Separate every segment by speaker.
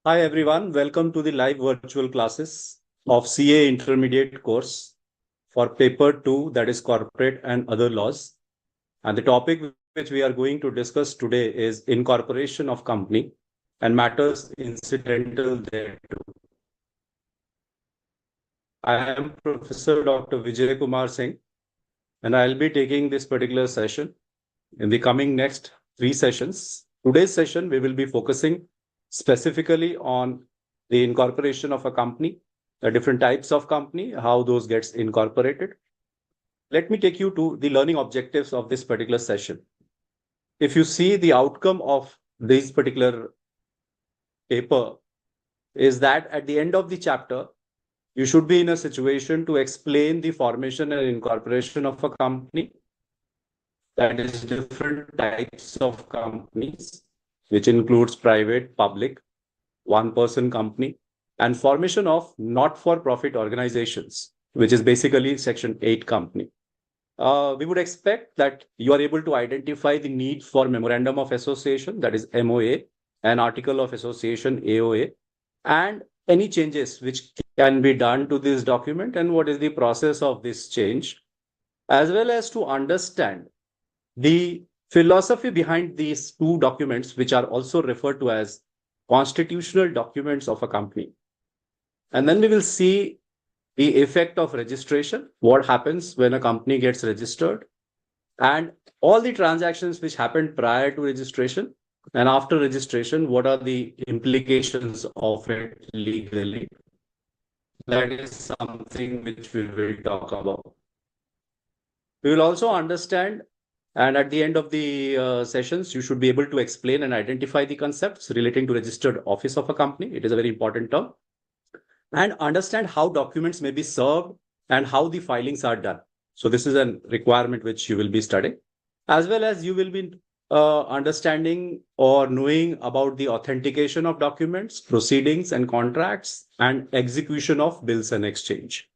Speaker 1: Hi everyone, welcome to the live virtual classes of CA Intermediate course for paper 2, that is corporate and other laws. And the topic which we are going to discuss today is incorporation of company and matters incidental thereto. I am Professor Dr. Vijay Kumar Singh, and I'll be taking this particular session in the coming next 3 sessions. Today's session, we will be focusing specifically on the incorporation of a company, the different types of company, how those gets incorporated. Let me take you to the learning objectives of this particular session. If you see the outcome of this particular paper is that at the end of the chapter, you should be in a situation to explain the formation and incorporation of a company, that is different types of companies, which includes private, public, one-person company, and formation of not-for-profit organizations, which is basically Section 8 company. We would expect that you are able to identify the need for Memorandum of Association, that is MOA, and Article of Association, AOA, and any changes which can be done to this document and what is the process of this change, as well as to understand the philosophy behind these two documents, which are also referred to as constitutional documents of a company. And then we will see the effect of registration, what happens when a company gets registered, and all the transactions which happened prior to registration and after registration, what are the implications of it legally. That is something which we will talk about. We will also understand, and at the end of the sessions, you should be able to explain and identify the concepts relating to registered office of a company. It is a very important term. And understand how documents may be served and how the filings are done. So this is a requirement which you will be studying, as well as you will be understanding or knowing about the authentication of documents, proceedings and contracts, and execution of bills and exchange.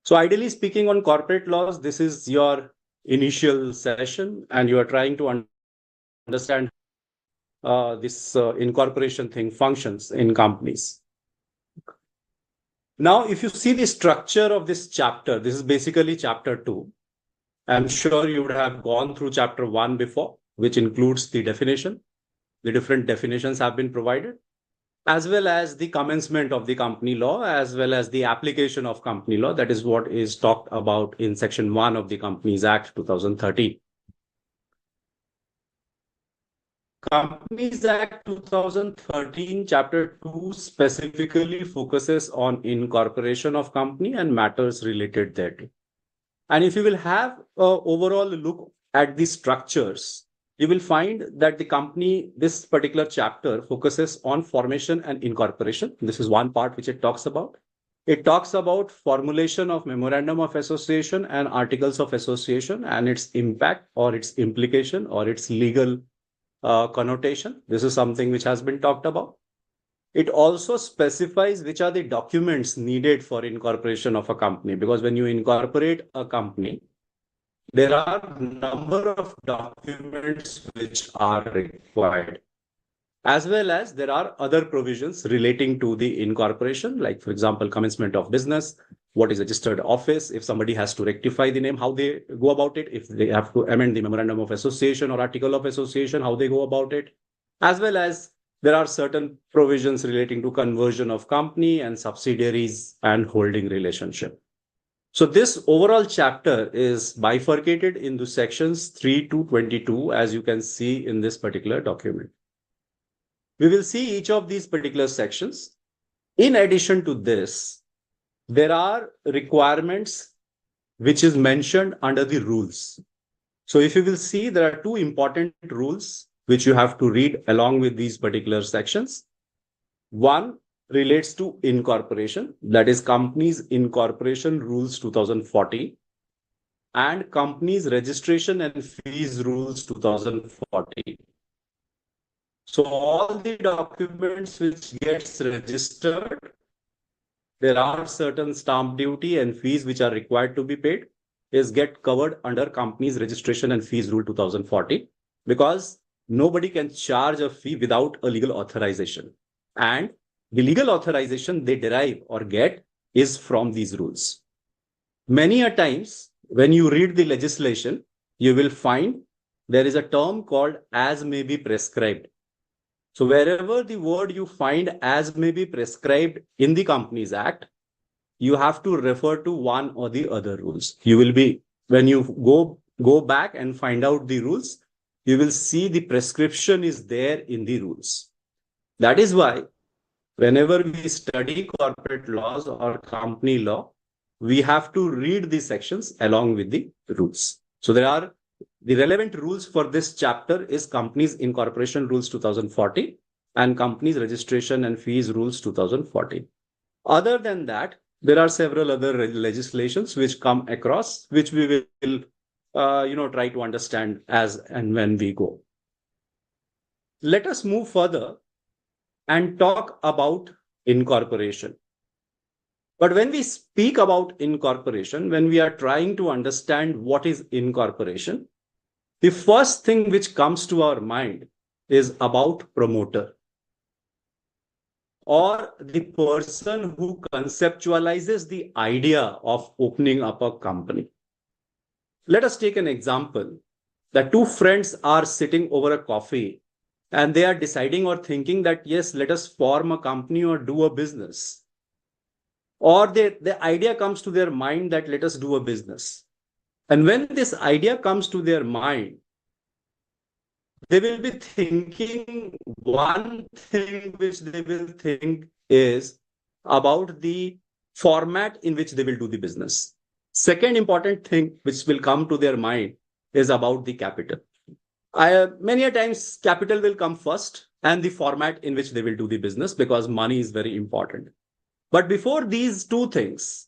Speaker 1: So ideally speaking, on corporate laws, this is your initial session and you are trying to understand this incorporation thing functions in companies. Now, if you see the structure of this chapter, this is basically chapter 2. I'm sure you would have gone through chapter 1 before, which includes the definition. The different definitions have been provided, as well as the commencement of the company law, as well as the application of company law. That is what is talked about in section 1 of the Companies Act 2013. Companies Act 2013, Chapter 2 specifically focuses on incorporation of company and matters related thereto. And if you will have an overall look at the structures, you will find that the company, this particular chapter focuses on formation and incorporation. This is one part which it talks about. It talks about formulation of Memorandum of Association and Articles of Association and its impact or its implication or its legal connotation. This is something which has been talked about. It also specifies which are the documents needed for incorporation of a company, because when you incorporate a company, there are a number of documents which are required, as well as there are other provisions relating to the incorporation, like, for example, commencement of business, what is registered office, if somebody has to rectify the name, how they go about it, if they have to amend the Memorandum of Association or Article of Association, how they go about it, as well as there are certain provisions relating to conversion of company and subsidiaries and holding relationship. So this overall chapter is bifurcated into sections 3 to 22, as you can see in this particular document. We will see each of these particular sections. In addition to this, there are requirements which is mentioned under the rules. So if you will see, there are two important rules which you have to read along with these particular sections. One relates to incorporation, that is Companies Incorporation Rules 2040 and Companies Registration and Fees Rules 2040. So all the documents which gets registered, there are certain stamp duty and fees which are required to be paid, is get covered under Companies Registration and Fees Rule 2040, because nobody can charge a fee without a legal authorization. and the legal authorization they derive or get is from these rules. Many a times when you read the legislation, you will find there is a term called as may be prescribed. So wherever the word you find as may be prescribed in the Companies Act, you have to refer to one or the other rules. You will be, when you go back and find out the rules, you will see the prescription is there in the rules. That is why whenever we study corporate laws or company law, we have to read the sections along with the rules. So there are the relevant rules for this chapter is Companies Incorporation Rules 2014 and Companies Registration and Fees Rules 2014. Other than that, there are several other legislations which come across, which we will try to understand as and when we go. Let us move further and talk about incorporation. But when we speak about incorporation, when we are trying to understand what is incorporation, the first thing which comes to our mind is about promoter, or the person who conceptualizes the idea of opening up a company. Let us take an example. The two friends are sitting over a coffee and they are deciding or thinking that, yes, let us form a company or do a business. Or the idea comes to their mind that let us do a business. And when this idea comes to their mind, they will be thinking one thing which they will think is about the format in which they will do the business. Second important thing which will come to their mind is about the capital. Many a times capital will come first and the format in which they will do the business, because money is very important. But before these two things,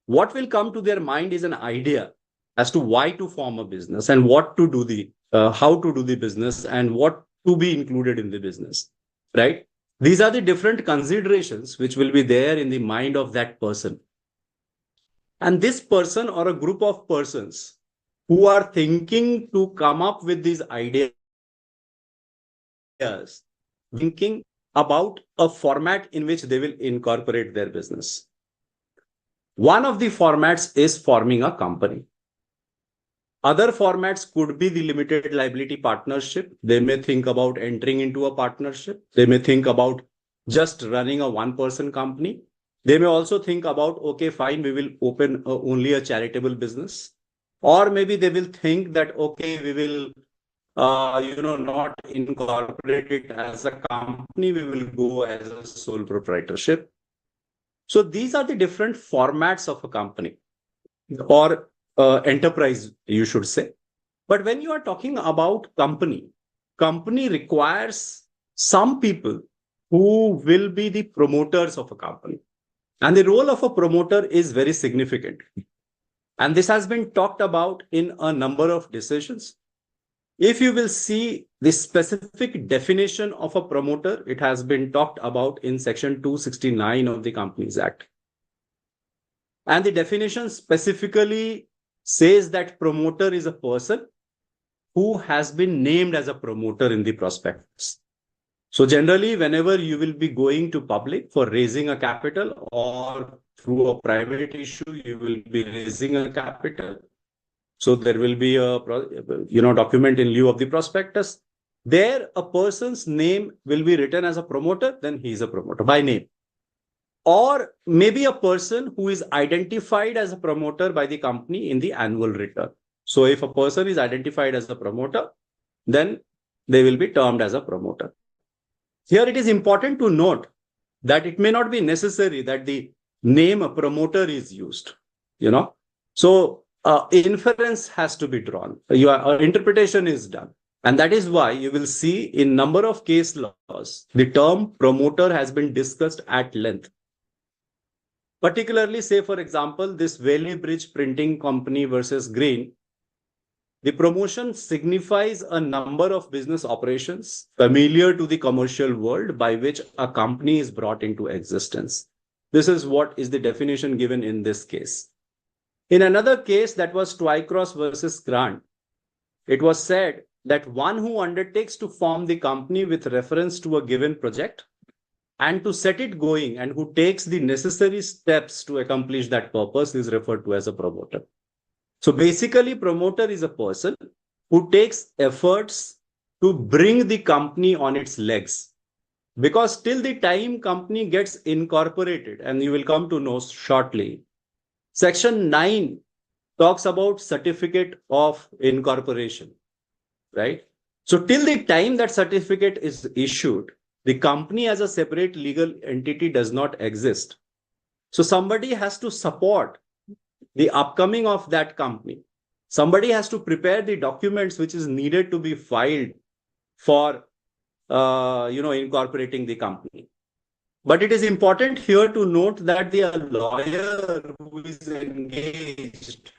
Speaker 1: what will come to their mind is an idea as to why to form a business and what to do how to do the business and what to be included in the business, right? These are the different considerations which will be there in the mind of that person. And this person or a group of persons who are thinking to come up with these ideas, thinking about a format in which they will incorporate their business. One of the formats is forming a company. Other formats could be the limited liability partnership. They may think about entering into a partnership. They may think about just running a one-person company. They may also think about, okay, fine, we will open only a charitable business. Or maybe they will think that, okay, we will not incorporate it as a company, we will go as a sole proprietorship. So these are the different formats of a company or enterprise, you should say. But when you are talking about company requires some people who will be the promoters of a company. And the role of a promoter is very significant. And this has been talked about in a number of decisions. If you will see the specific definition of a promoter, it has been talked about in Section 269 of the Companies Act. And the definition specifically says that promoter is a person who has been named as a promoter in the prospectus. So generally, whenever you will be going to public for raising a capital or through a private issue, you will be raising a capital. So there will be a document in lieu of the prospectus. There, a person's name will be written as a promoter, then he is a promoter by name. Or maybe a person who is identified as a promoter by the company in the annual return. So if a person is identified as a promoter, then they will be termed as a promoter. Here it is important to note that it may not be necessary that the name promoter is used, So inference has to be drawn. Your interpretation is done. And that is why you will see in number of case laws, the term promoter has been discussed at length. Particularly, say, for example, this Valley Bridge Printing Company versus Green, the promotion signifies a number of business operations familiar to the commercial world by which a company is brought into existence. This is what is the definition given in this case. In another case, that was Twycross versus Grant, it was said that one who undertakes to form the company with reference to a given project and to set it going and who takes the necessary steps to accomplish that purpose is referred to as a promoter. So basically, promoter is a person who takes efforts to bring the company on its legs. Because till the time company gets incorporated, and you will come to know shortly, Section 9 talks about certificate of incorporation, right? So till the time that certificate is issued, the company as a separate legal entity does not exist. So somebody has to support the upcoming of that company. Somebody has to prepare the documents which is needed to be filed for incorporating the company. But it is important here to note that the lawyer who is engaged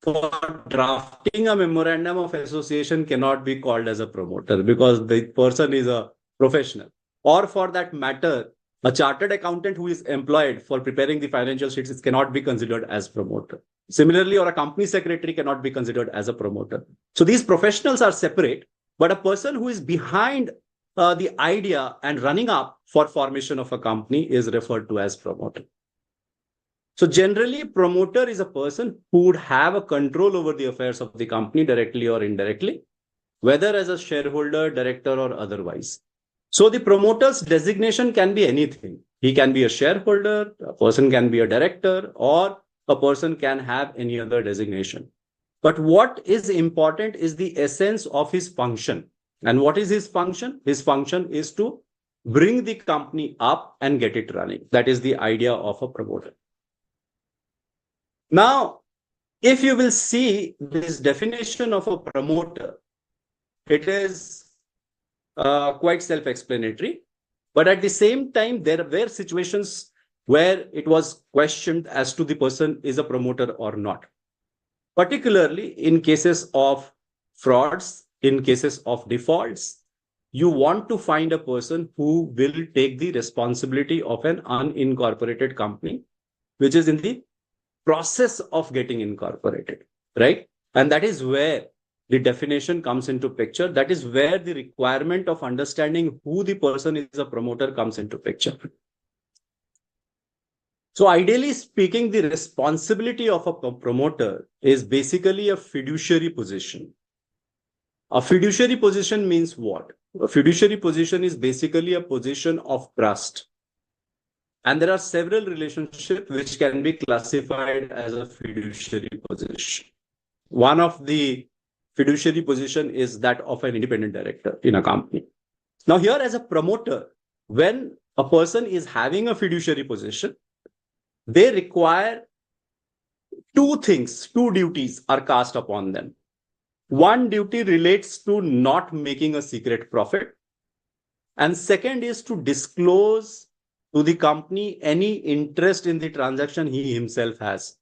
Speaker 1: for drafting a memorandum of association cannot be called as a promoter because the person is a professional. Or for that matter, a chartered accountant who is employed for preparing the financial statements cannot be considered as promoter. Similarly, or a company secretary cannot be considered as a promoter. So these professionals are separate, but a person who is behind the idea and running up for formation of a company is referred to as promoter. So generally, promoter is a person who would have a control over the affairs of the company directly or indirectly, whether as a shareholder, director, or otherwise. So the promoter's designation can be anything. He can be a shareholder, a person can be a director, or a person can have any other designation. But what is important is the essence of his function. And what is his function? His function is to bring the company up and get it running. That is the idea of a promoter. Now, if you will see this definition of a promoter, it is quite self-explanatory. But at the same time, there were situations where it was questioned as to the person is a promoter or not. Particularly in cases of frauds, in cases of defaults, you want to find a person who will take the responsibility of an unincorporated company, which is in the process of getting incorporated, right? And that is where the definition comes into picture. That is where the requirement of understanding who the person is a promoter comes into picture. So ideally speaking, the responsibility of a promoter is basically a fiduciary position. A fiduciary position means what? A fiduciary position is basically a position of trust. And there are several relationships which can be classified as a fiduciary position. One of the fiduciary position is that of an independent director in a company. Now here as a promoter, when a person is having a fiduciary position, they require two things, two duties are cast upon them. One duty relates to not making a secret profit. And second is to disclose to the company any interest in the transaction he himself has.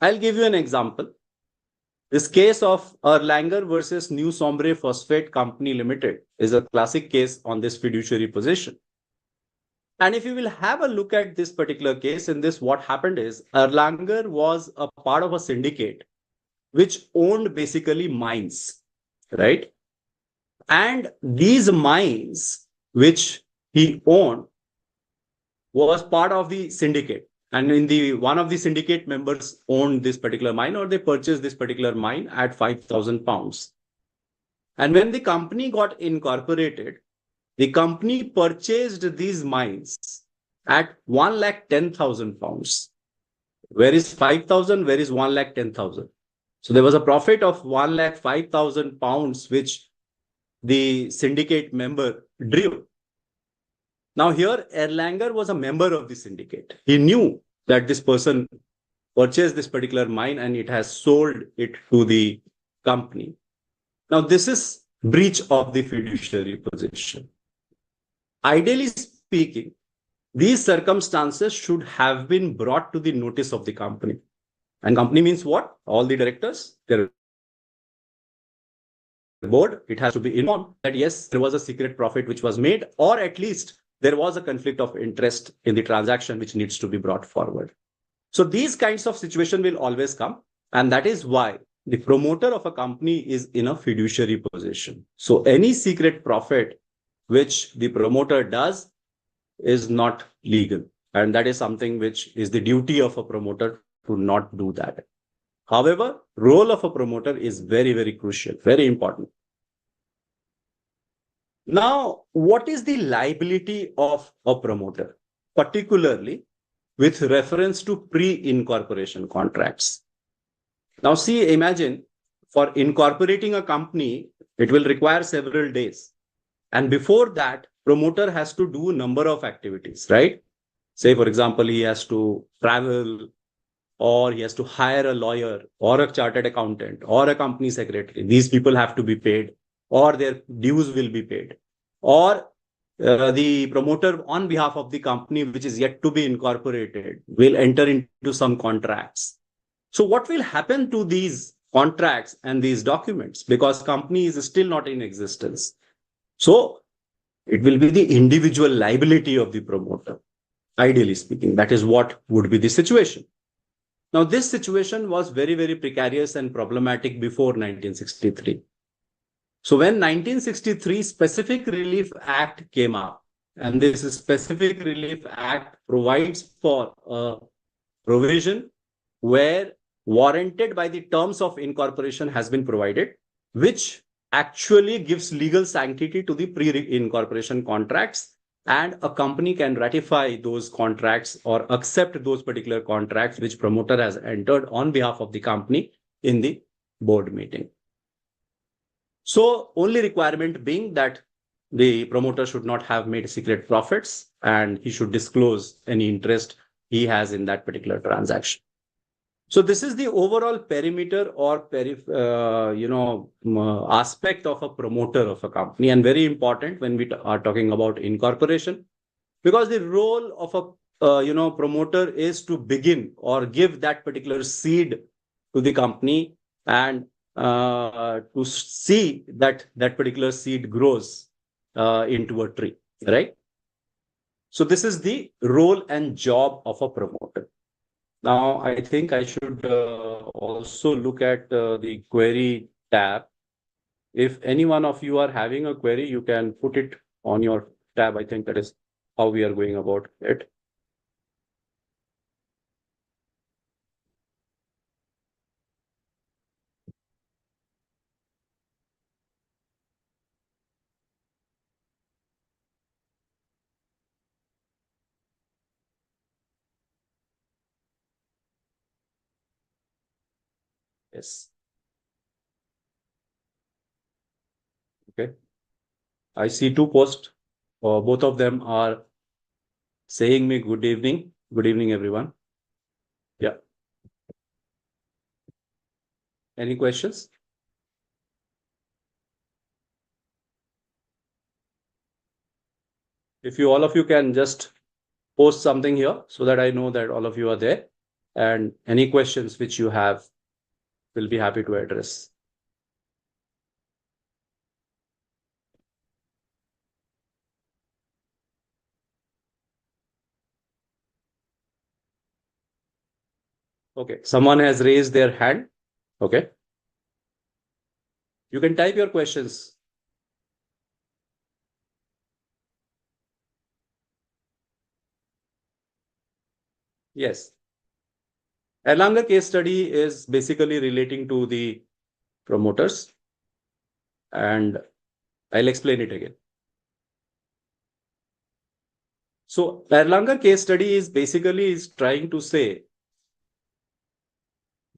Speaker 1: I'll give you an example. This case of Erlanger versus New Sombre Phosphate Company Limited is a classic case on this fiduciary position. And if you will have a look at this particular case, in this what happened is Erlanger was a part of a syndicate which owned basically mines, right? And these mines which he owned was part of the syndicate. And in the one of the syndicate members owned this particular mine, or they purchased this particular mine at 5,000 pounds. And when the company got incorporated, the company purchased these mines at 1,10,000 pounds. Where is 5,000? Where is 1,10,000? So there was a profit of 1,05,000 pounds, which the syndicate member drew. Now here, Erlanger was a member of the syndicate. He knew that this person purchased this particular mine and it has sold it to the company. Now this is breach of the fiduciary position. Ideally speaking, these circumstances should have been brought to the notice of the company. And company means what? All the directors, their board, it has to be informed that yes, there was a secret profit which was made, or at least there was a conflict of interest in the transaction which needs to be brought forward. So these kinds of situations will always come. And that is why the promoter of a company is in a fiduciary position. So any secret profit which the promoter does is not legal. And that is something which is the duty of a promoter to not do that. However, role of a promoter is very, very crucial, very important. Now, what is the liability of a promoter, particularly with reference to pre-incorporation contracts? Now, see, imagine for incorporating a company, it will require several days. And before that, promoter has to do a number of activities, right? Say, for example, he has to travel, or he has to hire a lawyer or a chartered accountant or a company secretary. These people have to be paid, or their dues will be paid. Or the promoter on behalf of the company, which is yet to be incorporated, will enter into some contracts. So what will happen to these contracts and these documents? Because company is still not in existence. So it will be the individual liability of the promoter. Ideally speaking, that is what would be the situation. Now, this situation was very, very precarious and problematic before 1963. So when 1963 Specific Relief Act came up, and this Specific Relief Act provides for a provision where warranted by the terms of incorporation has been provided, which actually gives legal sanctity to the pre-incorporation contracts, and a company can ratify those contracts or accept those particular contracts which promoter has entered on behalf of the company in the board meeting. So only requirement being that the promoter should not have made secret profits, and he should disclose any interest he has in that particular transaction. So this is the overall perimeter or aspect of a promoter of a company, and very important when we are talking about incorporation, because the role of a promoter is to begin or give that particular seed to the company, and to see that that particular seed grows into a tree, right? So this is the role and job of a promoter. Now, I think I should also look at the query tab. If any one of you are having a query, you can put it on your tab. I think that is how we are going about it. Yes. Okay. I see two posts. Both of them are saying me good evening. Good evening, everyone. Yeah. Any questions? If you all of you can just post something here so that I know that all of you are there, and any questions which you have, we'll be happy to address. Okay, someone has raised their hand. Okay. You can type your questions. Yes. Erlanger case study is basically relating to the promoters, and I'll explain it again. So Erlanger case study is basically trying to say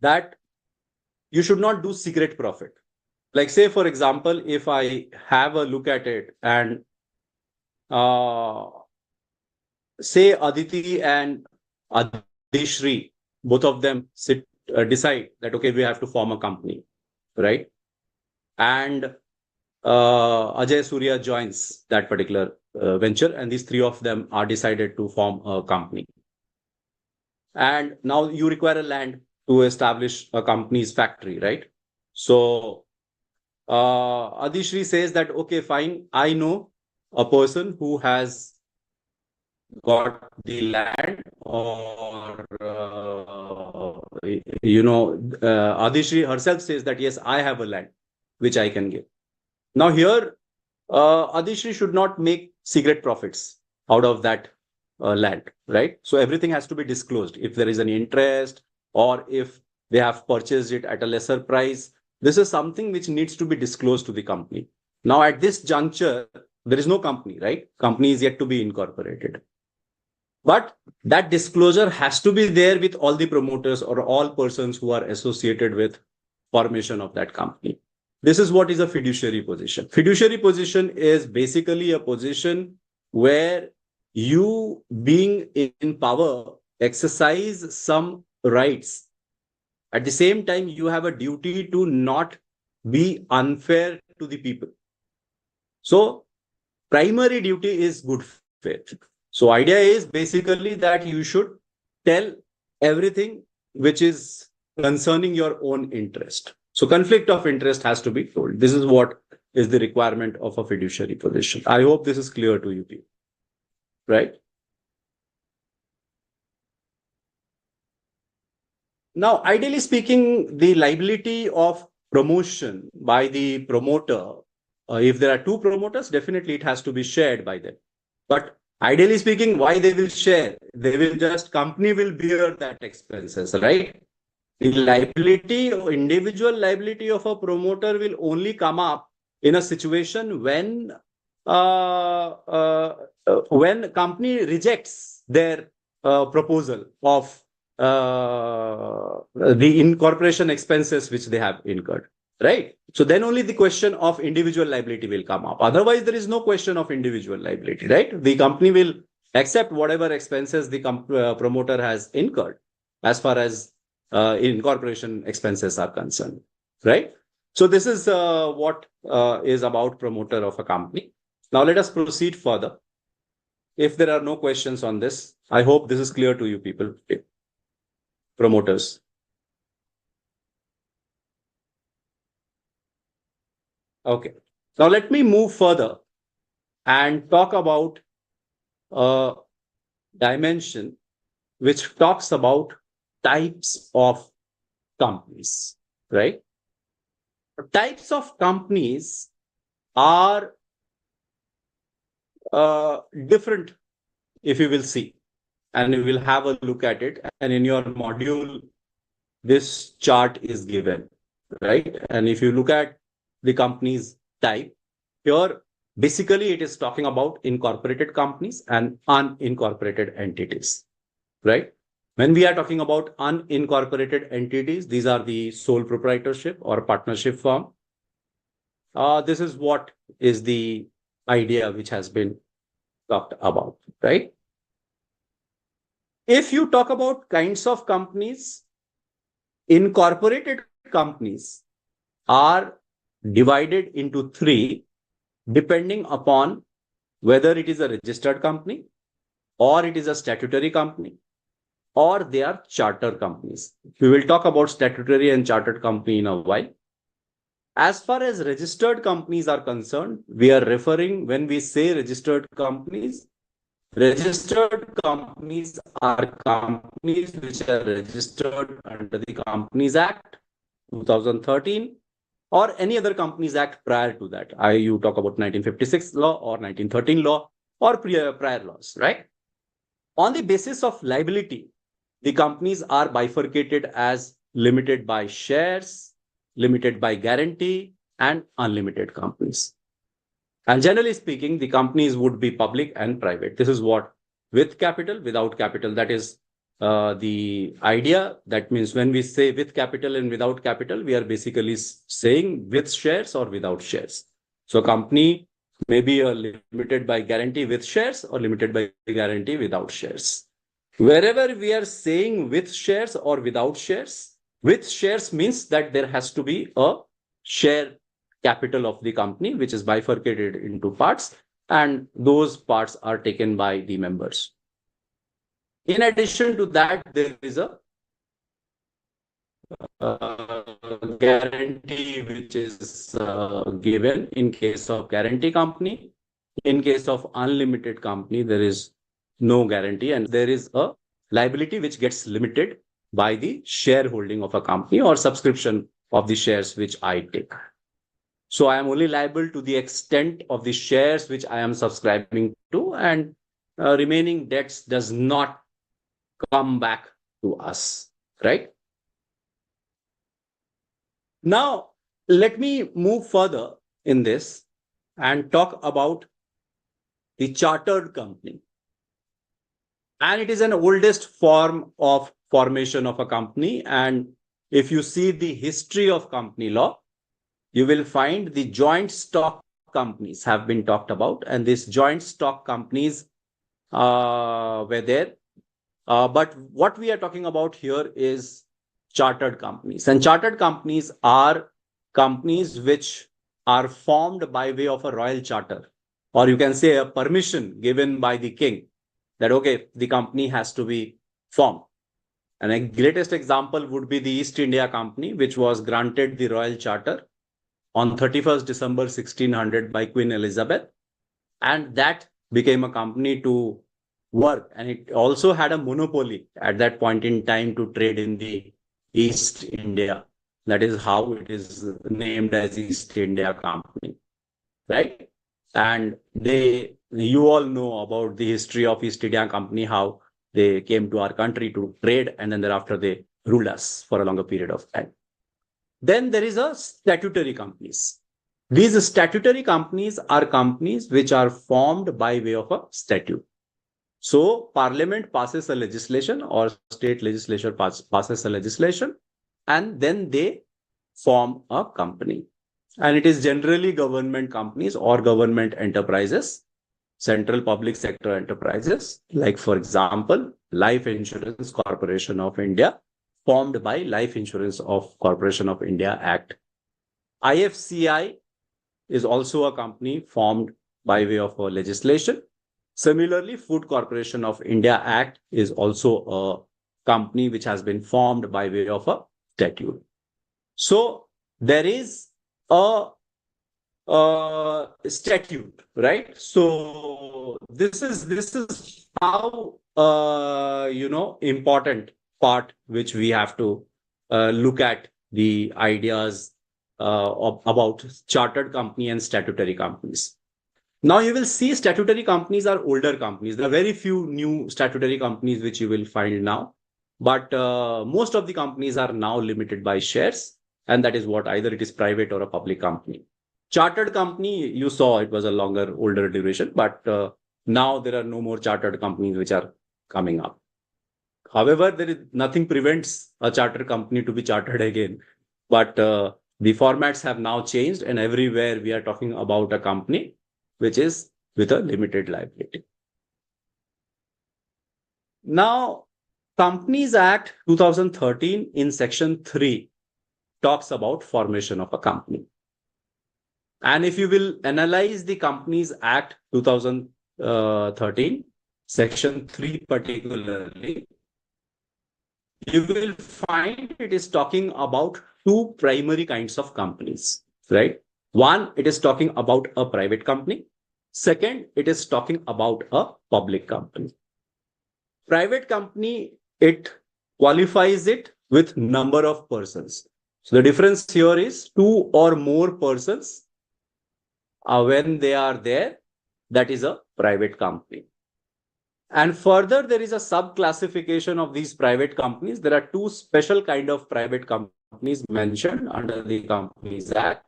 Speaker 1: that you should not do secret profit. Like, say, for example, if I have a look at it, and say Aditi and Adishri, both of them decide that, okay, we have to form a company, right? And Ajay Surya joins that particular venture, and these three of them are decided to form a company. And now you require a land to establish a company's factory, right? So Adishri says that, okay, fine, I know a person who has got the land, or Adishri herself says that, yes, I have a land which I can give. Now here, Adishri should not make secret profits, out of that land, right? So everything has to be disclosed. If there is an interest or if they have purchased it at a lesser price, this is something which needs to be disclosed to the company. Now, at this juncture, there is no company, right? Company is yet to be incorporated. But that disclosure has to be there with all the promoters or all persons who are associated with formation of that company. This is what is a fiduciary position. Fiduciary position is basically a position where you, being in power, exercise some rights. At the same time, you have a duty to not be unfair to the people. So primary duty is good faith. So idea is basically that you should tell everything which is concerning your own interest. So conflict of interest has to be told. This is what is the requirement of a fiduciary position. I hope this is clear to you people, right? Now, ideally speaking, the liability of promotion by the promoter, if there are two promoters, definitely it has to be shared by them. But ideally speaking, why they will share? They will just, company will bear that expenses, right? The liability or individual liability of a promoter will only come up in a situation when company rejects their proposal of the incorporation expenses which they have incurred, right? So then only the question of individual liability will come up. Otherwise, there is no question of individual liability, right? The company will accept whatever expenses the promoter has incurred as far as incorporation expenses are concerned, right? So this is what is about promoter of a company. Now let us proceed further. If there are no questions on this, I hope this is clear to you people, promoters. Okay. Now let me move further and talk about a dimension which talks about types of companies, right? Types of companies are different, if you will see, and you will have a look at it. And in your module, this chart is given, right? And if you look at the company's type, here, basically it is talking about incorporated companies and unincorporated entities, right? When we are talking about unincorporated entities, these are the sole proprietorship or partnership firm. This is what is the idea which has been talked about, right? If you talk about kinds of companies, incorporated companies are divided into three, depending upon whether it is a registered company or it is a statutory company or they are charter companies. We will talk about statutory and chartered company in a while. As far as registered companies are concerned, we are referring, when we say registered companies are companies which are registered under the Companies Act 2013 or any other Companies Act prior to that. You talk about 1956 law or 1913 law or prior laws, right? On the basis of liability, the companies are bifurcated as limited by shares, limited by guarantee, and unlimited companies. And generally speaking, the companies would be public and private. This is what, with capital, without capital. That is the idea. That means when we say with capital and without capital, we are basically saying with shares or without shares. So company may be limited by guarantee with shares or limited by guarantee without shares. Wherever we are saying with shares or without shares, with shares means that there has to be a share capital of the company, which is bifurcated into parts, and those parts are taken by the members. In addition to that, there is a guarantee which is given in case of guarantee company. In case of unlimited company, there is no guarantee, and there is a liability which gets limited by the shareholding of a company or subscription of the shares which I take. So I am only liable to the extent of the shares which I am subscribing to, and remaining debts does not come back to us, right? Now, let me move further in this and talk about the chartered company. And it is an oldest form of formation of a company. And if you see the history of company law, you will find the joint stock companies have been talked about. And these joint stock companies were there. But what we are talking about here is chartered companies. And chartered companies are companies which are formed by way of a royal charter, or you can say a permission given by the king that, okay, the company has to be formed. And a greatest example would be the East India Company, which was granted the royal charter on 31st December 1600 by Queen Elizabeth. And that became a company to work. And it also had a monopoly at that point in time to trade in the East India. That is how it is named as East India Company, right? And you all know about the history of East India Company, how they came to our country to trade, and then thereafter they ruled us for a longer period of time. Then there is a statutory companies. These statutory companies are companies which are formed by way of a statute. So Parliament passes a legislation or state legislature passes a legislation, and then they form a company. And it is generally government companies or government enterprises, central public sector enterprises, like, for example, Life Insurance Corporation of India, formed by Life Insurance of Corporation of India Act. IFCI is also a company formed by way of a legislation. Similarly, Food Corporation of India Act is also a company which has been formed by way of a statute. So there is a statute, right? So this is how important part which we have to look at the ideas about chartered company and statutory companies. Now you will see statutory companies are older companies. There are very few new statutory companies which you will find now, but most of the companies are now limited by shares, and that is what either it is private or a public company. Chartered company, you saw it was a older duration, but now there are no more chartered companies which are coming up. However, there is nothing prevents a chartered company to be chartered again, but the formats have now changed, and everywhere we are talking about a company which is with a limited liability. Now, Companies Act 2013 in section 3 talks about formation of a company. And if you will analyze the Companies Act 2013, section 3 particularly, you will find it is talking about two primary kinds of companies, right? One, it is talking about a private company. Second, it is talking about a public company. Private company, it qualifies it with number of persons. So the difference here is two or more persons. When they are there, that is a private company. And further, there is a sub-classification of these private companies. There are two special kind of private companies mentioned under the Companies Act.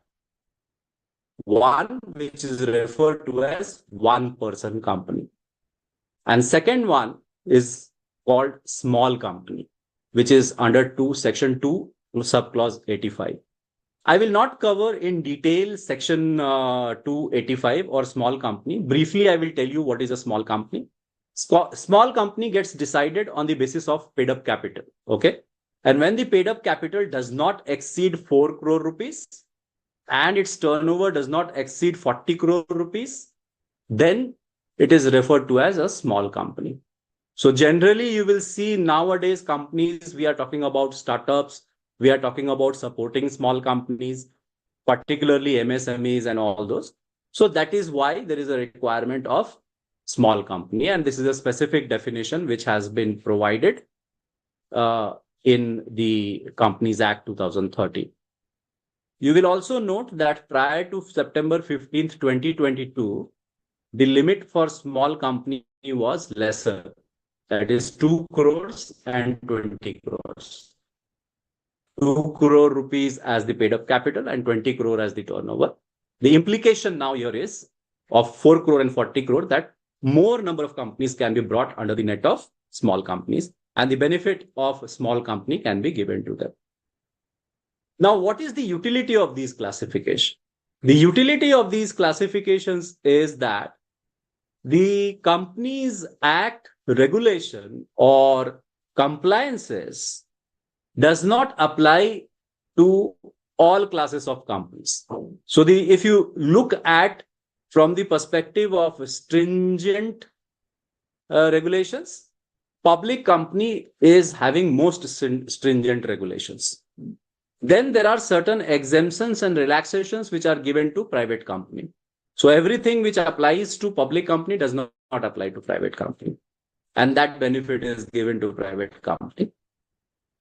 Speaker 1: One, which is referred to as one-person company. And second one is called small company, which is under section 2, subclause 85. I will not cover in detail section 285 or small company. Briefly, I will tell you what is a small company. Small company gets decided on the basis of paid up capital. Okay. And when the paid up capital does not exceed 4 crore rupees and its turnover does not exceed 40 crore rupees, then it is referred to as a small company. So generally, you will see nowadays companies, we are talking about startups, we are talking about supporting small companies, particularly MSMEs and all those. So that is why there is a requirement of small company. And this is a specific definition which has been provided in the Companies Act 2013. You will also note that prior to September 15th, 2022, the limit for small company was lesser. That is 2 crores and 20 crores. 2 crore rupees as the paid up capital and 20 crore as the turnover. The implication now here is of 4 crore and 40 crore that more number of companies can be brought under the net of small companies, and the benefit of a small company can be given to them. Now, what is the utility of these classifications? The utility of these classifications is that the Companies Act regulation or compliances does not apply to all classes of companies. So if you look at from the perspective of stringent regulations, public company is having most stringent regulations. Then there are certain exemptions and relaxations which are given to private company. So everything which applies to public company does not apply to private company. And that benefit is given to private company.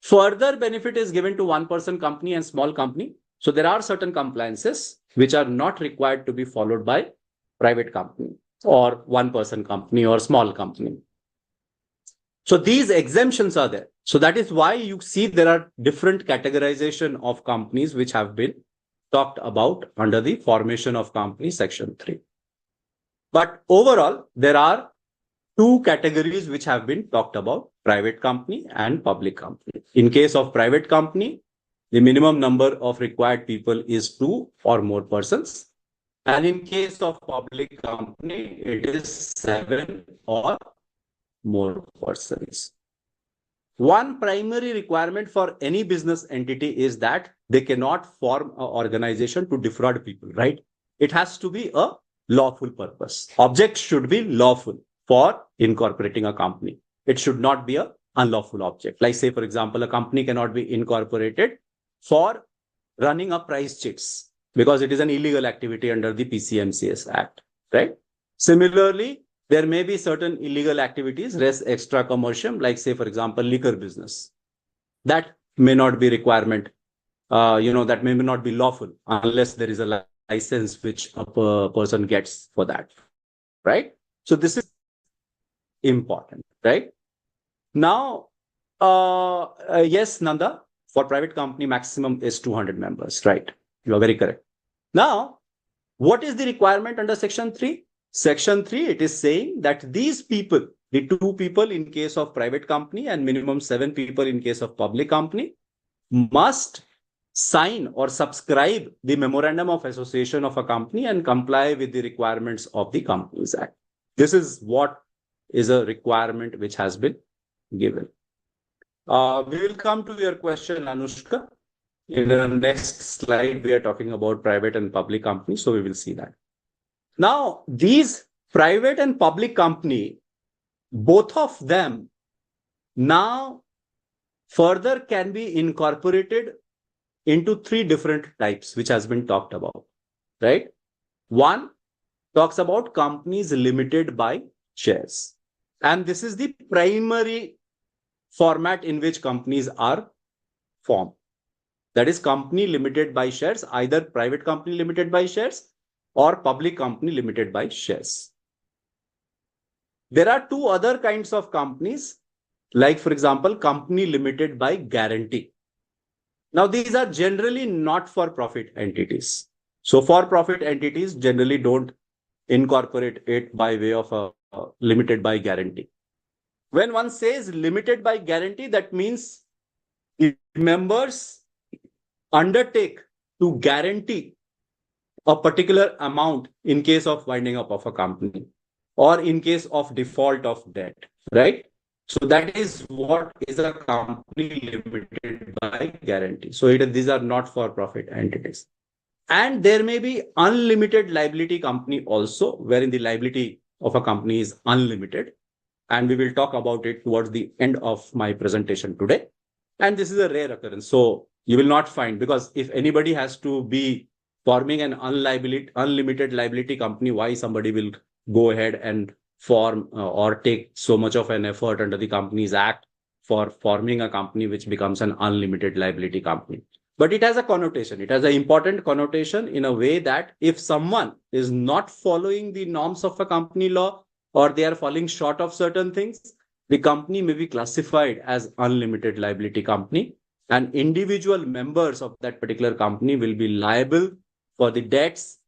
Speaker 1: Further benefit is given to one-person company and small company. So there are certain compliances which are not required to be followed by private company or one-person company or small company. So these exemptions are there. So that is why you see there are different categorization of companies which have been talked about under the formation of company section 3. But overall, there are two categories which have been talked about: private company and public company. In case of private company, the minimum number of required people is 2 or more persons. And in case of public company, it is 7 or more persons. One primary requirement for any business entity is that they cannot form an organization to defraud people, right? It has to be a lawful purpose. Object should be lawful for incorporating a company. It should not be an unlawful object. Like say, for example, a company cannot be incorporated for running a price checks because it is an illegal activity under the PCMCS Act, right? Similarly, there may be certain illegal activities, res extra commercium, like say, for example, liquor business. That may not be requirement, that may not be lawful unless there is a license which a person gets for that, right? So this is important, right? Now, yes, Nanda, for private company, maximum is 200 members, right? You are very correct. Now, what is the requirement under section 3? Section 3, it is saying that these people, the 2 people in case of private company and minimum 7 people in case of public company, must sign or subscribe the memorandum of association of a company and comply with the requirements of the Companies Act. This is what is a requirement which has been given. We will come to your question, Anushka. In the next slide, we are talking about private and public companies, so we will see that. Now, these private and public company, both of them now further can be incorporated into 3 different types, which has been talked about, right? One talks about companies limited by shares. And this is the primary format in which companies are formed. That is company limited by shares, either private company limited by shares or public company limited by shares. There are 2 other kinds of companies, like for example, company limited by guarantee. Now, these are generally not for-profit entities. So for-profit entities generally don't incorporate it by way of a limited by guarantee. When one says limited by guarantee, that means the members undertake to guarantee a particular amount in case of winding up of a company or in case of default of debt, right? So that is what is a company limited by guarantee. So these are not for-profit entities. And there may be unlimited liability company also, wherein the liability of a company is unlimited. And we will talk about it towards the end of my presentation today. And this is a rare occurrence. So you will not find, because if anybody has to be forming an unlimited liability company, why somebody will go ahead and form or take so much of an effort under the Companies Act for forming a company which becomes an unlimited liability company. But it has a connotation. It has an important connotation in a way that if someone is not following the norms of a company law or they are falling short of certain things, the company may be classified as unlimited liability company, and individual members of that particular company will be liable for the debts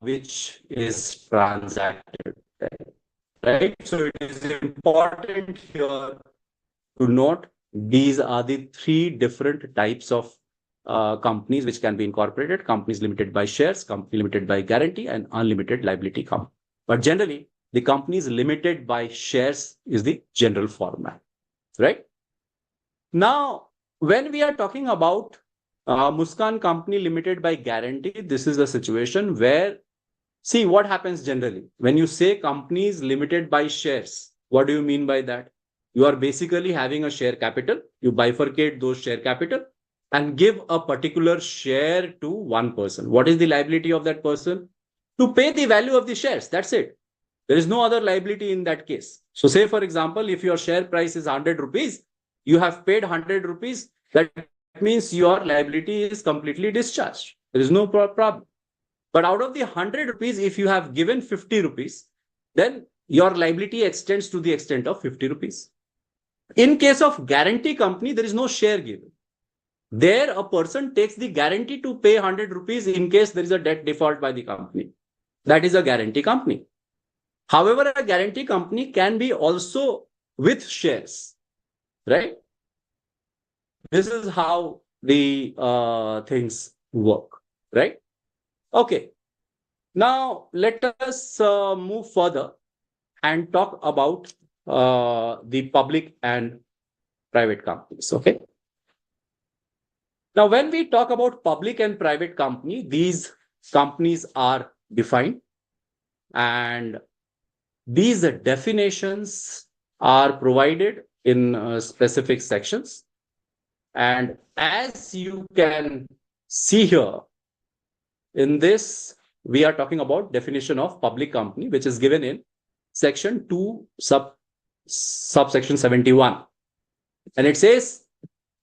Speaker 1: which is transacted. Right? So it is important here to note these are the three different types of companies which can be incorporated: companies limited by shares, company limited by guarantee, and unlimited liability company. But generally, the companies limited by shares is the general format, right? Now, when we are talking about Muskan Company Limited by guarantee, this is a situation where, see, what happens generally when you say companies limited by shares. What do you mean by that? You are basically having a share capital. You bifurcate those share capital and give a particular share to one person. What is the liability of that person? To pay the value of the shares. That's it. There is no other liability in that case. So say, for example, if your share price is 100 rupees, you have paid 100 rupees. That means your liability is completely discharged. There is no problem. But out of the 100 rupees, if you have given 50 rupees, then your liability extends to the extent of 50 rupees. In case of guarantee company, there is no share given. There, a person takes the guarantee to pay 100 rupees in case there is a debt default by the company. That is a guarantee company. However, a guarantee company can be also with shares, right? This is how the things work, right? Okay. Now, let us move further and talk about the public and private companies, okay? Now, when we talk about public and private company, these companies are defined, and these definitions are provided in specific sections. And as you can see here, in this, we are talking about definition of public company, which is given in section 2, subsection 71. And it says,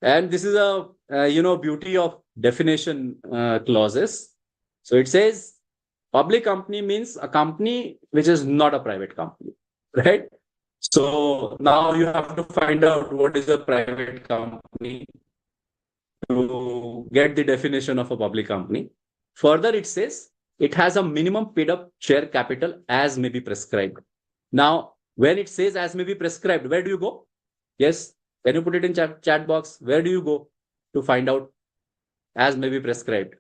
Speaker 1: and this is a, beauty of definition clauses. So it says, public company means a company which is not a private company, right? So now you have to find out what is a private company to get the definition of a public company. Further, it says it has a minimum paid up share capital as may be prescribed. Now, when it says as may be prescribed, where do you go? Yes, can you put it in chat box? Where do you go to find out as may be prescribed?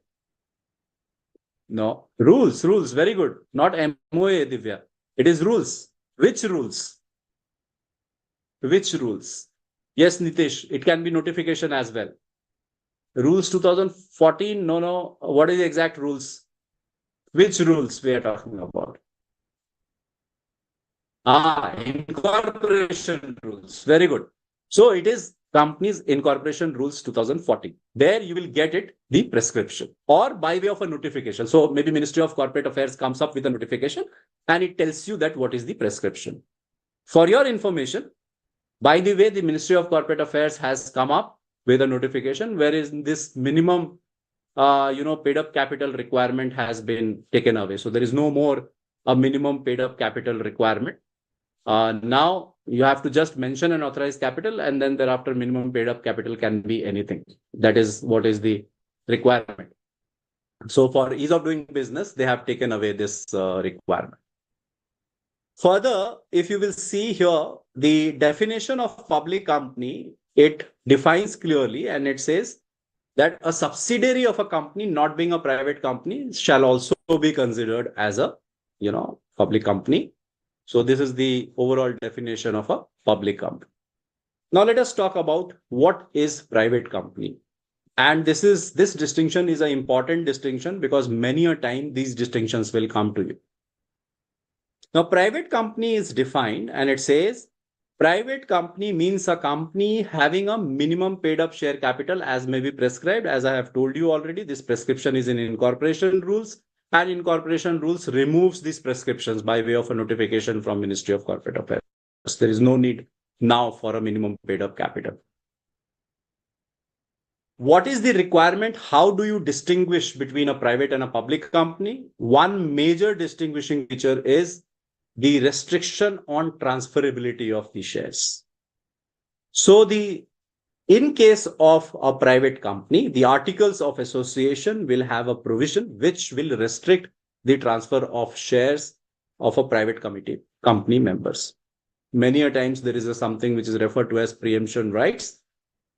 Speaker 1: No, rules, very good. Not MOA, Divya. It is rules. Which rules? Which rules? Yes, Nitish, it can be notification as well. Rules 2014, no. What is the exact rules? Which rules we are talking about? Incorporation rules. Very good. So it is Companies Incorporation Rules 2014. There you will get it, the prescription, or by way of a notification. So maybe Ministry of Corporate Affairs comes up with a notification and it tells you that what is the prescription. For your information, by the way, the Ministry of Corporate Affairs has come up with a notification wherein this minimum paid up capital requirement has been taken away. So there is no more a minimum paid up capital requirement. Now you have to just mention an authorized capital, and then thereafter minimum paid up capital can be anything. That is what is the requirement. So for ease of doing business, they have taken away this requirement. Further, if you will see here, the definition of public company, it defines clearly, and it says that a subsidiary of a company not being a private company shall also be considered as a, public company. So this is the overall definition of a public company. Now let us talk about what is private company. And this distinction is an important distinction because many a time these distinctions will come to you. Now, private company is defined and it says private company means a company having a minimum paid up share capital as may be prescribed. As I have told you already, this prescription is in incorporation rules, and incorporation rules removes these prescriptions by way of a notification from Ministry of Corporate Affairs. There is no need now for a minimum paid up capital. What is the requirement? How do you distinguish between a private and a public company? One major distinguishing feature is the restriction on transferability of the shares. So in case of a private company, the articles of association will have a provision which will restrict the transfer of shares of a private company members. Many a times there is something which is referred to as preemption rights.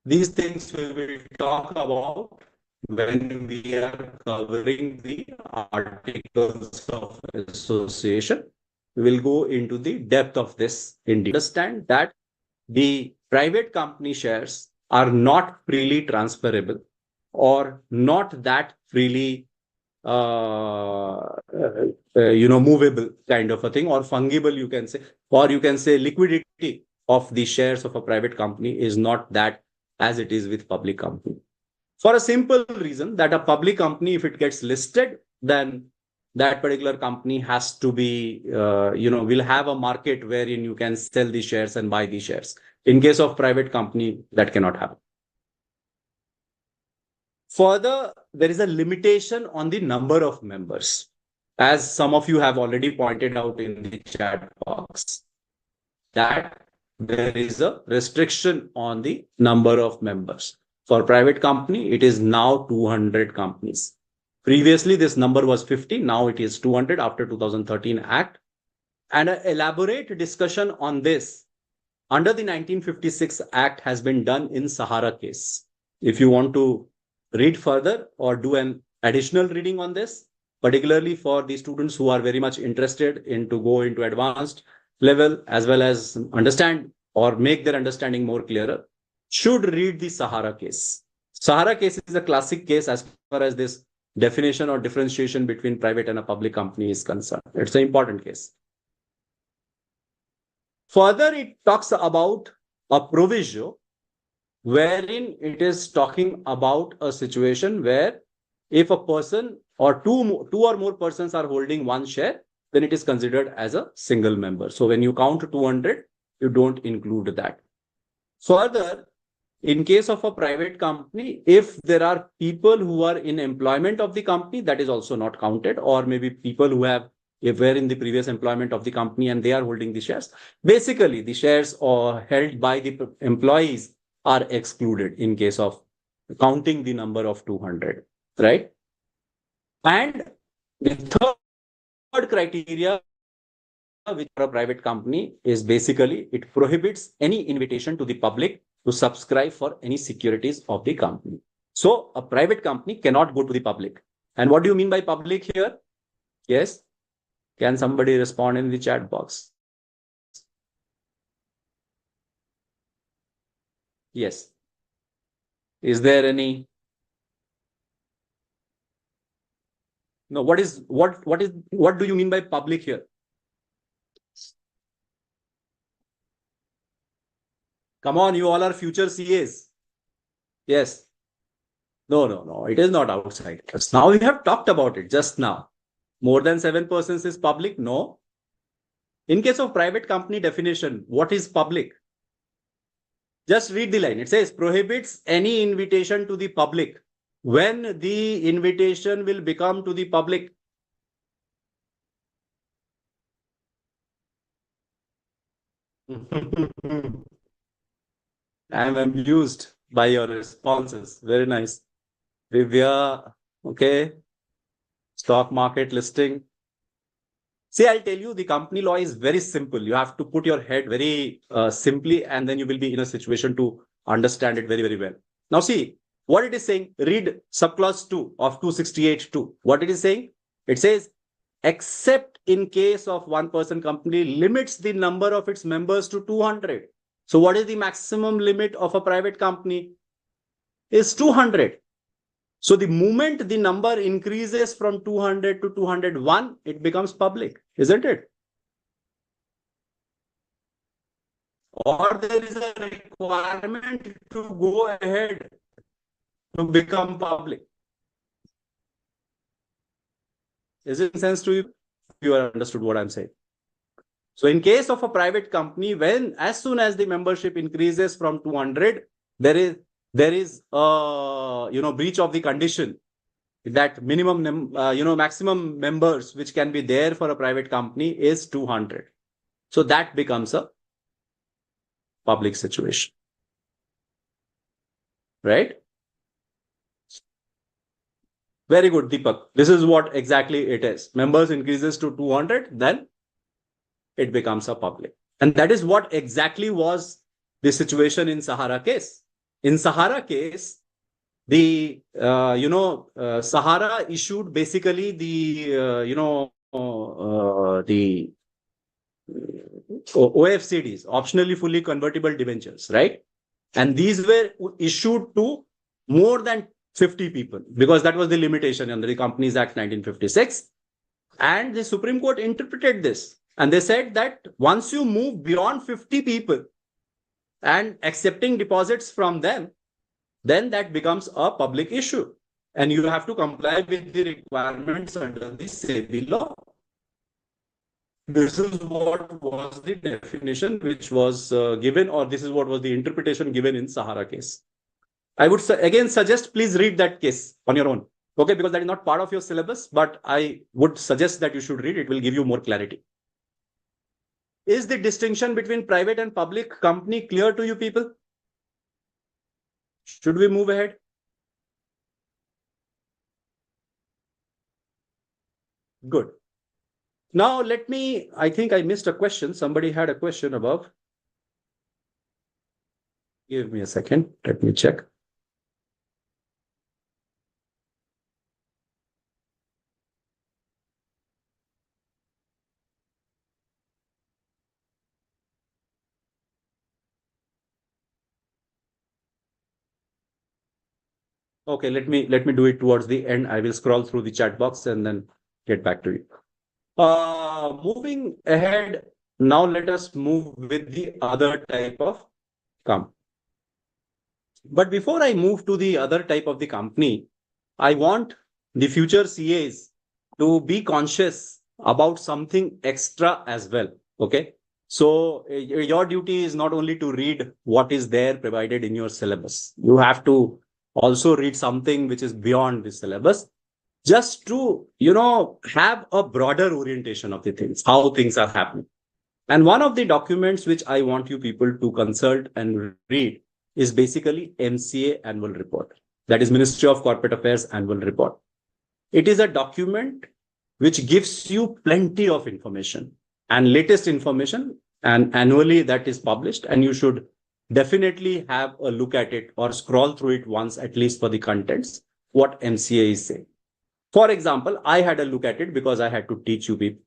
Speaker 1: These things we will talk about when we are covering the articles of association. We will go into the depth of this in detail. Understand that the private company shares are not freely transferable or not that freely movable kind of a thing, or fungible, you can say, or you can say liquidity of the shares of a private company is not that as it is with public company. For a simple reason that a public company, if it gets listed, then that particular company has to be, will have a market wherein you can sell the shares and buy the shares. In case of private company, that cannot happen. Further, there is a limitation on the number of members, as some of you have already pointed out in the chat box, that there is a restriction on the number of members. For private company, it is now 200 companies. Previously, this number was 50. Now it is 200 after 2013 Act. And an elaborate discussion on this under the 1956 Act has been done in Sahara case. If you want to read further or do an additional reading on this, particularly for the students who are very much interested in to go into advanced level as well as understand or make their understanding more clearer, should read the Sahara case. Sahara case is a classic case as far as this definition or differentiation between private and a public company is concerned. It's an important case. Further, it talks about a proviso wherein it is talking about a situation where if a person or two or more persons are holding one share, then it is considered as a single member. So when you count 200, you don't include that. Further, in case of a private company, if there are people who are in employment of the company, that is also not counted, or maybe people who have if were in the previous employment of the company and they are holding the shares. Basically, the shares are held by the employees are excluded in case of counting the number of 200, right? And the third criteria which for a private company is basically it prohibits any invitation to the public to subscribe for any securities of the company. So a private company cannot go to the public. And what do you mean by public here? Yes. Can somebody respond in the chat box? Yes. Is there any? No, what do you mean by public here? Come on, you all are future CAs. Yes. No. It is not outside. Now we have talked about it just now. More than 7 persons is public? No. In case of private company definition, what is public? Just read the line. It says prohibits any invitation to the public. When the invitation will become to the public? I am amused by your responses. Very nice. Vivya, okay. Stock market listing. See, I'll tell you, the company law is very simple. You have to put your head very simply, and then you will be in a situation to understand it very, very well. Now, see what it is saying. Read subclause 2 of 268(2). What it is saying? It says, except in case of one person company limits the number of its members to 200. So what is the maximum limit of a private company? Is 200. So the moment the number increases from 200 to 201, it becomes public, isn't it? Or there is a requirement to go ahead to become public. Is it sense to you? You have understood what I'm saying. So in case of a private company, as soon as the membership increases from 200, there is a breach of the condition. that maximum members which can be there for a private company is 200. So that becomes a public situation, right? Very good, Deepak. This is what exactly it is. Members increases to 200, then it becomes a public. And that is what exactly was the situation in Sahara case. In Sahara case, the Sahara issued basically the OFCDs, optionally fully convertible debentures, right? And these were issued to more than 50 people because that was the limitation under the Companies Act 1956. And the Supreme Court interpreted this. And they said that once you move beyond 50 people and accepting deposits from them, then that becomes a public issue. And you have to comply with the requirements under the SEBI law. This is what was the definition which was given, or this is what was the interpretation given in Sahara case. I would again suggest please read that case on your own. Okay, because that is not part of your syllabus, but I would suggest that you should read it. It will give you more clarity. Is the distinction between private and public company clear to you people? Should we move ahead? Good. Now I think I missed a question. Somebody had a question above. Give me a second. Let me check. Okay, let me do it towards the end. I will scroll through the chat box and then get back to you. Moving ahead, now let us move with the other type of company. But before I move to the other type of the company, I want the future CAs to be conscious about something extra as well. Okay. So your duty is not only to read what is there provided in your syllabus. You have to also read something which is beyond the syllabus, just to, have a broader orientation of the things, how things are happening. And one of the documents which I want you people to consult and read is basically MCA annual report. That is Ministry of Corporate Affairs annual report. It is a document which gives you plenty of information and latest information, and annually that is published, and you should definitely have a look at it or scroll through it once at least for the contents, what MCA is saying. For example, I had a look at it because I had to teach you people.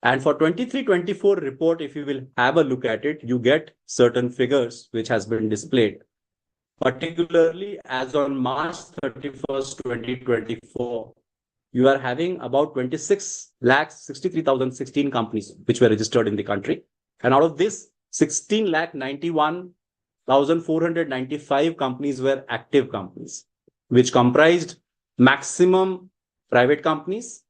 Speaker 1: And for 23-24 report, if you will have a look at it, you get certain figures which has been displayed. Particularly as on March 31st, 2024, you are having about 26,63,016 companies which were registered in the country. And out of this, 16,91,495 companies were active companies, which comprised maximum private companies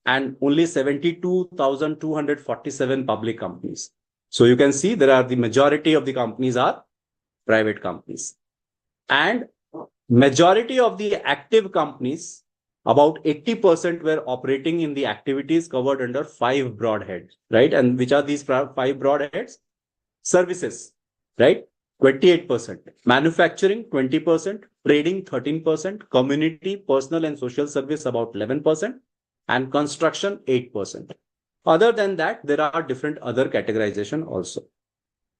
Speaker 1: and only 72,247 public companies. So you can see there are the majority of the companies are private companies. And majority of the active companies, about 80% were operating in the activities covered under 5 broad heads, right? And which are these 5 broad heads? Services, right? 28%, manufacturing 20%, trading 13%, community, personal and social service about 11%, and construction 8%. Other than that, there are different other categorization also.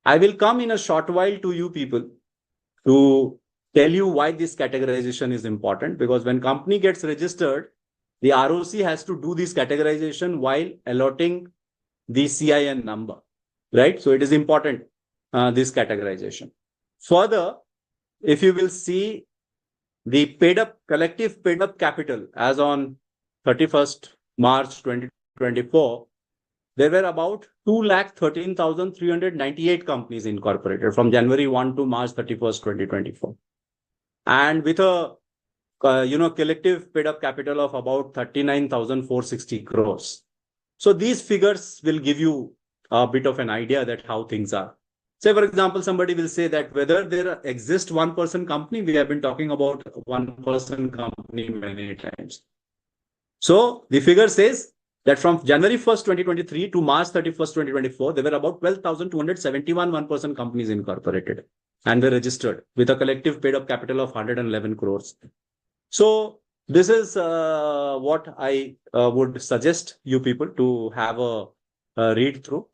Speaker 1: I will come in a short while to you people to tell you why this categorization is important, because when company gets registered, the ROC has to do this categorization while allotting the CIN number, right? So it is important, this categorization. Further, if you will see the collective paid up capital as on 31st March 2024, there were about 213,398 companies incorporated from January 1 to March 31st, 2024. And with a collective paid up capital of about 39,460 crores. So these figures will give you a bit of an idea that how things are. Say, for example, somebody will say that whether there exists one-person company, we have been talking about one-person company many times. So the figure says that from January 1st, 2023 to March 31st, 2024, there were about 12,271 one-person companies incorporated and were registered with a collective paid-up capital of 111 crores. So this is what I would suggest you people to have a read through.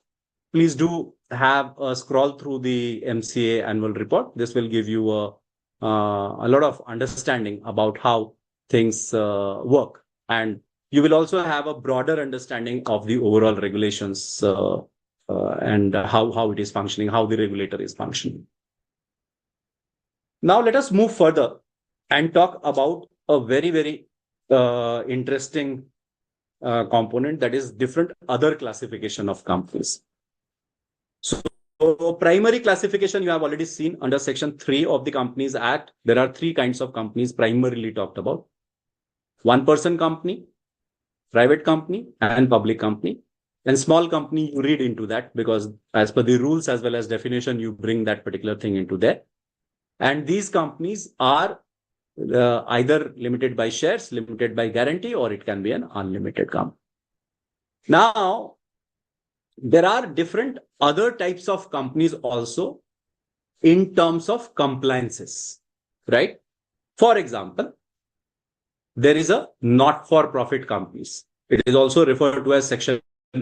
Speaker 1: Please do have a scroll through the MCA annual report. This will give you a lot of understanding about how things work. And you will also have a broader understanding of the overall regulations and how it is functioning, how the regulator is functioning. Now let us move further and talk about a very, very interesting component, that is different other classification of companies. So primary classification you have already seen under Section 3 of the Companies Act. There are three kinds of companies primarily talked about: one-person company, private company, and public company. And small company, you read into that because as per the rules as well as definition, you bring that particular thing into there. And these companies are either limited by shares, limited by guarantee, or it can be an unlimited company. Now, there are different other types of companies also in terms of compliances, right? For example, there is a not-for-profit companies. It is also referred to as Section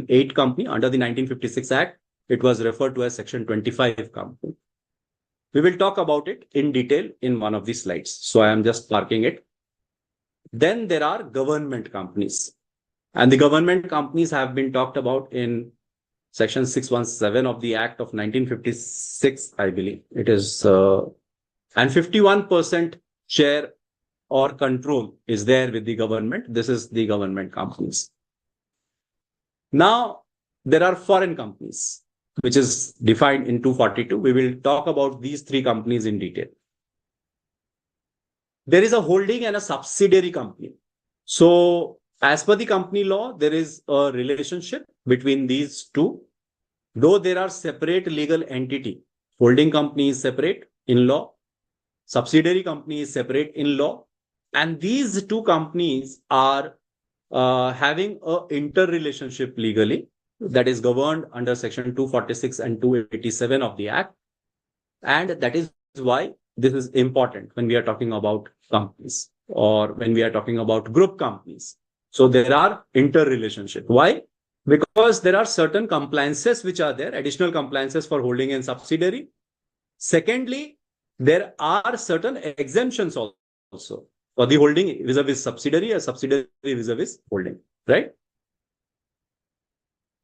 Speaker 1: 8 company. Under the 1956 Act, it was referred to as Section 25 company. We will talk about it in detail in one of the slides. So I am just parking it. Then there are government companies. And the government companies have been talked about in Section 617 of the Act of 1956, I believe. It is, and 51% share or control is there with the government. This is the government companies. Now, there are foreign companies, which is defined in 242. We will talk about these three companies in detail. There is a holding and a subsidiary company. So as per the company law, there is a relationship between these two. Though there are separate legal entity, holding company is separate in law, subsidiary company is separate in law, and these two companies are having a interrelationship legally that is governed under Section 246 and 287 of the Act. And that is why this is important when we are talking about companies or when we are talking about group companies. So there are interrelationship. Why? Because there are certain compliances which are there, additional compliances for holding and subsidiary. Secondly, there are certain exemptions also for the holding vis-a-vis subsidiary or subsidiary vis-a-vis holding, right?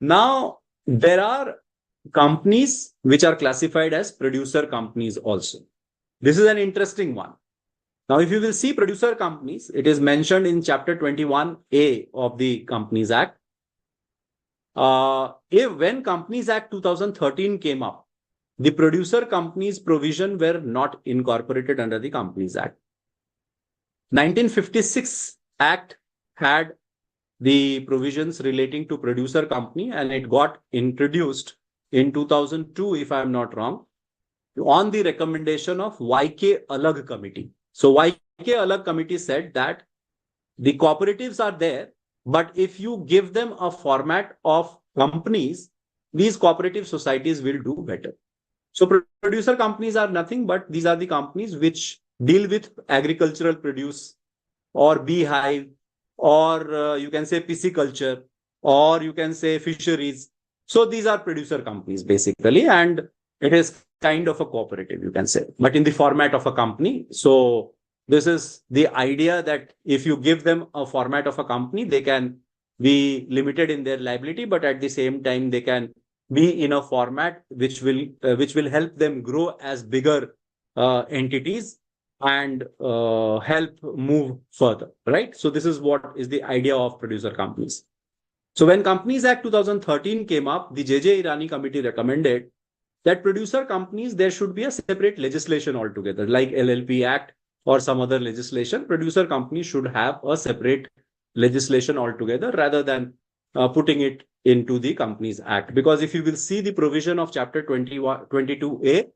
Speaker 1: Now, there are companies which are classified as producer companies also. This is an interesting one. Now, if you will see producer companies, it is mentioned in Chapter 21A of the Companies Act. When Companies Act 2013 came up, the producer companies provision were not incorporated under the Companies Act. 1956 Act had the provisions relating to producer company, and it got introduced in 2002, if I am not wrong, on the recommendation of YK Alag Committee. So YK Alag Committee said that the cooperatives are there, but if you give them a format of companies, these cooperative societies will do better. So producer companies are nothing but these are the companies which deal with agricultural produce or beehive, or you can say pisciculture, or you can say fisheries. So these are producer companies basically, and it is kind of a cooperative, you can say, but in the format of a company. So this is the idea that if you give them a format of a company, they can be limited in their liability, but at the same time, they can be in a format which will help them grow as bigger entities and help move further, right? So this is what is the idea of producer companies. So when Companies Act 2013 came up, the J.J. Irani Committee recommended that producer companies, there should be a separate legislation altogether, like LLP Act or some other legislation. Producer companies should have a separate legislation altogether rather than putting it into the Companies Act. Because if you will see the provision of Chapter 22A,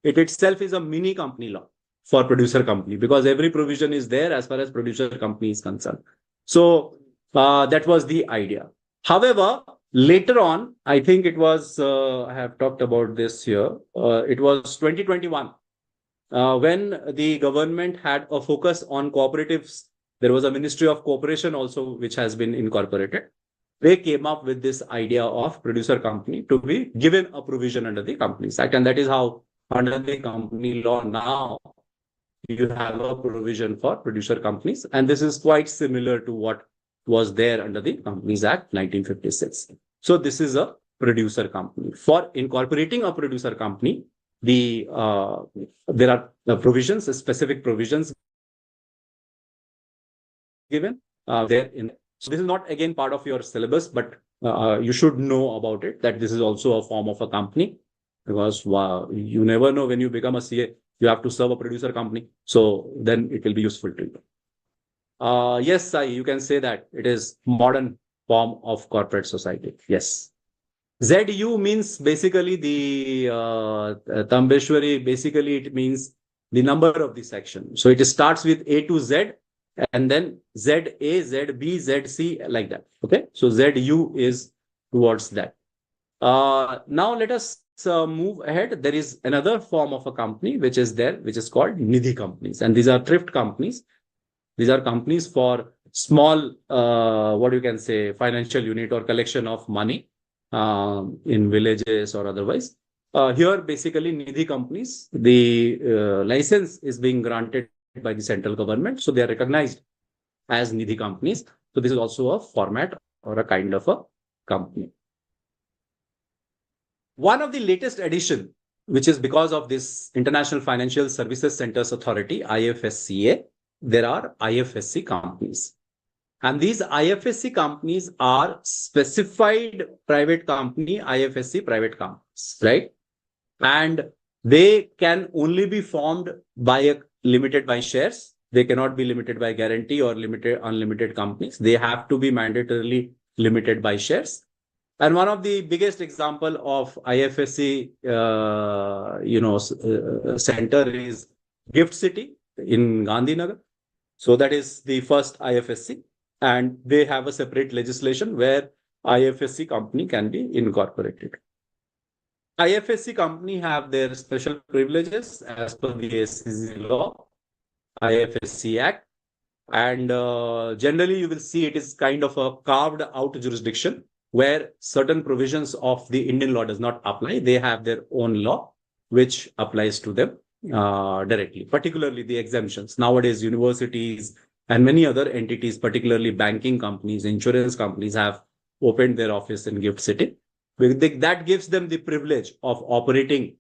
Speaker 1: it itself is a mini company law for producer company, because every provision is there as far as producer company is concerned. So that was the idea. However, later on, I think it was, I have talked about this here, it was 2021, when the government had a focus on cooperatives. There was a Ministry of Cooperation also, which has been incorporated. They came up with this idea of producer company to be given a provision under the Companies Act. And that is how, under the company law now, you have a provision for producer companies. And this is quite similar to what was there under the Companies Act 1956. So this is a producer company. For incorporating a producer company, there are provisions, specific provisions given there in. So this is not again part of your syllabus, but you should know about it, that this is also a form of a company, because you never know when you become a CA, you have to serve a producer company. So then it will be useful to you. Yes, Sai, you can say that it is modern form of corporate society. Yes. ZU means basically the Tambeshwari, basically it means the number of the section. So it starts with A to Z, and then ZA, ZB, ZC, like that. Okay. So ZU is towards that. Now let us move ahead. There is another form of a company which is there, which is called Nidhi companies. And these are thrift companies. These are companies for small, what you can say, financial unit or collection of money in villages or otherwise. Here, basically, Nidhi companies, the license is being granted by the central government. So they are recognized as Nidhi companies. So this is also a format or a kind of a company. One of the latest addition, which is because of this International Financial Services Centers Authority, IFSCA, there are IFSC companies. And these IFSC companies are specified private company, IFSC private companies, right? And they can only be formed by limited by shares. They cannot be limited by guarantee or unlimited companies. They have to be mandatorily limited by shares. And one of the biggest example of IFSC, center is Gift City in Gandhinagar. So that is the first IFSC, and they have a separate legislation where IFSC company can be incorporated. IFSC company have their special privileges as per the SEC law, IFSC Act, and generally you will see it is kind of a carved out jurisdiction where certain provisions of the Indian law does not apply. They have their own law which applies to them directly, particularly the exemptions. Nowadays, universities and many other entities, particularly banking companies, insurance companies, have opened their office in Gift City. That gives them the privilege of operating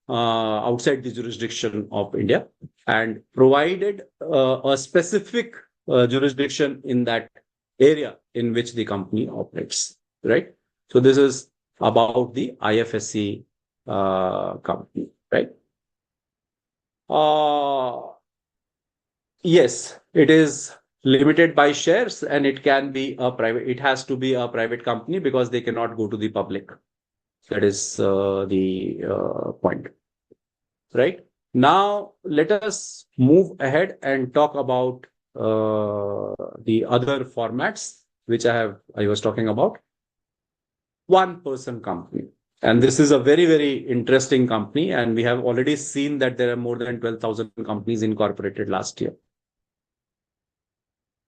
Speaker 1: outside the jurisdiction of India, and provided a specific jurisdiction in that area in which the company operates, right? So this is about the IFSC company, right? Yes, it is limited by shares, and it can be a private, it has to be a private company because they cannot go to the public. That is the point, right? Now, let us move ahead and talk about the other formats, which I was talking about. One person company. And this is a very, very interesting company. And we have already seen that there are more than 12,000 companies incorporated last year.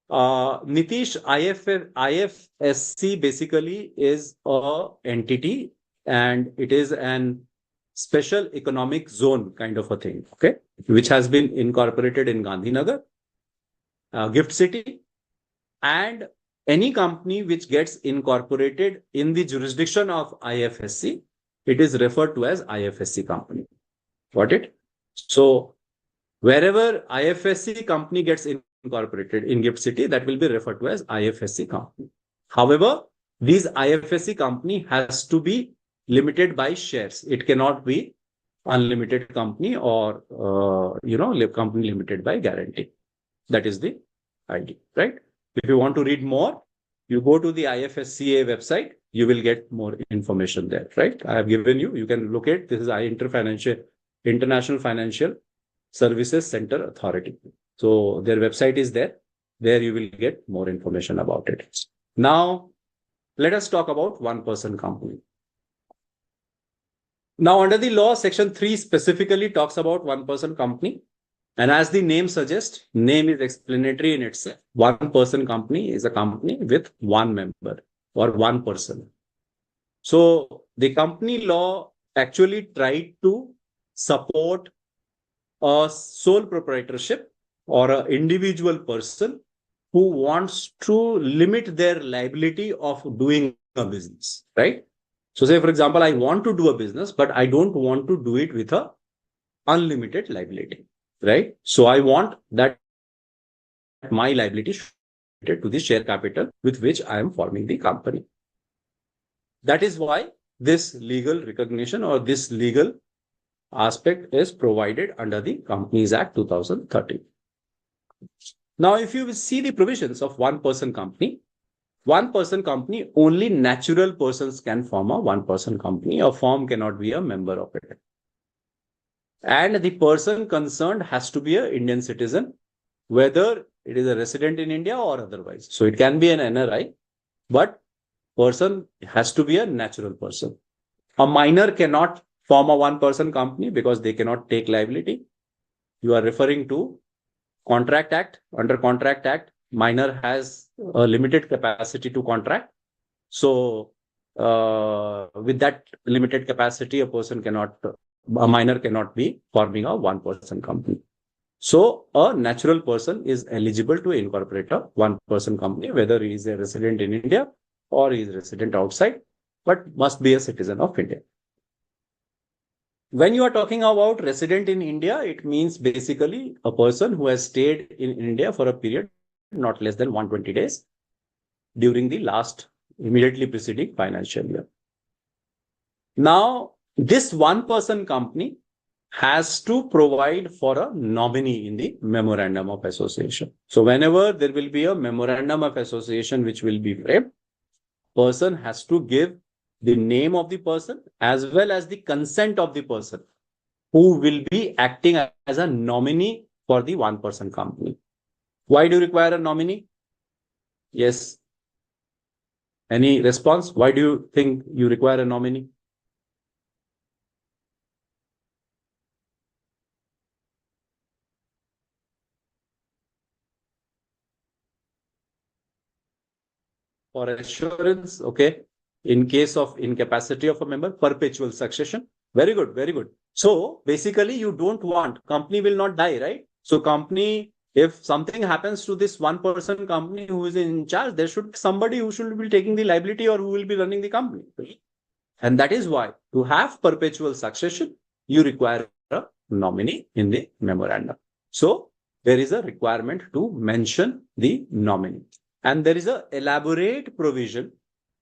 Speaker 1: Nitish, IFSC basically is a entity, and it is an special economic zone kind of a thing, okay, which has been incorporated in Gandhinagar, Gift City, and any company which gets incorporated in the jurisdiction of IFSC, it is referred to as IFSC company. Got it? So wherever IFSC company gets incorporated in Gift City, that will be referred to as IFSC company. However, this IFSC company has to be limited by shares. It cannot be unlimited company or, company limited by guarantee. That is the idea, right? If you want to read more, you go to the IFSCA website, you will get more information there, right? I have given you, you can look at, this is International Financial Services Center Authority. So their website is there. There you will get more information about it. Now, let us talk about one-person company. Now, under the law, Section 3 specifically talks about one-person company. And as the name suggests, name is explanatory in itself. One-person company is a company with one member or one person. So the company law actually tried to support a sole proprietorship or an individual person who wants to limit their liability of doing a business, right? So say, for example, I want to do a business, but I don't want to do it with a unlimited liability, right? So I want that my liability should be related to the share capital with which I am forming the company. That is why this legal recognition or this legal aspect is provided under the Companies Act 2013. Now, if you see the provisions of one-person company, only natural persons can form a one-person company. A firm cannot be a member of it. And the person concerned has to be an Indian citizen, whether it is a resident in India or otherwise. So it can be an NRI, but person has to be a natural person. A minor cannot form a one-person company because they cannot take liability. You are referring to Contract Act. Under Contract Act, minor has a limited capacity to contract. So with that limited capacity, a minor cannot be forming a one-person company. So a natural person is eligible to incorporate a one-person company, whether he is a resident in India or he is a resident outside, but must be a citizen of India. When you are talking about resident in India, it means basically a person who has stayed in India for a period not less than 120 days during the last immediately preceding financial year. Now, this one-person company has to provide for a nominee in the memorandum of association. So whenever there will be a memorandum of association which will be framed, person has to give the name of the person as well as the consent of the person who will be acting as a nominee for the one-person company. Why do you require a nominee? Yes. Any response? Why do you think you require a nominee? For assurance, okay. In case of incapacity of a member, perpetual succession. Very good, very good. So basically, you don't want, company will not die, right? So company, if something happens to this one-person company who is in charge, there should be somebody who should be taking the liability or who will be running the company. And that is why to have perpetual succession, you require a nominee in the memorandum. So there is a requirement to mention the nominee. And there is an elaborate provision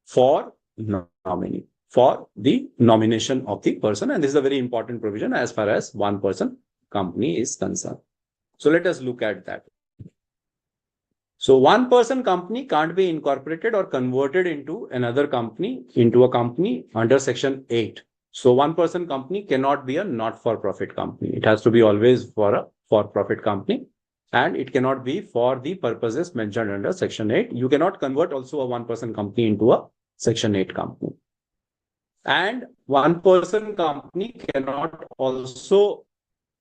Speaker 1: for nominee, for the nomination of the person. And this is a very important provision as far as one-person company is concerned. So let us look at that. So one-person company can't be incorporated or converted into another company, into a company under Section 8. So one-person company cannot be a not-for-profit company. It has to be always for a for-profit company. And it cannot be for the purposes mentioned under Section 8. You cannot convert also a one-person company into a Section 8 company. And one-person company cannot also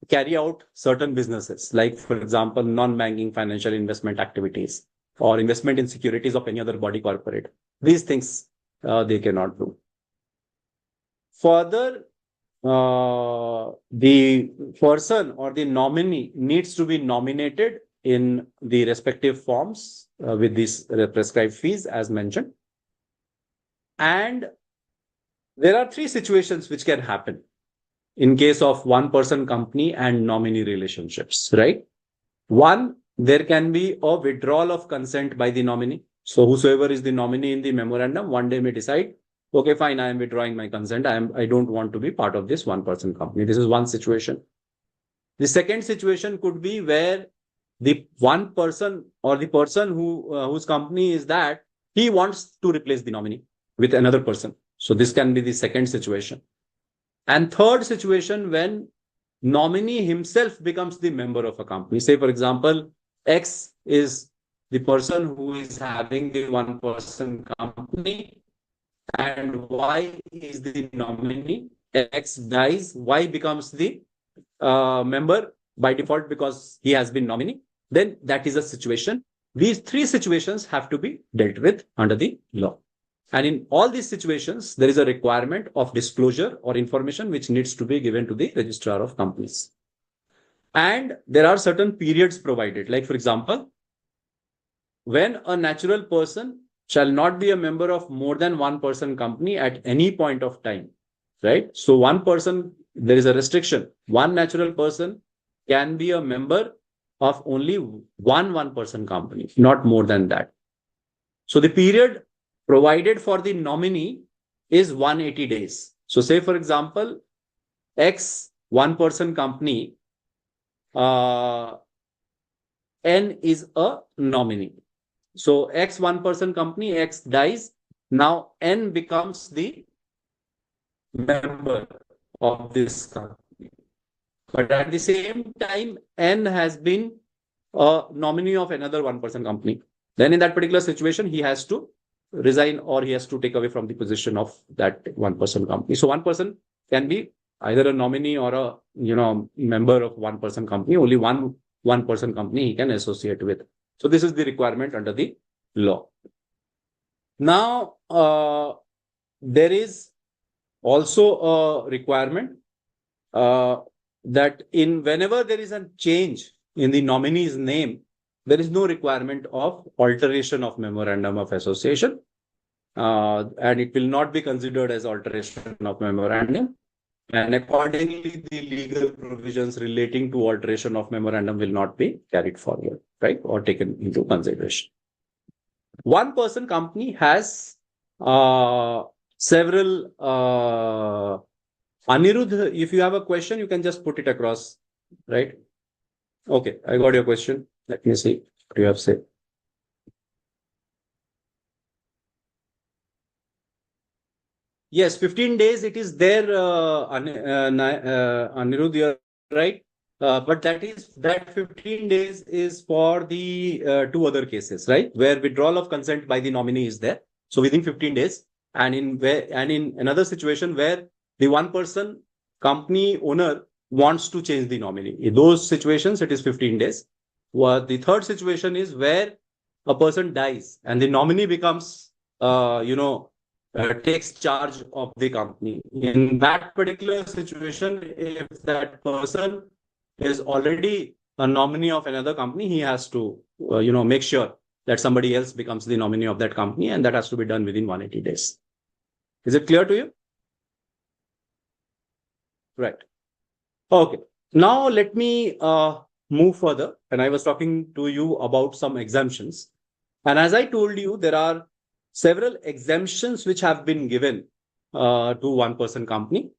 Speaker 1: carry out certain businesses, like, for example, non-banking financial investment activities or investment in securities of any other body corporate. These things they cannot do. Further, the person or the nominee needs to be nominated in the respective forms with these prescribed fees as mentioned. And there are three situations which can happen in case of one-person company and nominee relationships, right? One, there can be a withdrawal of consent by the nominee. So whosoever is the nominee in the memorandum one day may decide, okay, fine, I am withdrawing my consent. I don't want to be part of this one-person company. This is one situation. The second situation could be where the one person or the person whose company is that he wants to replace the nominee with another person. So this can be the second situation. And third situation, when nominee himself becomes the member of a company. Say, for example, X is the person who is having the one-person company and Y is the nominee. X dies, Y becomes the member by default because he has been nominee. Then that is a situation. These three situations have to be dealt with under the law. And in all these situations, there is a requirement of disclosure or information which needs to be given to the registrar of companies. And there are certain periods provided. Like, for example, when a natural person shall not be a member of more than one person company at any point of time, right? So one person, there is a restriction. One natural person can be a member of only one person company, not more than that. So the period provided for the nominee is 180 days. So say, for example, X one-person company, N is a nominee. So X one-person company, X dies. Now N becomes the member of this company. But at the same time, N has been a nominee of another one-person company. Then in that particular situation, he has to resign or he has to take away from the position of that one-person company. So one person can be either a nominee or a member of one-person company. Only one-person company he can associate with. So this is the requirement under the law. Now there is also a requirement that whenever there is a change in the nominee's name, there is no requirement of alteration of memorandum of association, and it will not be considered as alteration of memorandum. And accordingly, the legal provisions relating to alteration of memorandum will not be carried forward, right, or taken into consideration. One person company has several. Anirudh, if you have a question, you can just put it across, right? Okay, I got your question. Let me see what you have said. Yes, 15 days it is there, Anirudh, you're right. But that 15 days is for the two other cases, right? Where withdrawal of consent by the nominee is there. So within 15 days, and in another situation where the one person company owner wants to change the nominee. In those situations, it is 15 days. The third situation is where a person dies and the nominee becomes, takes charge of the company. In that particular situation, if that person is already a nominee of another company, he has to, make sure that somebody else becomes the nominee of that company, and that has to be done within 180 days. Is it clear to you? Right. Okay. Now let me move further. And I was talking to you about some exemptions. And as I told you, there are several exemptions which have been given to one person company.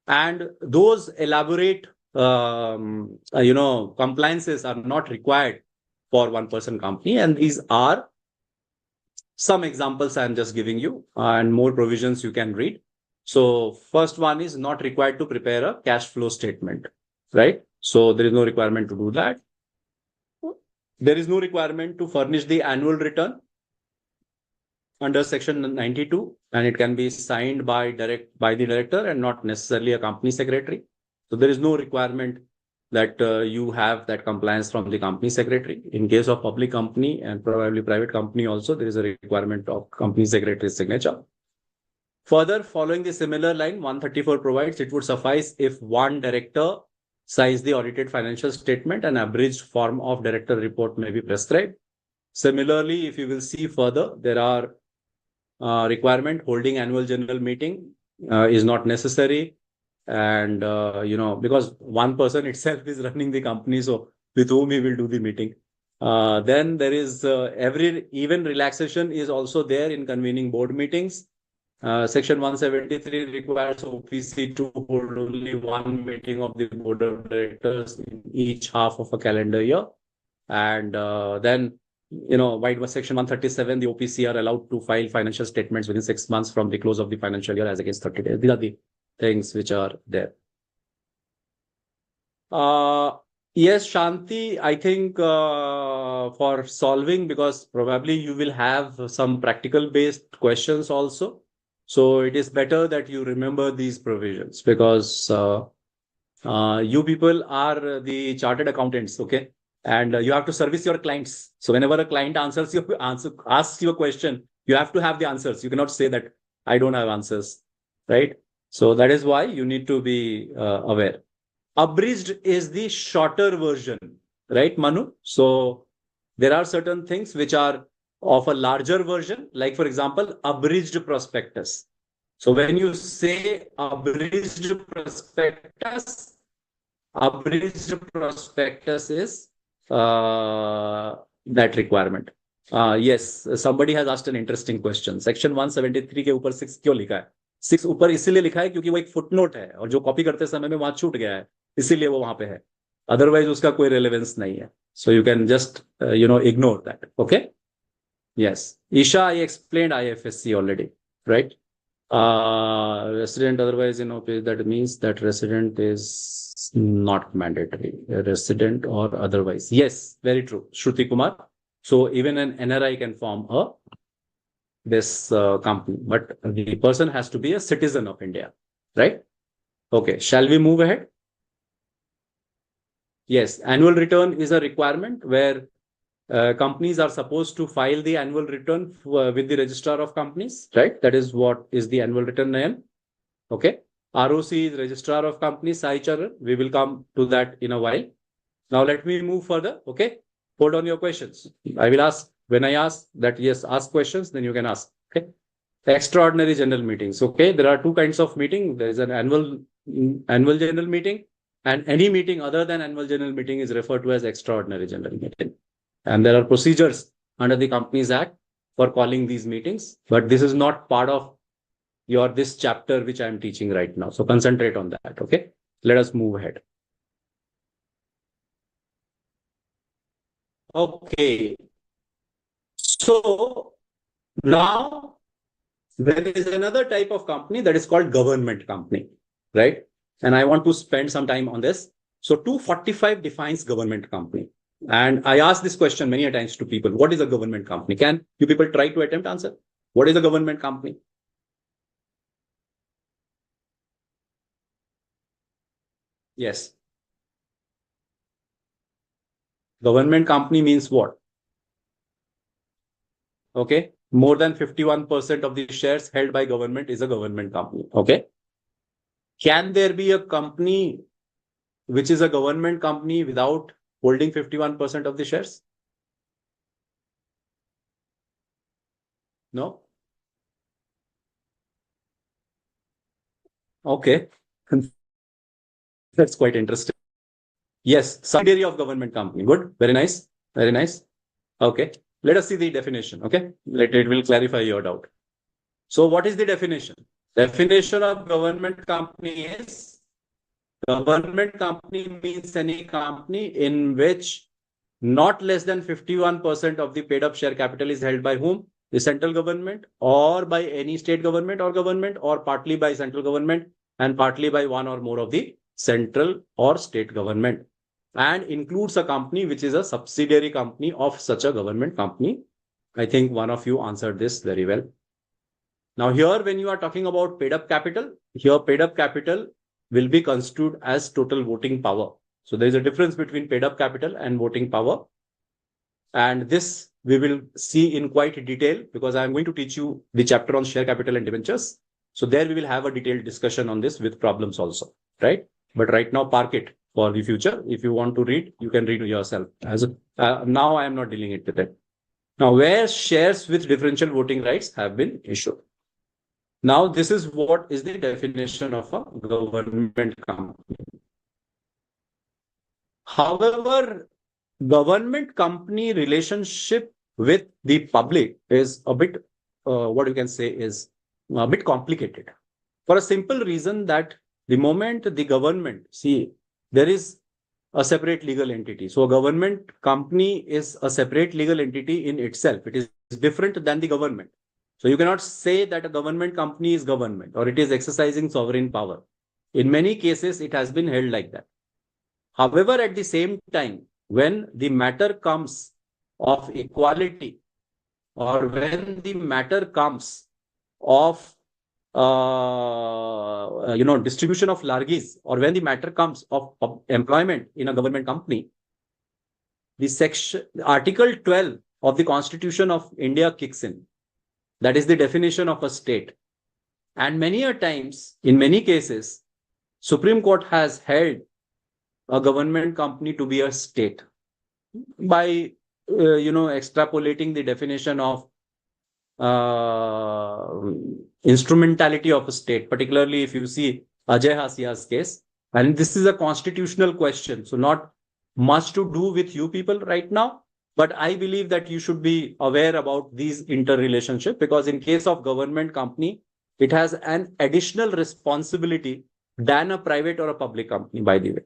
Speaker 1: And those elaborate, compliances are not required for one person company. And these are some examples I'm just giving you, and more provisions you can read. So first one is not required to prepare a cash flow statement, right? So there is no requirement to do that. There is no requirement to furnish the annual return under section 92, and it can be signed by the director and not necessarily a company secretary. So there is no requirement that you have that compliance from the company secretary. In case of public company and probably private company also, there is a requirement of company secretary's signature. Further, following the similar line, 134 provides it would suffice if one director signs the audited financial statement, an abridged form of director report may be prescribed. Similarly, if you will see further, there are requirement holding annual general meeting is not necessary. And, because one person itself is running the company, so with whom he will do the meeting. Then there is even relaxation is also there in convening board meetings. Section 173 requires OPC to hold only one meeting of the board of directors in each half of a calendar year. And then by Section 137, the OPC are allowed to file financial statements within 6 months from the close of the financial year as against 30 days. These are the things which are there. Yes, Shanti, I think for solving, because probably you will have some practical based questions also. So it is better that you remember these provisions, because you people are the chartered accountants, okay? And you have to service your clients. So whenever a client asks you a question, you have to have the answers. You cannot say that I don't have answers, right? So that is why you need to be aware. Abridged is the shorter version, right, Manu? So there are certain things which are of a larger version, like for example, abridged prospectus. So when you say abridged prospectus is that requirement. Yes, somebody has asked an interesting question. Section 173 के ऊपर 6 क्यों लिखा है? 6 ऊपर इसीलिए लिखा है क्योंकि वो एक फुटनोट है और जो कॉपी करते समय में वहां छूट गया है, इसीलिए वो वहां पे है. अदरवाइज उसका कोई रेलेवेंस नहीं है. So you can just ignore that. Okay. Yes. Isha, I explained IFSC already, right? Resident, otherwise, that means that resident is not mandatory. Resident or otherwise. Yes, very true. Shruti Kumar. So even an NRI can form this company, but the person has to be a citizen of India, right? Okay. Shall we move ahead? Yes. Annual return is a requirement where companies are supposed to file the annual return with the registrar of companies, right? That is what is the annual return, Nayan. Okay. ROC is registrar of companies, Sai Charan. We will come to that in a while. Now let me move further. Okay. Hold on your questions. I will ask when I ask that, yes, ask questions, then you can ask. Okay. Extraordinary general meetings. Okay. There are two kinds of meeting. There is an annual general meeting, and any meeting other than annual general meeting is referred to as extraordinary general meeting. And there are procedures under the Companies Act for calling these meetings, but this is not part of this chapter which I am teaching right now. So concentrate on that. Okay. Let us move ahead. Okay. So now there is another type of company that is called government company, right? And I want to spend some time on this. So 245 defines government company. And I ask this question many a times to people. What is a government company? Can you people try to attempt answer? What is a government company? Yes. Government company means what? Okay. More than 51% of the shares held by government is a government company. Okay. Can there be a company which is a government company without holding 51% of the shares? No? Okay. That's quite interesting. Yes, subsidiary of government company. Good. Very nice. Very nice. Okay. Let us see the definition. Okay. It will clarify your doubt. So what is the definition? Definition of government company is, government company means any company in which not less than 51% of the paid up share capital is held by whom? The central government, or by any state government, or partly by central government and partly by one or more of the central or state government, and includes a company which is a subsidiary company of such a government company. I think one of you answered this very well. Now here, when you are talking about paid up capital, here paid up capital will be construed as total voting power. So there is a difference between paid up capital and voting power. And this we will see in quite detail, because I am going to teach you the chapter on share capital and debentures. So there we will have a detailed discussion on this with problems also, right? But right now, park it for the future. If you want to read, you can read yourself. Now I am not dealing it with it. Now, where shares with differential voting rights have been issued. Now, this is what is the definition of a government company. However, government company relationship with the public is a bit, what you can say is a bit complicated, for a simple reason that the moment the government, see, there is a separate legal entity. So a government company is a separate legal entity in itself. It is different than the government. So you cannot say that a government company is government or it is exercising sovereign power. In many cases, it has been held like that. However, at the same time, when the matter comes of equality or when the matter comes of distribution of largesse, or when the matter comes of employment in a government company, the Article 12 of the Constitution of India kicks in. That is the definition of a state. And many a times, in many cases, Supreme Court has held a government company to be a state by, extrapolating the definition of instrumentality of a state, particularly if you see Ajay Hasia's case. And this is a constitutional question, so not much to do with you people right now. But I believe that you should be aware about these interrelationship, because in case of government company, it has an additional responsibility than a private or a public company, by the way.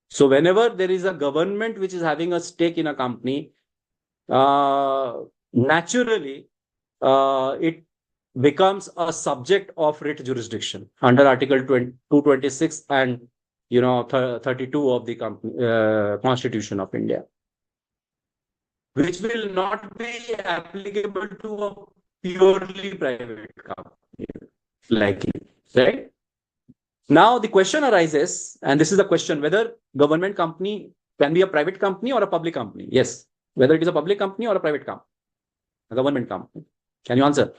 Speaker 1: So whenever there is a government which is having a stake in a company, naturally, it becomes a subject of writ jurisdiction under Article 226 and 32 of the Constitution of India, which will not be applicable to a purely private company, likely, right? Now the question arises, and this is the question, whether government company can be a private company or a public company. Yes, whether it is a public company or a private company, a government company. Can you answer?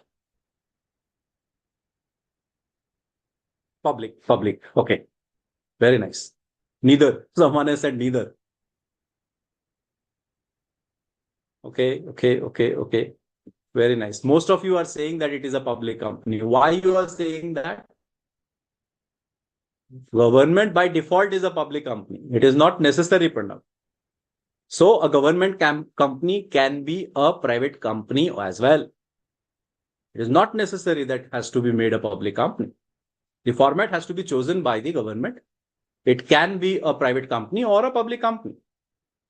Speaker 1: Public. Okay. Very nice. Neither. Someone has said neither. Okay. Very nice. Most of you are saying that it is a public company. Why you are saying that? Government by default is a public company. It is not necessary, Pranav. So a government company can be a private company as well. It is not necessary that it has to be made a public company. The format has to be chosen by the government. It can be a private company or a public company.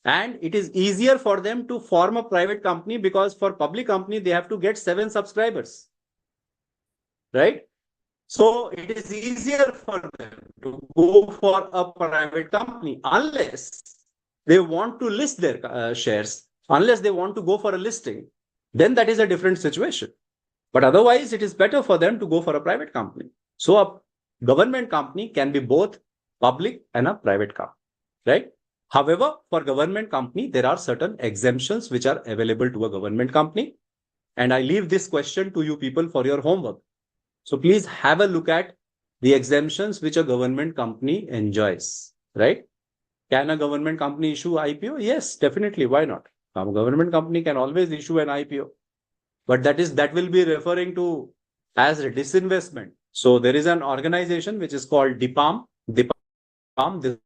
Speaker 1: And it is easier for them to form a private company, because for public company, they have to get 7 subscribers. Right? So it is easier for them to go for a private company unless they want to list their shares, unless they want to go for a listing. Then that is a different situation. But otherwise, it is better for them to go for a private company. So a government company can be both public and a private company, right? However, for government company, there are certain exemptions which are available to a government company. And I leave this question to you people for your homework. So please have a look at the exemptions which a government company enjoys, right? Can a government company issue IPO? Yes, definitely. Why not? A government company can always issue an IPO. But that will be referring to as a disinvestment. So there is an organization which is called DIPAM. DIPAM, this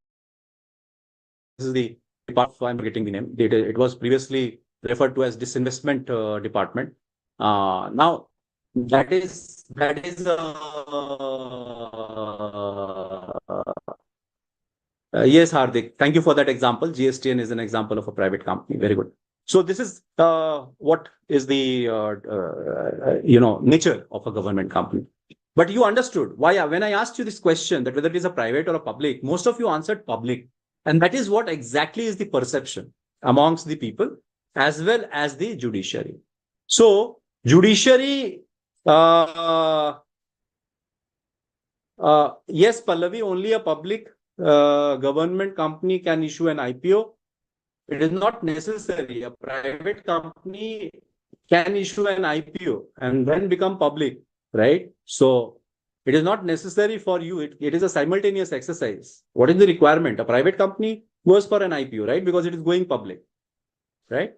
Speaker 1: is the department, I'm forgetting the name. It was previously referred to as disinvestment department. Now that is yes, Hardik. Thank you for that example. GSTN is an example of a private company. Very good. So this is what is the nature of a government company. But you understood why when I asked you this question, that whether it is a private or a public, most of you answered public. And that is what exactly is the perception amongst the people as well as the judiciary. So judiciary, yes, Pallavi, only a public government company can issue an IPO. It is not necessary. A private company can issue an IPO and then become public, right? So it is not necessary for you. It is a simultaneous exercise. What is the requirement? A private company goes for an IPO, right? Because it is going public, right?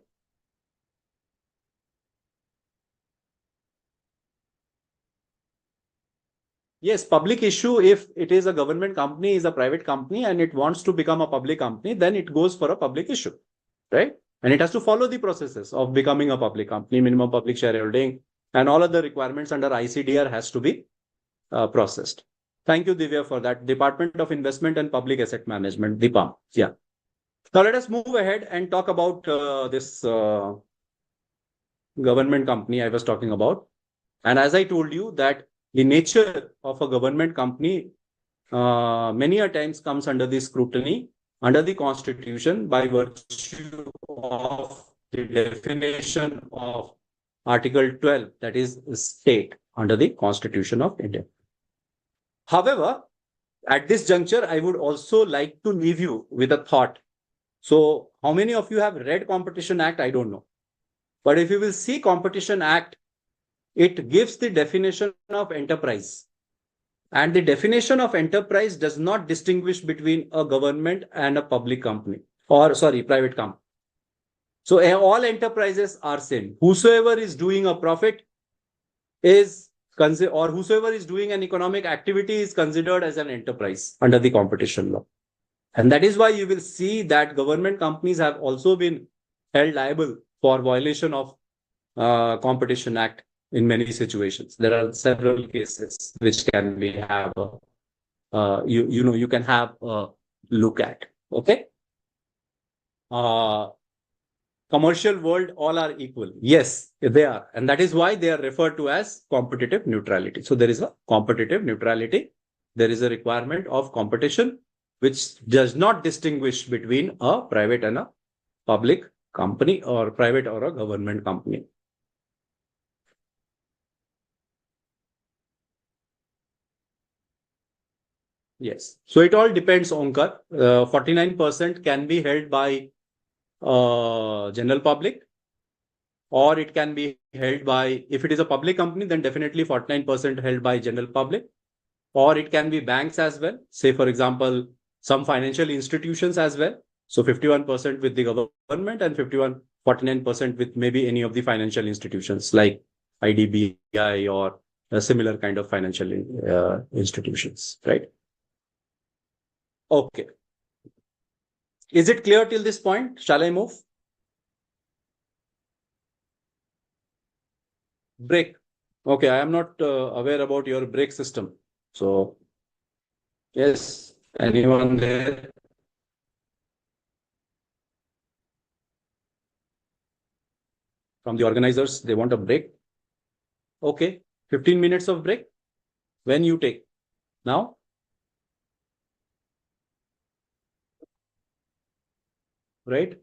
Speaker 1: Yes, public issue, if it is a government company, is a private company and it wants to become a public company, then it goes for a public issue, right? And it has to follow the processes of becoming a public company, minimum public shareholding, and all other requirements under ICDR has to be processed. Thank you, Divya, for that. Department of Investment and Public Asset Management, DIPAM. Yeah. Now let us move ahead and talk about this government company I was talking about. And as I told you that the nature of a government company many a times comes under the scrutiny under the constitution by virtue of the definition of Article 12, that is state under the Constitution of India. However, at this juncture, I would also like to leave you with a thought. So how many of you have read Competition Act? I don't know. But if you will see Competition Act, it gives the definition of enterprise. And the definition of enterprise does not distinguish between a government and a public company or sorry, private company. So all enterprises are same. Whosoever is doing a profit is or whosoever is doing an economic activity is considered as an enterprise under the competition law. And that is why you will see that government companies have also been held liable for violation of Competition Act in many situations. There are several cases which can be have you can have a look at. Okay. Commercial world, all are equal. Yes, they are. And that is why they are referred to as competitive neutrality. So there is a competitive neutrality. There is a requirement of competition, which does not distinguish between a private and a public company or private or a government company. Yes. So it all depends, Onkar. 49% can be held by general public, or it can be held by, if it is a public company, then definitely 49% held by general public, or it can be banks as well. Say, for example, some financial institutions as well. So 51% with the government and 49% with maybe any of the financial institutions like IDBI or a similar kind of financial institutions, right? Okay. Is it clear till this point? Shall I move? Brake. Okay, I am not aware about your brake system. So, yes, anyone there? From the organizers, they want a break. Okay, 15 minutes of break. When you take? Now? Right?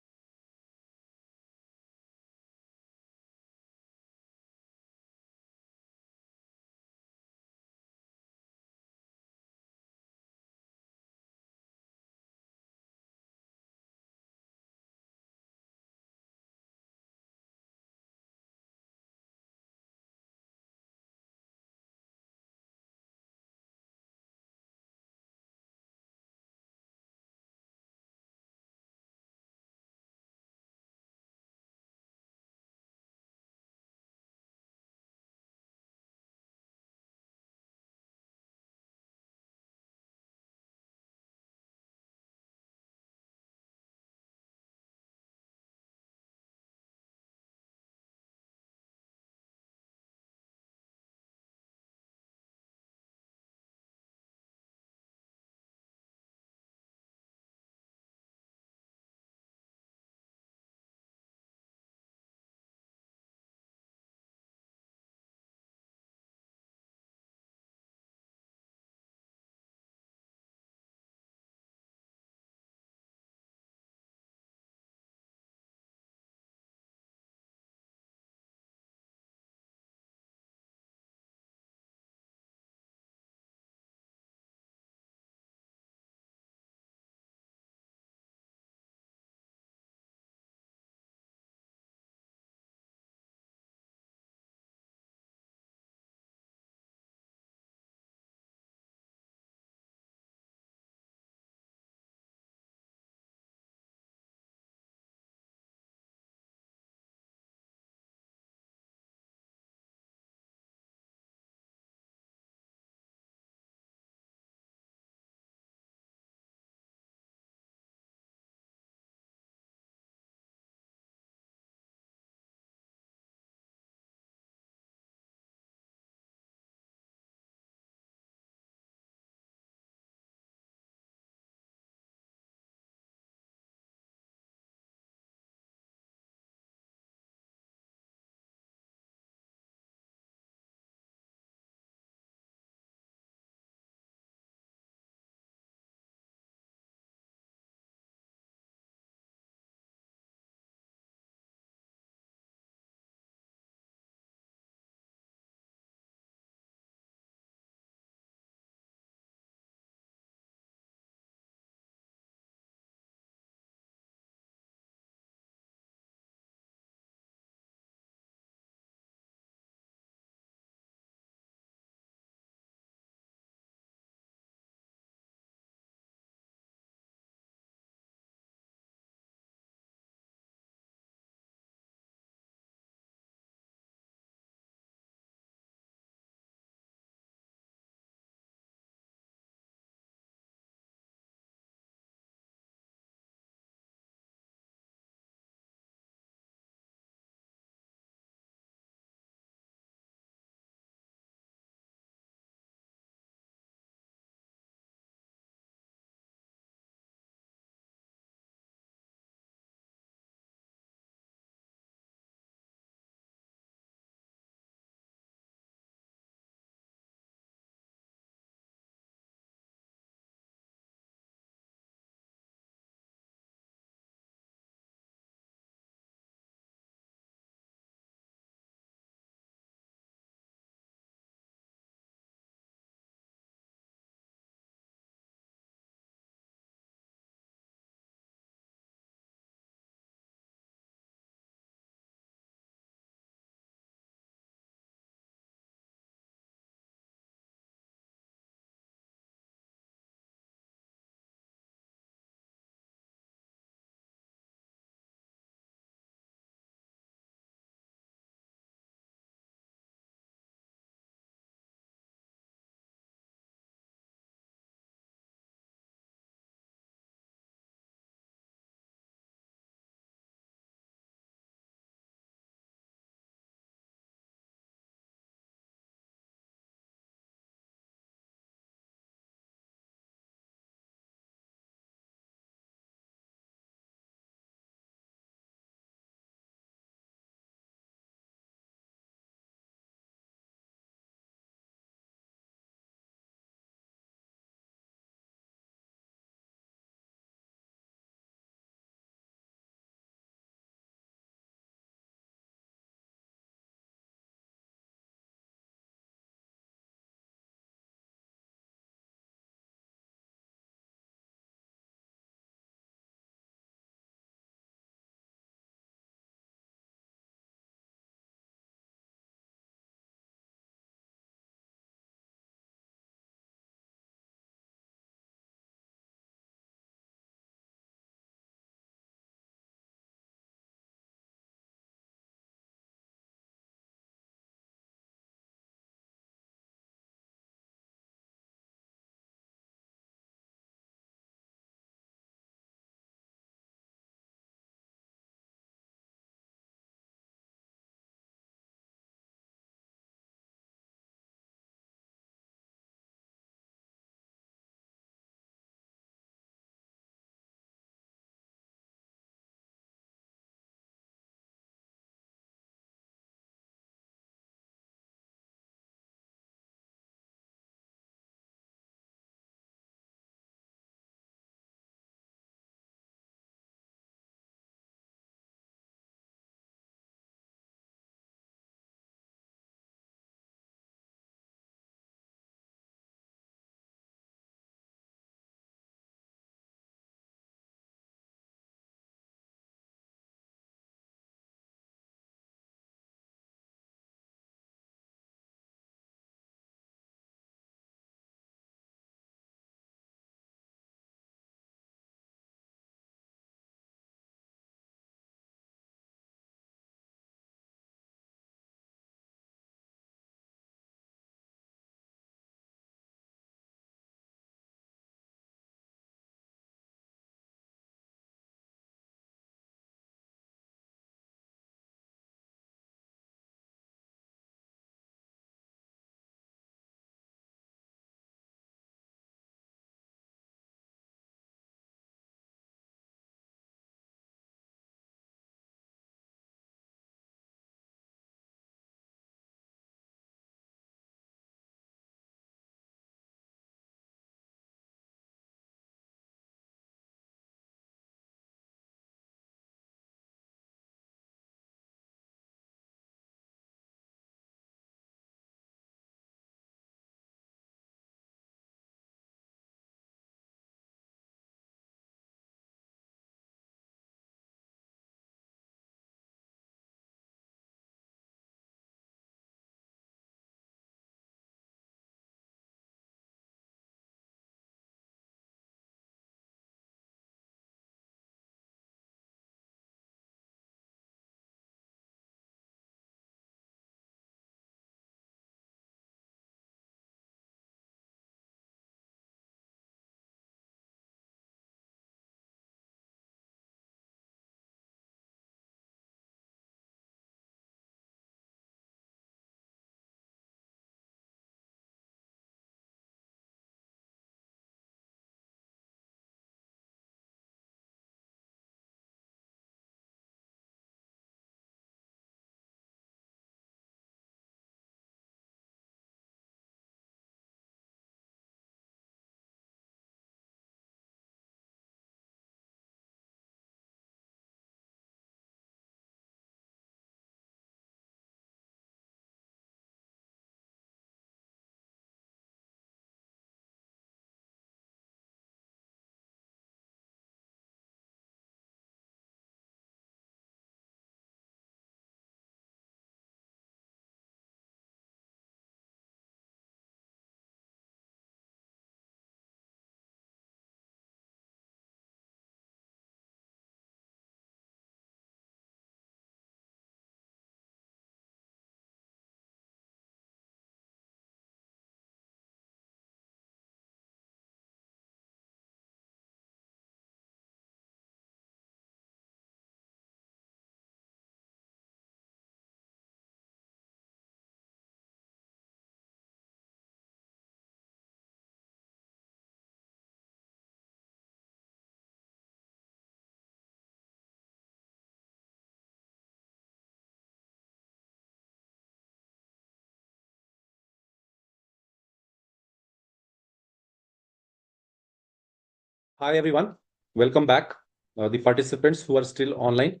Speaker 1: Hi, everyone. Welcome back. The participants who are still online,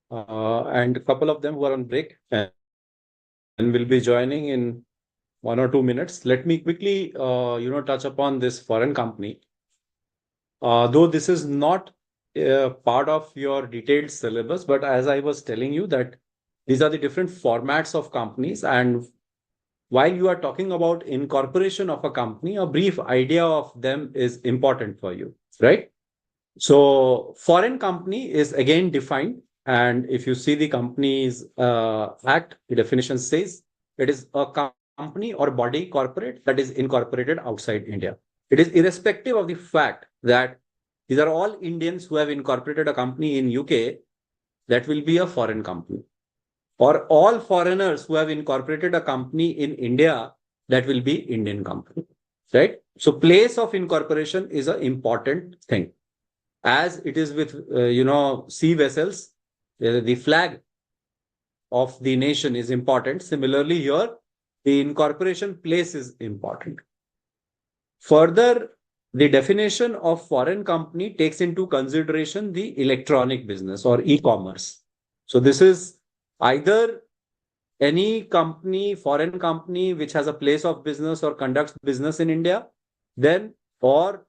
Speaker 1: and a couple of them who are on break and will be joining in 1 or 2 minutes. Let me quickly, touch upon this foreign company. Though this is not part of your detailed syllabus, but as I was telling you that these are the different formats of companies, and while you are talking about incorporation of a company, a brief idea of them is important for you, right? So foreign company is again defined. And if you see the Companies Act, the definition says it is a company or body corporate that is incorporated outside India. It is irrespective of the fact that these are all Indians who have incorporated a company in UK, that will be a foreign company. Or all foreigners who have incorporated a company in India, that will be Indian company, right? So place of incorporation is an important thing. As it is with sea vessels, the flag of the nation is important. Similarly, here the incorporation place is important. Further, the definition of foreign company takes into consideration the electronic business or e-commerce. So this is either any company, foreign company, which has a place of business or conducts business in India, then, or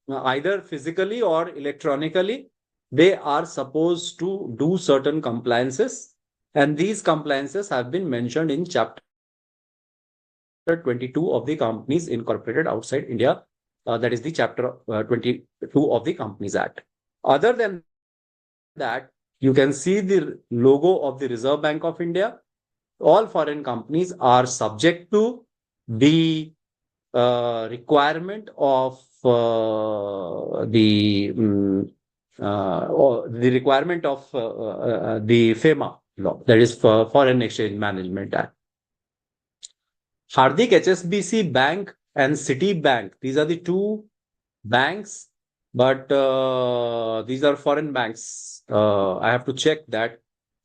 Speaker 1: either physically or electronically, they are supposed to do certain compliances. And these compliances have been mentioned in chapter 22 of the Companies Incorporated Outside India. That is the chapter 22 of the Companies Act. Other than that, you can see the logo of the Reserve Bank of India. All foreign companies are subject to the requirement of the requirement of the FEMA law, that is for Foreign Exchange Management Act. Hardik, HSBC Bank and Citibank, these are the two banks, but these are foreign banks. I have to check that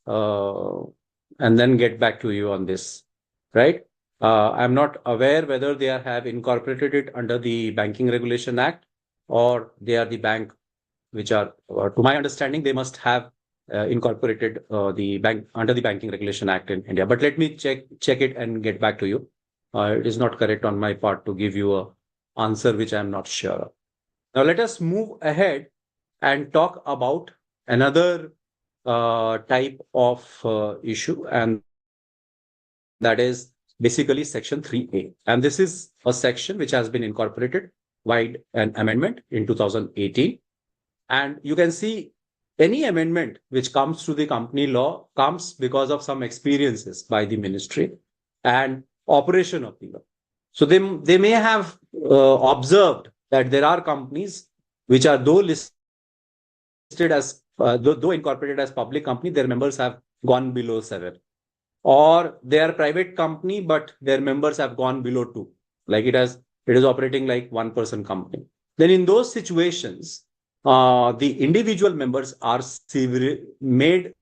Speaker 1: and then get back to you on this, right? I'm not aware whether they have incorporated it under the Banking Regulation Act or they are the bank which are, to my understanding, they must have incorporated the bank under the Banking Regulation Act in India. But let me check it and get back to you. It is not correct on my part to give you a answer which I'm not sure of. Now let us move ahead and talk about another type of issue, and that is basically Section 3A. And this is a section which has been incorporated by an amendment in 2018. And you can see any amendment which comes to the company law comes because of some experiences by the ministry and operation of the law. So they may have observed that there are companies which are though listed as, though incorporated as public company, their members have gone below 7. Or they are private company, but their members have gone below 2. Like it is operating like one-person company. Then in those situations, the individual members are made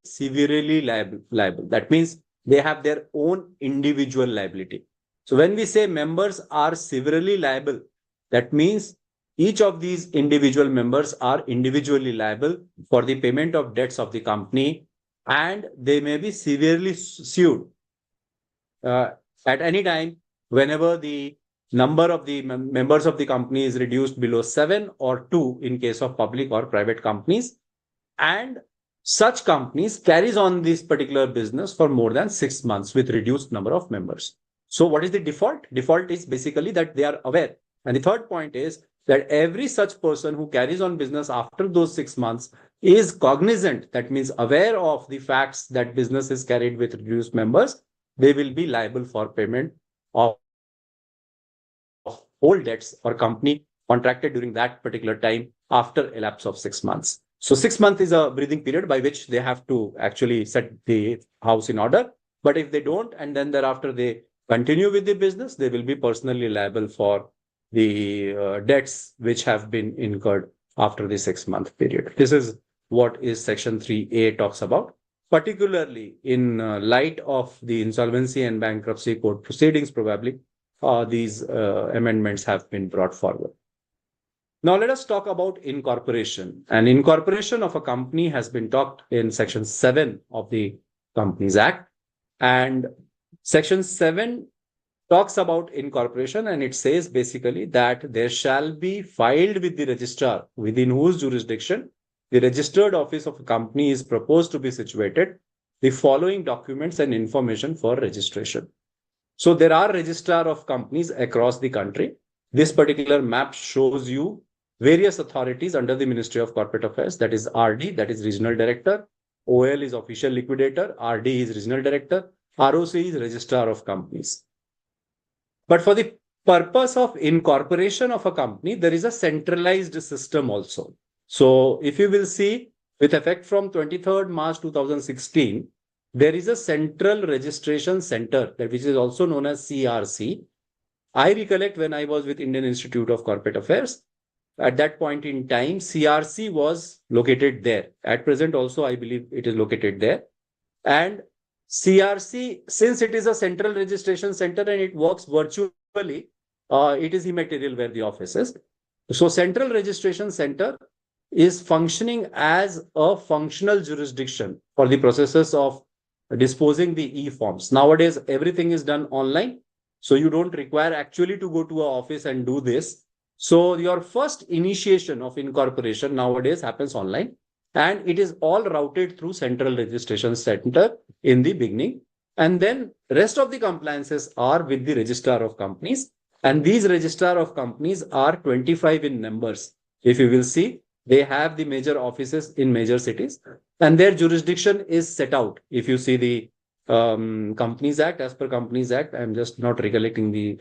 Speaker 1: severely liable. That means they have their own individual liability. So when we say members are severely liable, that means each of these individual members are individually liable for the payment of debts of the company, and they may be severely sued at any time whenever the number of the members of the company is reduced below 7 or 2 in case of public or private companies, and such companies carries on this particular business for more than 6 months with reduced number of members. So what is the default? Default is basically that they are aware. And the third point is that every such person who carries on business after those 6 months is cognizant, that means aware of the facts that business is carried with reduced members, they will be liable for payment of old debts or company contracted during that particular time after elapse of 6 months. So 6 months is a breathing period by which they have to actually set the house in order. But if they don't, and then thereafter they continue with the business, they will be personally liable for the debts which have been incurred after the 6-month period. This is what is Section 3A talks about, particularly in light of the insolvency and bankruptcy court proceedings. Probably these amendments have been brought forward. Now let us talk about incorporation. And incorporation of a company has been talked in Section 7 of the Companies Act. And Section 7 talks about incorporation, and it says basically that there shall be filed with the registrar within whose jurisdiction the registered office of a company is proposed to be situated the following documents and information for registration. So there are registrar of companies across the country. This particular map shows you various authorities under the Ministry of Corporate Affairs. That is RD, that is Regional Director. OL is Official Liquidator. RD is Regional Director. ROC is Registrar of Companies. But for the purpose of incorporation of a company, there is a centralized system also. So if you will see, with effect from 23rd March 2016, there is a Central Registration Center, which is also known as CRC. I recollect when I was with Indian Institute of Corporate Affairs, at that point in time, CRC was located there. At present also, I believe it is located there. And CRC, since it is a central registration center and it works virtually, it is immaterial where the office is. So Central Registration Center is functioning as a functional jurisdiction for the processes of disposing the e-forms. Nowadays, everything is done online. So you don't require actually to go to an office and do this. So your first initiation of incorporation nowadays happens online, and it is all routed through Central Registration Center in the beginning. And then rest of the compliances are with the Registrar of Companies. And these Registrar of Companies are 25 in numbers. If you will see, they have the major offices in major cities, and their jurisdiction is set out. If you see the Companies Act, as per Companies Act, I'm just not recollecting the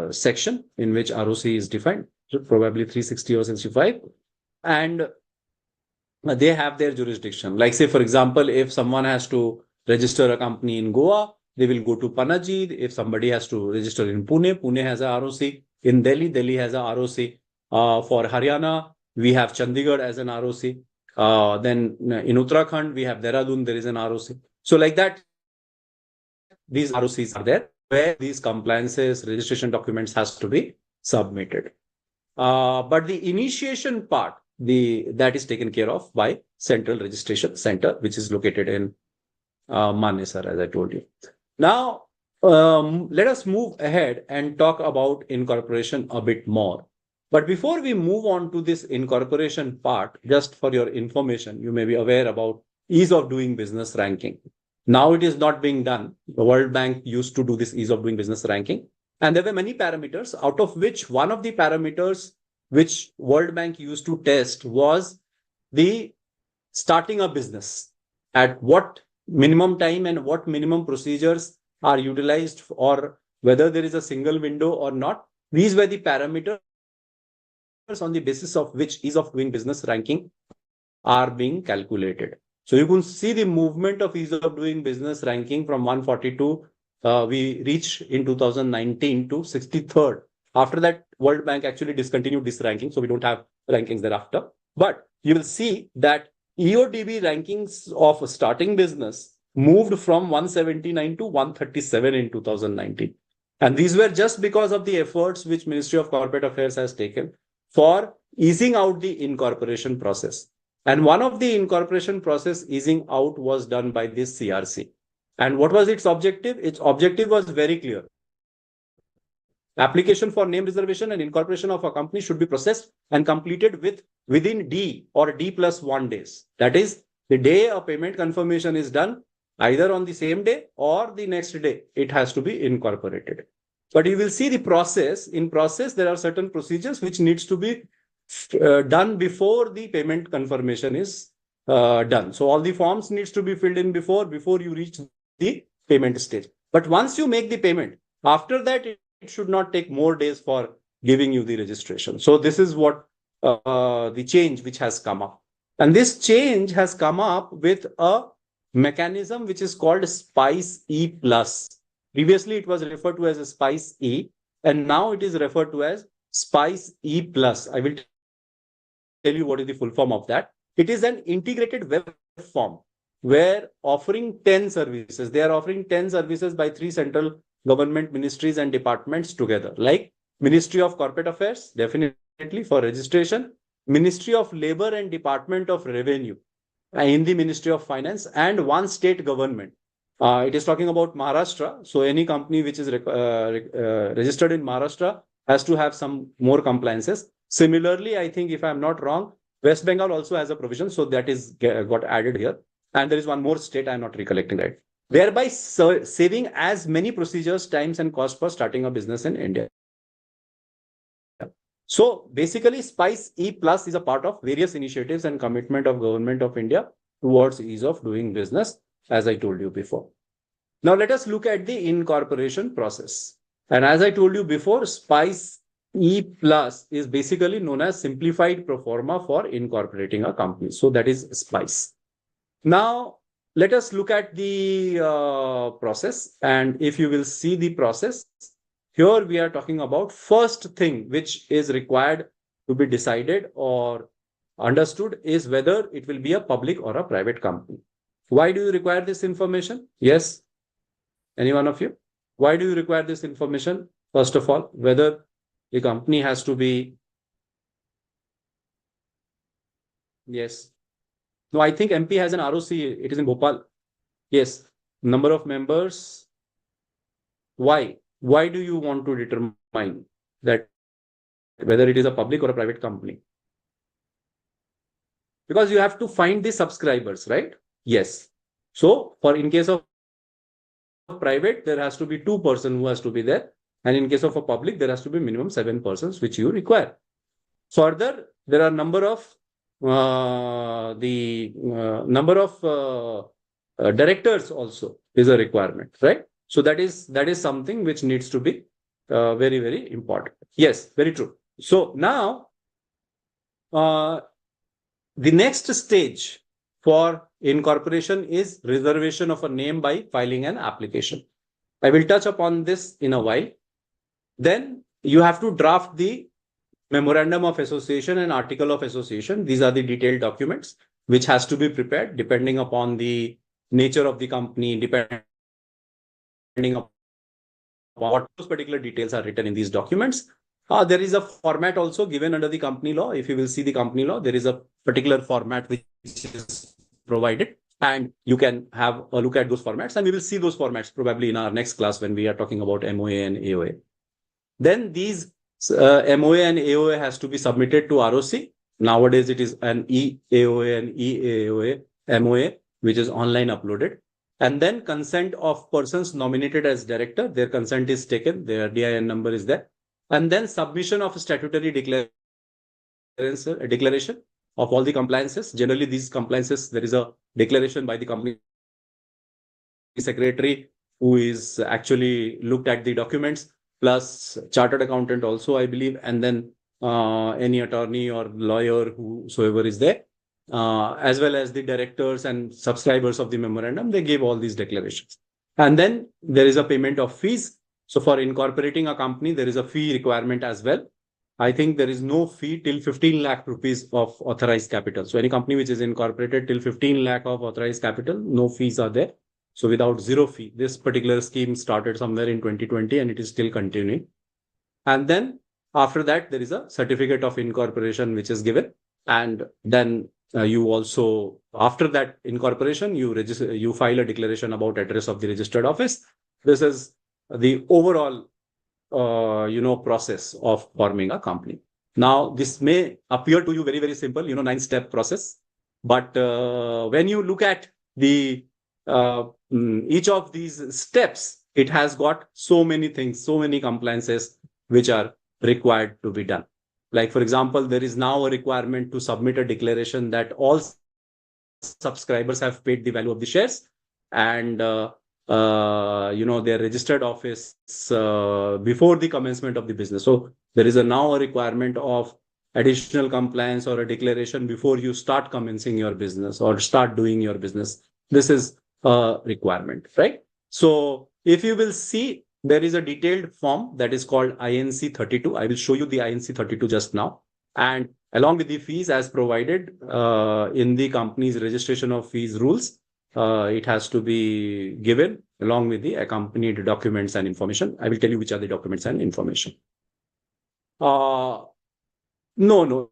Speaker 1: section in which ROC is defined, probably 360 or 65. And they have their jurisdiction. Like say, for example, if someone has to register a company in Goa, they will go to Panaji. If somebody has to register in Pune, Pune has a ROC. In Delhi, Delhi has a ROC. For Haryana, we have Chandigarh as an ROC. Then in Uttarakhand, we have Dehradun, there is an ROC. So like that, these ROCs are there where these compliances, registration documents has to be submitted. But the initiation part, that is taken care of by Central Registration Center, which is located in Manesar, as I told you. Now, let us move ahead and talk about incorporation a bit more. But before we move on to this incorporation part, just for your information, you may be aware about ease of doing business ranking. Now it is not being done. The World Bank used to do this ease of doing business ranking. And there were many parameters, out of which one of the parameters which World Bank used to test was the starting a business. At what minimum time and what minimum procedures are utilized, or whether there is a single window or not. These were the parameters on the basis of which ease of doing business ranking are being calculated. So you can see the movement of ease of doing business ranking from 142. We reached in 2019 to 63rd. After that, World Bank actually discontinued this ranking, so we don't have rankings thereafter. But you will see that EODB rankings of starting business moved from 179 to 137 in 2019. And these were just because of the efforts which Ministry of Corporate Affairs has taken for easing out the incorporation process. And one of the incorporation process easing out was done by this CRC. And what was its objective? Its objective was very clear. Application for name reservation and incorporation of a company should be processed and completed within D or D+1 days. That is, the day a payment confirmation is done, either on the same day or the next day, it has to be incorporated. But you will see the process. In process, there are certain procedures which needs to be done before the payment confirmation is done. So all the forms needs to be filled in before you reach the payment stage. But once you make the payment, after that, it should not take more days for giving you the registration. So this is what the change which has come up. And this change has come up with a mechanism which is called Spice E Plus. Previously, it was referred to as a Spice E, and now it is referred to as Spice E Plus. I will tell you what is the full form of that. It is an integrated web form where offering 10 services. They are offering 10 services by 3 central government ministries and departments together, like Ministry of Corporate Affairs, definitely for registration, Ministry of Labor and Department of Revenue in the Ministry of Finance, and one state government. It is talking about Maharashtra. So any company which is registered in Maharashtra has to have some more compliances. Similarly, I think if I'm not wrong, West Bengal also has a provision. So that is got added here. And there is one more state I'm not recollecting right. Thereby saving as many procedures, times, and cost for starting a business in India. So basically, Spice E Plus is a part of various initiatives and commitment of Government of India towards ease of doing business, as I told you before. Now let us look at the incorporation process. And as I told you before, Spice E Plus is basically known as simplified pro forma for incorporating a company. So that is Spice. Now let us look at the process. And if you will see the process, here we are talking about first thing which is required to be decided or understood is whether it will be a public or a private company. Why do you require this information? Yes. Any one of you? Why do you require this information? First of all, whether the company has to be. Yes. No, I think MP has an ROC. It is in Bhopal. Yes. Number of members. Why? Why do you want to determine that whether it is a public or a private company? Because you have to find the subscribers, right? Yes. So for in case of private, there has to be 2 persons who has to be there. And in case of a public, there has to be minimum 7 persons, which you require. Further, there are number of directors also is a requirement, right? So that is something which needs to be very, very important. Yes, very true. So now the next stage for incorporation is reservation of a name by filing an application. I will touch upon this in a while. Then you have to draft the memorandum of association and article of association. These are the detailed documents which has to be prepared depending upon the nature of the company, depending upon what those particular details are written in these documents. There is a format also given under the company law. If you will see the company law, there is a particular format which is provided, and you can have a look at those formats, and we will see those formats probably in our next class when we are talking about MOA and AOA. Then these MOA and AOA has to be submitted to ROC. Nowadays, it is an EAOA and EAOA MOA, which is online uploaded. And then consent of persons nominated as director, their consent is taken, their DIN number is there. And then submission of a statutory declaration of all the compliances. Generally, these compliances, there is a declaration by the company secretary who is actually looked at the documents, plus chartered accountant also, I believe, and then any attorney or lawyer whosoever is there, as well as the directors and subscribers of the memorandum, they gave all these declarations. And then there is a payment of fees. So for incorporating a company, there is a fee requirement as well. I think there is no fee till 15 lakh rupees of authorized capital. So any company which is incorporated till 15 lakh of authorized capital, no fees are there. So without zero fee, this particular scheme started somewhere in 2020 and it is still continuing. And then after that, there is a certificate of incorporation which is given. And then you also, after that incorporation, you file a declaration about address of the registered office. This is the overall, process of forming a company. Now, this may appear to you very, very simple, 9-step process. But when you look at the each of these steps, it has got so many things, so many compliances which are required to be done. Like, for example, there is now a requirement to submit a declaration that all subscribers have paid the value of the shares and, their registered office before the commencement of the business. So there is now a requirement of additional compliance or a declaration before you start commencing your business or start doing your business. This is a requirement, right? So if you will see, there is a detailed form that is called INC 32. I will show you the INC 32 just now. And along with the fees as provided in the company's registration of fees rules, it has to be given along with the accompanied documents and information. I will tell you which are the documents and information. No.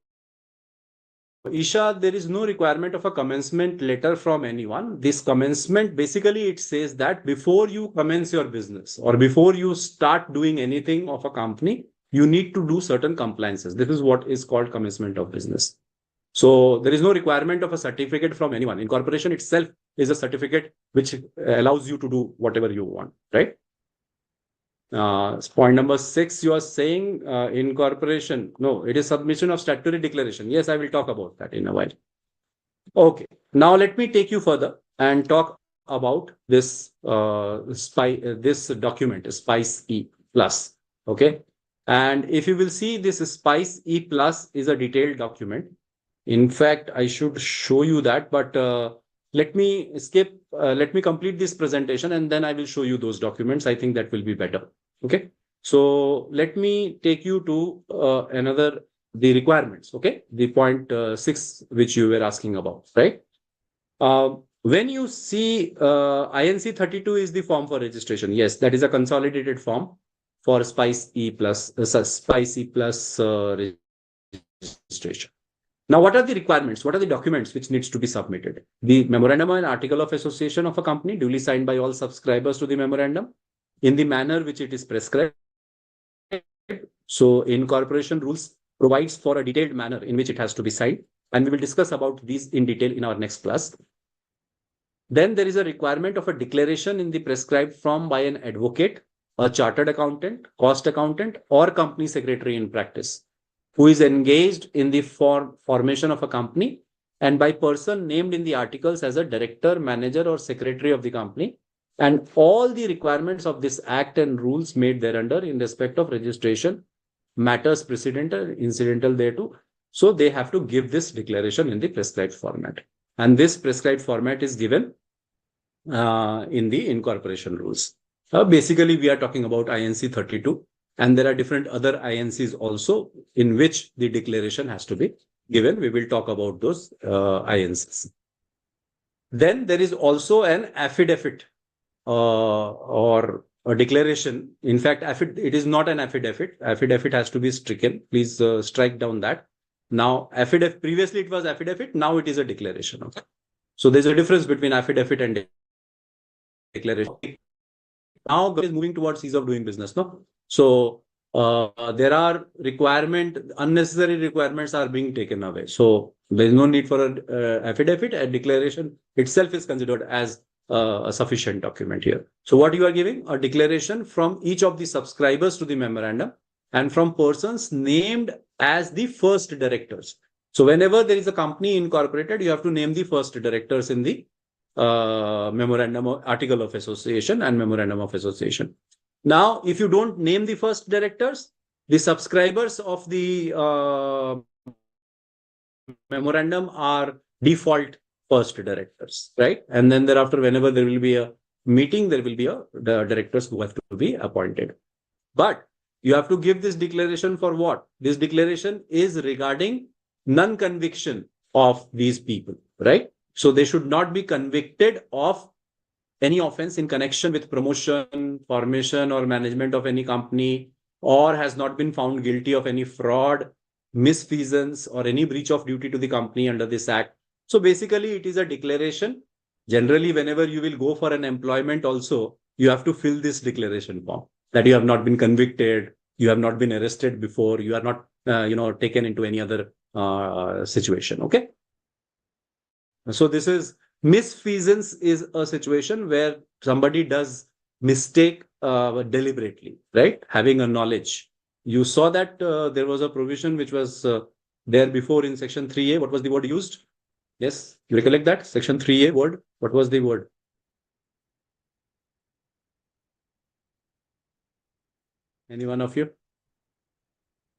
Speaker 1: Isha, there is no requirement of a commencement letter from anyone. This commencement, basically, it says that before you commence your business or before you start doing anything of a company, you need to do certain compliances. This is what is called commencement of business. So there is no requirement of a certificate from anyone. Incorporation itself is a certificate which allows you to do whatever you want, right? Point number 6, you are saying incorporation. No, it is submission of statutory declaration. Yes, I will talk about that in a while. Okay, now let me take you further and talk about this this document, Spice E Plus. Okay, and if you will see, this Spice E Plus is a detailed document. In fact, I should show you that, but let me let me complete this presentation and then I will show you those documents. I think that will be better. Okay. So let me take you to the requirements. Okay. The point 6, which you were asking about, right? When you see INC 32 is the form for registration. Yes, that is a consolidated form for Spice E Plus registration. Now, what are the requirements? What are the documents which needs to be submitted? The memorandum and article of association of a company duly signed by all subscribers to the memorandum in the manner which it is prescribed. So, incorporation rules provides for a detailed manner in which it has to be signed, and we will discuss about these in detail in our next class. Then there is a requirement of a declaration in the prescribed form by an advocate, a chartered accountant, cost accountant, or company secretary in practice, who is engaged in the formation of a company, and by person named in the articles as a director, manager, or secretary of the company, and all the requirements of this act and rules made thereunder in respect of registration, matters precedent and incidental thereto. So they have to give this declaration in the prescribed format. And this prescribed format is given in the incorporation rules. Basically, we are talking about INC 32. And there are different other INCs also in which the declaration has to be given. We will talk about those INCs. Then there is also an affidavit or a declaration. In fact, it is not an affidavit. Affidavit has to be stricken. Please strike down that. Now, affidavit, previously it was affidavit. Now it is a declaration. Okay. So there's a difference between affidavit and declaration. Now is moving towards ease of doing business. No. So there are unnecessary requirements are being taken away. So there is no need for an affidavit. A declaration itself is considered as a sufficient document here. So what you are giving? A declaration from each of the subscribers to the memorandum and from persons named as the first directors. So whenever there is a company incorporated, you have to name the first directors in the memorandum or article of association and memorandum of association. Now, if you don't name the first directors, the subscribers of the memorandum are default first directors, right? And then thereafter, whenever there will be a meeting, there will be the directors who have to be appointed. But you have to give this declaration for what? This declaration is regarding non-conviction of these people, right? So they should not be convicted of any offense in connection with promotion, formation, or management of any company, or has not been found guilty of any fraud, misfeasance, or any breach of duty to the company under this act. So basically, it is a declaration. Generally, whenever you will go for an employment also, you have to fill this declaration form that you have not been convicted, you have not been arrested before, you are not taken into any other situation. Okay. So this is misfeasance is a situation where somebody does mistake deliberately, right? Having a knowledge. You saw that there was a provision which was there before in section 3A. What was the word used? Yes, you recollect that? Section 3A word. What was the word? Any one of you?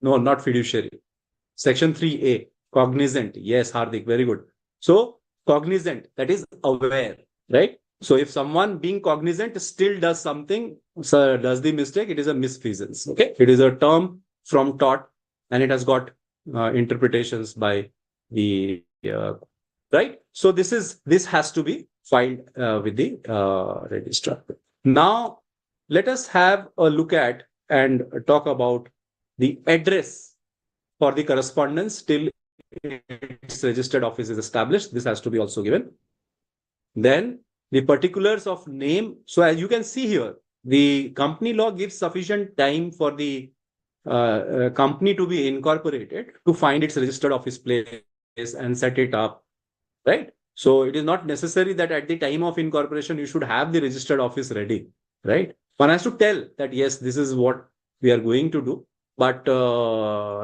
Speaker 1: No, not fiduciary. Section 3A, cognizant. Yes, Hardik, very good. So cognizant, that is aware, right? So if someone being cognizant still does something, does the mistake, it is a misfeasance. Okay, it is a term from tort, and it has got interpretations by the right. So this has to be filed with the registrar. Now let us have a look at and talk about the address for the correspondence till its registered office is established. This has to be also given. Then the particulars of name. So as you can see here, the company law gives sufficient time for the company to be incorporated to find its registered office place and set it up, right? So it is not necessary that at the time of incorporation, you should have the registered office ready, right? One has to tell that, yes, this is what we are going to do, but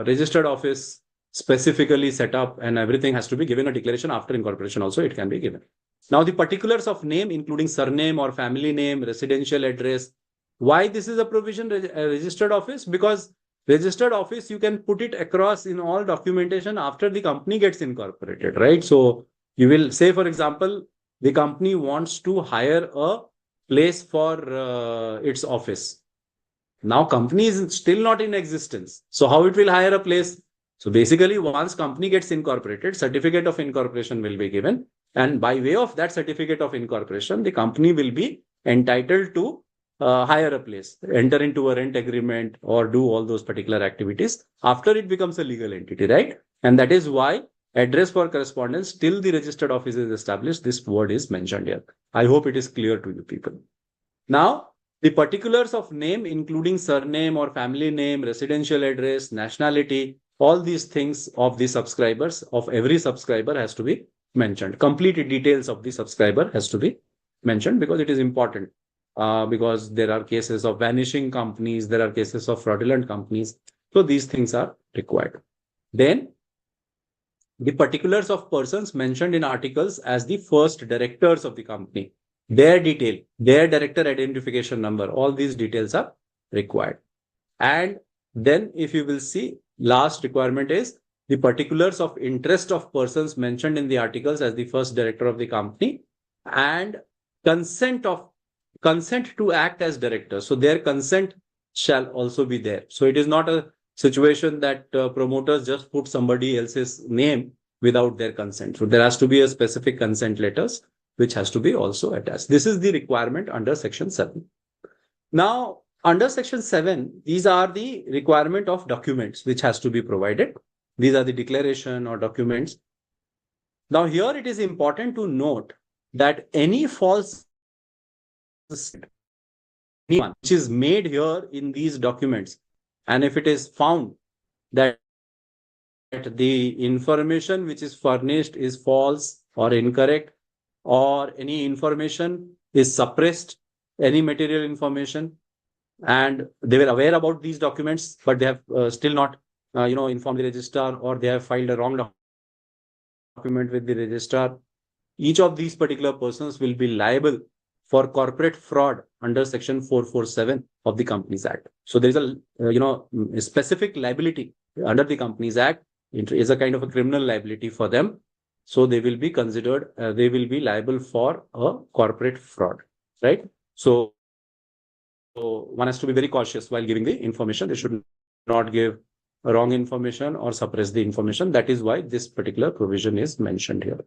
Speaker 1: registered office specifically set up and everything has to be given a declaration after incorporation also, it can be given. Now, the particulars of name, including surname or family name, residential address. Why this is a provision, registered office? Because registered office, you can put it across in all documentation after the company gets incorporated, right? So you will say, for example, the company wants to hire a place for its office. Now company is still not in existence. So how it will hire a place? So basically, once company gets incorporated, certificate of incorporation will be given. And by way of that certificate of incorporation, the company will be entitled to hire a place, enter into a rent agreement, or do all those particular activities after it becomes a legal entity, right? And that is why address for correspondence till the registered office is established, this word is mentioned here. I hope it is clear to you people. Now, the particulars of name, including surname or family name, residential address, nationality, all these things of the subscribers, of every subscriber has to be mentioned. Complete details of the subscriber has to be mentioned because it is important. Because there are cases of vanishing companies, there are cases of fraudulent companies. So these things are required. Then the particulars of persons mentioned in articles as the first directors of the company, their detail, their director identification number, all these details are required. And then if you will see, last requirement is the particulars of interest of persons mentioned in the articles as the first director of the company and consent to act as director. So their consent shall also be there. So it is not a situation that promoters just put somebody else's name without their consent. So there has to be a specific consent letters which has to be also attached. This is the requirement under section 7. Now, under section 7, these are the requirement of documents which has to be provided. These are the declaration or documents. Now, here it is important to note that any false which is made here in these documents, and if it is found that the information which is furnished is false or incorrect, or any information is suppressed, any material information, and they were aware about these documents, but they have still not, informed the registrar, or they have filed a wrong document with the registrar. Each of these particular persons will be liable for corporate fraud under section 447 of the Companies Act. So there is a specific liability under the Companies Act. It is a kind of a criminal liability for them. So they will be considered, they will be liable for a corporate fraud, right? So one has to be very cautious while giving the information. They should not give wrong information or suppress the information. That is why this particular provision is mentioned here.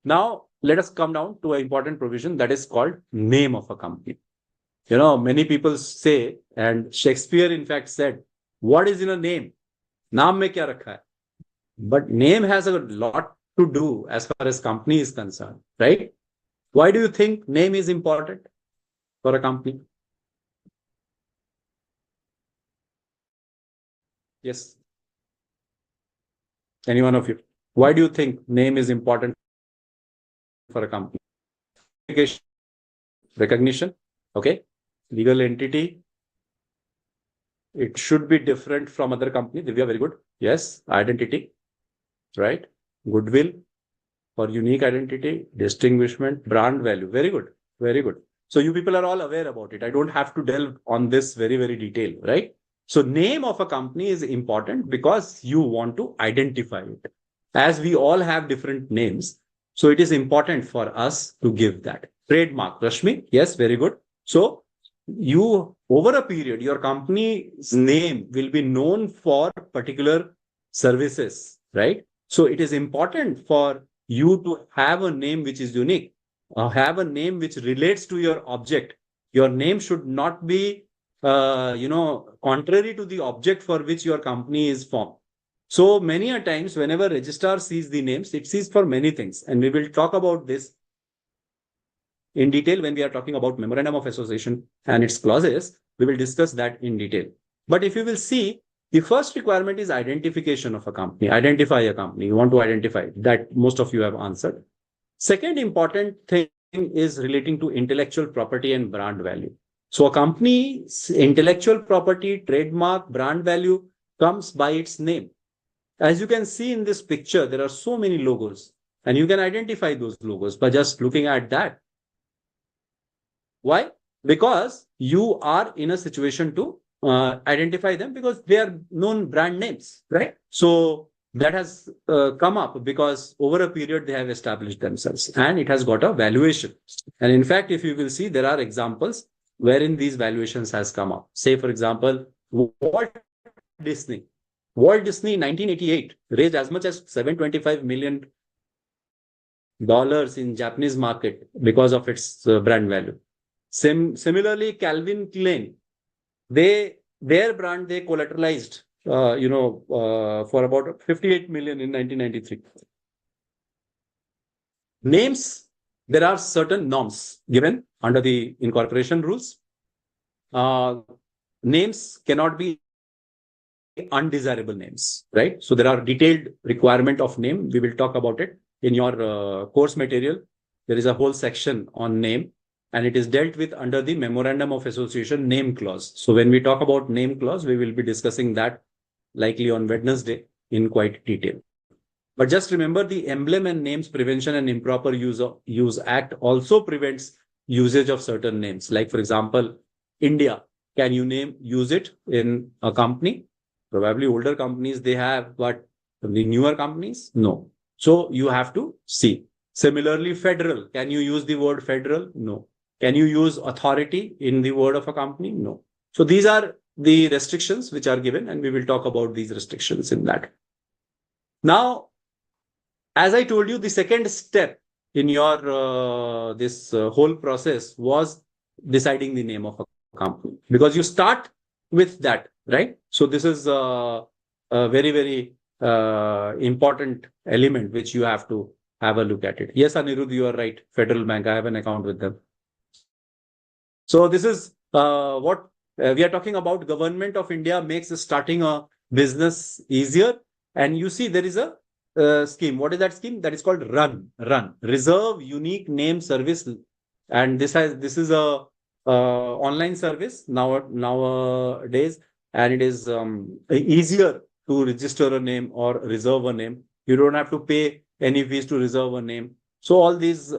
Speaker 1: Now, let us come down to an important provision that is called name of a company. Many people say, and Shakespeare in fact said, what is in a name? Naam mein kya rakha hai? But name has a lot to do as far as company is concerned, right? Why do you think name is important for a company? Yes. Any one of you? Why do you think name is important for a company? Recognition. Okay. Legal entity. It should be different from other company. Divya, very good. Yes. Identity. Right. Goodwill for unique identity, distinguishment, brand value. Very good. Very good. So you people are all aware about it. I don't have to delve on this very, very detail, right? So name of a company is important because you want to identify it. As we all have different names, so it is important for us to give that. Trademark, Rashmi, yes, very good. So you, over a period, your company's name will be known for particular services, right? So it is important for you to have a name which is unique, have a name which relates to your object. Your name should not be contrary to the object for which your company is formed. So many a times, whenever registrar sees the names, it sees for many things. And we will talk about this in detail when we are talking about memorandum of association and its clauses. We will discuss that in detail. But if you will see, the first requirement is identification of a company. Identify a company. You want to identify that. Most of you have answered. Second important thing is relating to intellectual property and brand value. So a company's intellectual property, trademark, brand value comes by its name. As you can see in this picture, there are so many logos, and you can identify those logos by just looking at that. Why? Because you are in a situation to identify them because they are known brand names, right? So that has come up because over a period they have established themselves and it has got a valuation. And in fact, if you will see, there are examples wherein these valuations has come up. Say, for example, Walt Disney. Walt Disney in 1988 raised as much as $725 million in Japanese market because of its brand value. Similarly, Calvin Klein, their brand they collateralized, for about 58 million in 1993. Names, there are certain norms given under the incorporation rules. Names cannot be undesirable names, right? So there are detailed requirement of name. We will talk about it in your course material. There is a whole section on name, and it is dealt with under the Memorandum of Association name clause. So when we talk about name clause, we will be discussing that likely on Wednesday in quite detail. But just remember, the Emblem and Names Prevention and Improper Use Act also prevents usage of certain names. Like, for example, India, can you use it in a company? Probably older companies they have, but the newer companies, no. So you have to see. Similarly, federal, can you use the word federal? No. Can you use authority in the word of a company? No. So these are the restrictions which are given, and we will talk about these restrictions in that. Now, as I told you, the second step in your this whole process was deciding the name of a company, because you start with that, right? So this is a very, very important element which you have to have a look at it. Yes, Anirudh, you are right. Federal Bank, I have an account with them. So this is what we are talking about. Government of India makes starting a business easier. And you see there is a scheme. What is that scheme? That is called RUN. Reserve Unique Name Service. And this is a online service nowadays, and it is easier to register a name or reserve a name. You don't have to pay any fees to reserve a name. So all these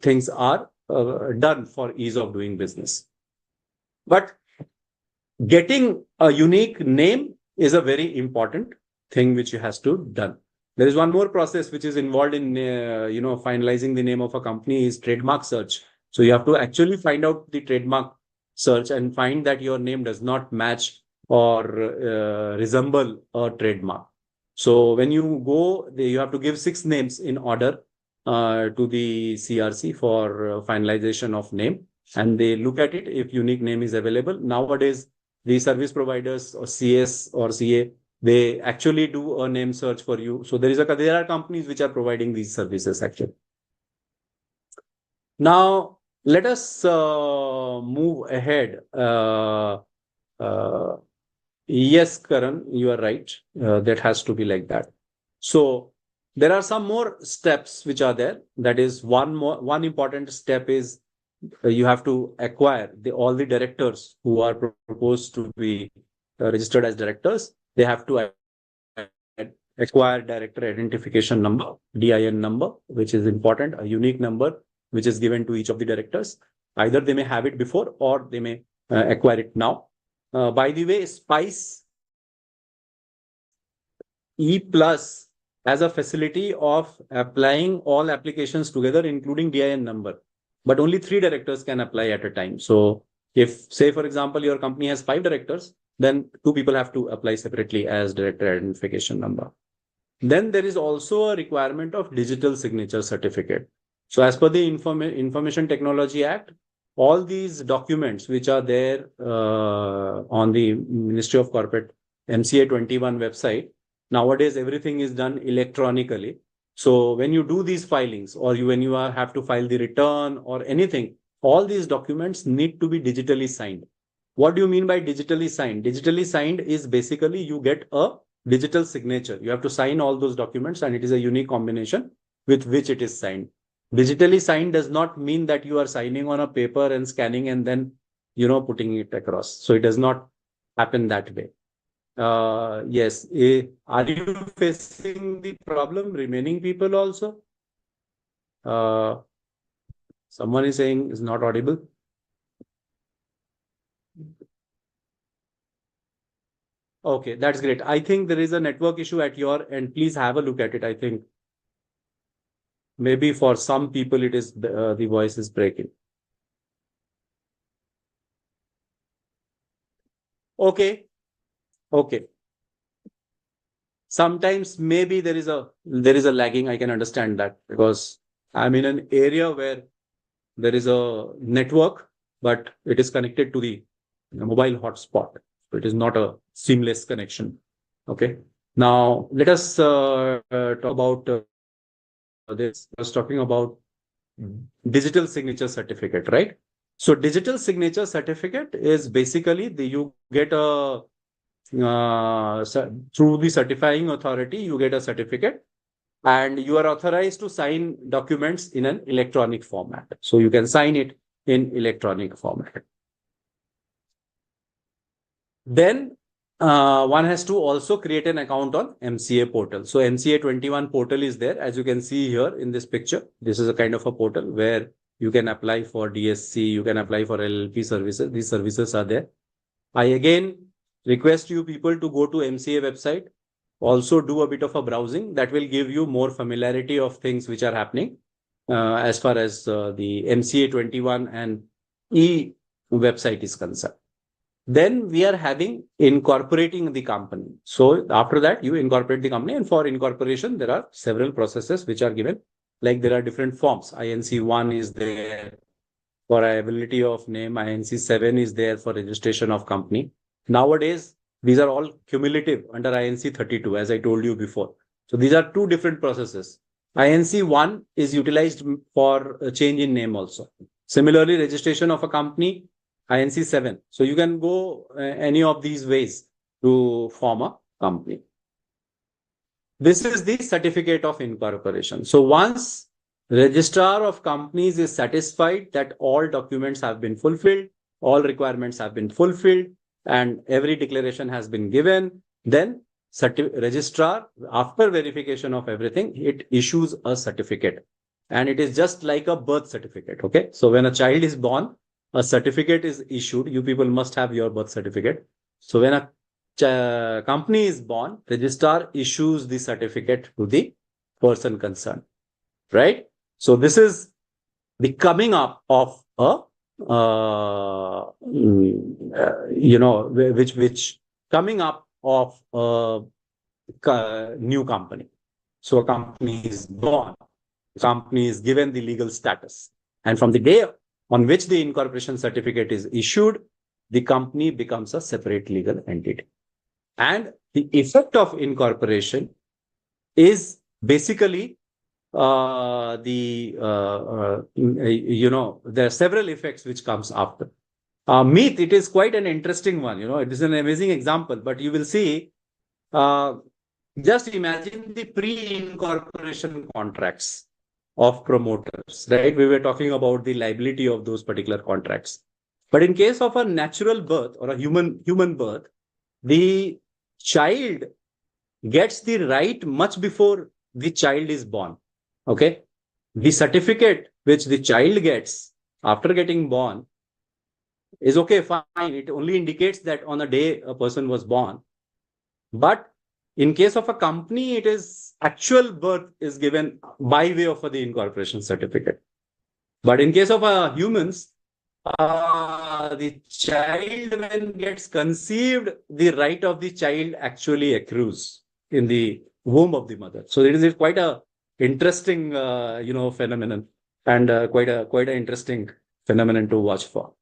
Speaker 1: things are done for ease of doing business. But getting a unique name is a very important thing which has to done. There is one more process which is involved in finalizing the name of a company is trademark search. So you have to actually find out the trademark search and find that your name does not match or resemble a trademark. So when you go, you have to give 6 names in order to the CRC for finalization of name, and they look at it if unique name is available. Nowadays, the service providers or CS or CA, they actually do a name search for you. So there are companies which are providing these services actually. Now, let us move ahead. Yes, Karan, you are right. That has to be like that. So there are some more steps which are there. That is one important step is you have to acquire all the directors who are proposed to be registered as directors. They have to acquire director identification number, DIN number, which is important, a unique number which is given to each of the directors. Either they may have it before or they may acquire it now. By the way, SPICE E Plus has a facility of applying all applications together, including DIN number. But only 3 directors can apply at a time. So if, say, for example, your company has 5 directors, then 2 people have to apply separately as director identification number. Then there is also a requirement of digital signature certificate. So as per the Information Technology Act, all these documents which are there on the Ministry of Corporate MCA 21 website, nowadays everything is done electronically. So when you do these filings, or when you have to file the return or anything, all these documents need to be digitally signed. What do you mean by digitally signed? Digitally signed is basically you get a digital signature. You have to sign all those documents, and it is a unique combination with which it is signed. Digitally signed does not mean that you are signing on a paper and scanning and then, putting it across. So it does not happen that way. Yes. Are you facing the problem, remaining people also? Someone is saying is not audible. Okay, that's great. I think there is a network issue at your end. Please have a look at it. I think maybe for some people it is the voice is breaking. Okay. Okay. Sometimes maybe there is a lagging. I can understand that because I'm in an area where there is a network, but it is connected to the mobile hotspot. So it is not a seamless connection. Okay. Now let us talk about this. I was talking about digital signature certificate, right? So digital signature certificate is basically you get a through the certifying authority, you get a certificate, and you are authorized to sign documents in an electronic format. So you can sign it in electronic format. Then one has to also create an account on MCA portal. So MCA 21 portal is there. As you can see here in this picture, this is a kind of a portal where you can apply for DSC, you can apply for LLP services. These services are there. I again request you people to go to MCA website, also do a bit of a browsing. That will give you more familiarity of things which are happening as far as the MCA 21 and E website is concerned. Then we are having incorporating the company. So after that, you incorporate the company, and for incorporation, there are several processes which are given. Like there are different forms. INC 1 is there for ability of name. INC 7 is there for registration of company. Nowadays, these are all cumulative under INC 32, as I told you before. So these are two different processes. INC 1 is utilized for a change in name also. Similarly, registration of a company, INC 7. So you can go any of these ways to form a company. This is the certificate of incorporation. So once registrar of companies is satisfied that all documents have been fulfilled, all requirements have been fulfilled, and every declaration has been given, then registrar, after verification of everything, it issues a certificate. And it is just like a birth certificate. Okay. So when a child is born, a certificate is issued. You people must have your birth certificate. So when a company is born, registrar issues the certificate to the person concerned, right? So this is the coming up of a which coming up of a new company. So a company is born, the company is given the legal status, and from the day on which the incorporation certificate is issued, the company becomes a separate legal entity. And the effect of incorporation is basically there are several effects which comes after. Meet, it is quite an interesting one. It is an amazing example, but you will see, just imagine the pre-incorporation contracts of promoters, right? We were talking about the liability of those particular contracts. But in case of a natural birth or a human birth, the child gets the right much before the child is born. Okay. The certificate which the child gets after getting born is okay, fine. It only indicates that on the day a person was born. But in case of a company, it is actual birth is given by way of the incorporation certificate. But in case of humans, the child when gets conceived, the right of the child actually accrues in the womb of the mother. So it is quite a interesting, phenomenon, and quite an interesting phenomenon to watch for.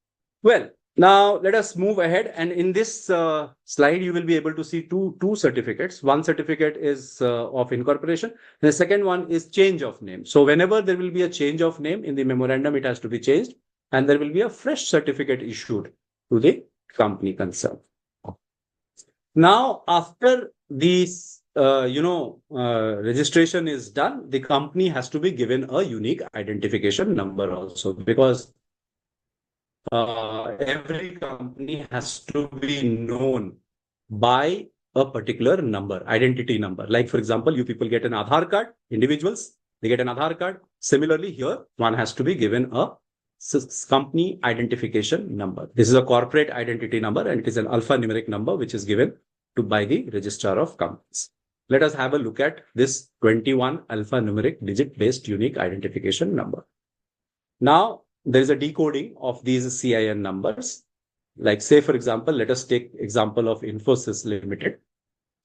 Speaker 1: Well, now let us move ahead. And in this slide, you will be able to see two certificates. One certificate is of incorporation. The second one is change of name. So whenever there will be a change of name in the memorandum, it has to be changed. And there will be a fresh certificate issued to the company concerned. Now, after this, registration is done, the company has to be given a unique identification number also, because every company has to be known by a particular number, identity number. Like, for example, you people get an Aadhaar card, individuals, they get an Aadhaar card. Similarly, here, one has to be given a company identification number. This is a corporate identity number, and it is an alphanumeric number, which is given by the registrar of companies. Let us have a look at this 21 alphanumeric digit-based unique identification number. Now, there is a decoding of these CIN numbers. Like, say, for example, let us take example of Infosys Limited.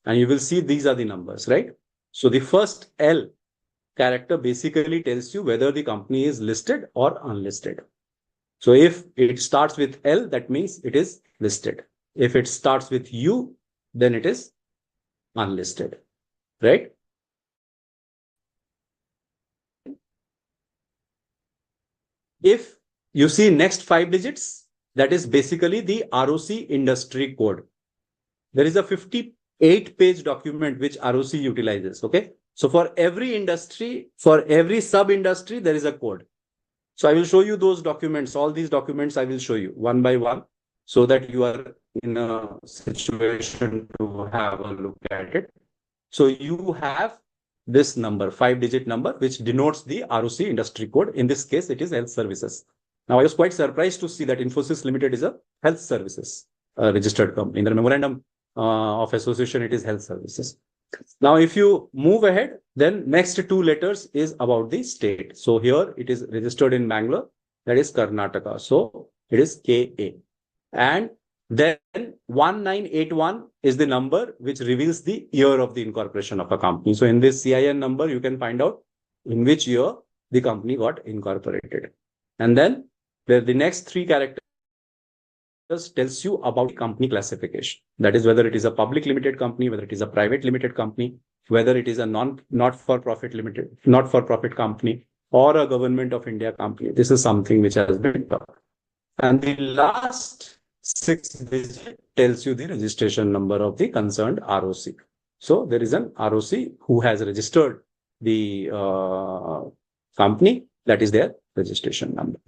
Speaker 1: And you will see these are the numbers, right? So the first L character basically tells you whether the company is listed or unlisted. So if it starts with L, that means it is listed. If it starts with U, then it is unlisted, right? If you see next 5 digits, that is basically the ROC industry code. There is a 58-page document which ROC utilizes, okay? So for every industry, for every sub-industry, there is a code. So I will show you those documents. All these documents I will show you one by one, so that you are in a situation to have a look at it. So you have this number, 5-digit number, which denotes the ROC industry code. In this case, it is health services. Now, I was quite surprised to see that Infosys Limited is a health services registered company. In the memorandum of association, it is health services. Now, if you move ahead, then next 2 letters is about the state. So here it is registered in Bangalore, that is Karnataka. So it is KA. And then 1981 is the number which reveals the year of the incorporation of a company. So in this CIN number, you can find out in which year the company got incorporated. And then the next 3 characters tells you about company classification. That is whether it is a public limited company, whether it is a private limited company, whether it is a not-for-profit company, or a government of India company. This is something which has been taught. And the last 6 digit tells you the registration number of the concerned ROC. So there is an ROC who has registered the company, that is their registration number.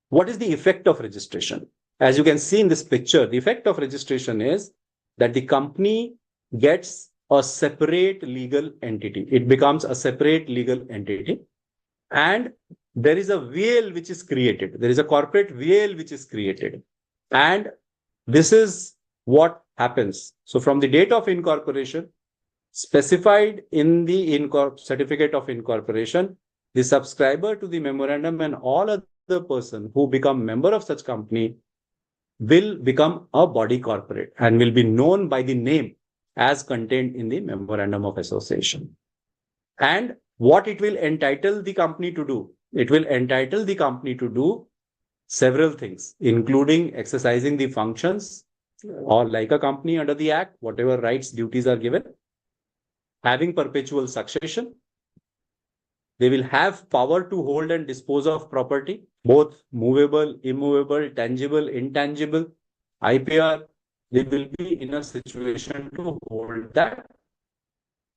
Speaker 1: What is the effect of registration? As you can see in this picture, the effect of registration is that the company gets a separate legal entity. It becomes a separate legal entity. And there is a VL which is created. There is a corporate VL which is created. And this is what happens. So from the date of incorporation, specified in the certificate of incorporation, the subscriber to the memorandum and all other person who become member of such company will become a body corporate and will be known by the name as contained in the memorandum of association. And what it will entitle the company to do? It will entitle the company to do several things, including exercising the functions or like a company under the Act, whatever rights, duties are given, having perpetual succession. They will have power to hold and dispose of property, both movable, immovable, tangible, intangible, IPR. They will be in a situation to hold that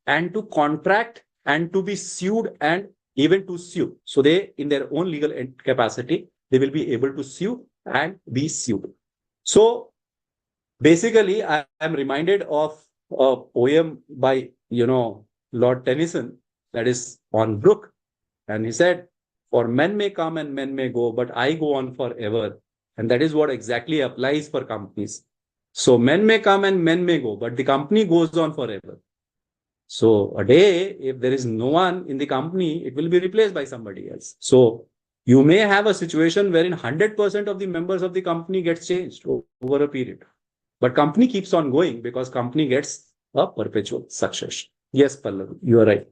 Speaker 1: and to contract and to be sued and even to sue. So they, in their own legal capacity, they will be able to sue and be sued. So basically, I am reminded of a poem by, Lord Tennyson, that is on Brook. And he said, for men may come and men may go, but I go on forever. And that is what exactly applies for companies. So men may come and men may go, but the company goes on forever. So a day, if there is no one in the company, it will be replaced by somebody else. So you may have a situation wherein 100% of the members of the company gets changed over a period. But company keeps on going because company gets a perpetual succession. Yes, Pallavi, you are right.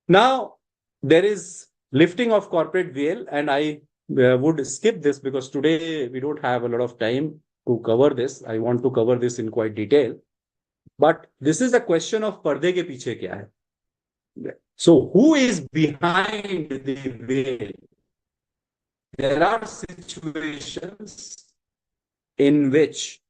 Speaker 1: Now, there is lifting of corporate veil, and I would skip this because today we don't have a lot of time to cover this. I want to cover this in quite detail. But this is a question of पर्दे के पीछे क्या है. So who is behind the veil? There are situations in which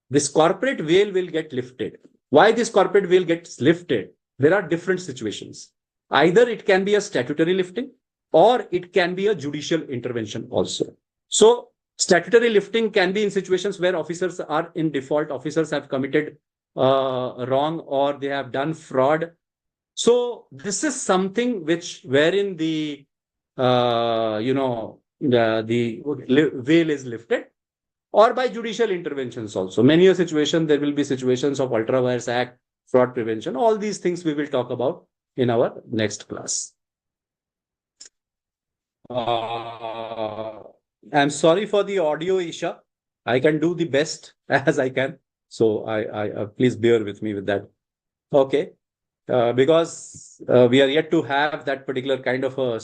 Speaker 1: this corporate veil will get lifted. Why this corporate veil gets lifted? There are different situations. Either it can be a statutory lifting or it can be a judicial intervention also. So statutory lifting can be in situations where officers are in default, officers have committed wrong or they have done fraud. So this is something which wherein the veil is lifted, or by judicial interventions also. Many a situation, there will be situations of Ultra Vires Act, fraud prevention. All these things we will talk about in our next class. I'm sorry for the audio, Isha. I can do the best as I can. So I please bear with me with that. Okay. Because we are yet to have that particular kind of a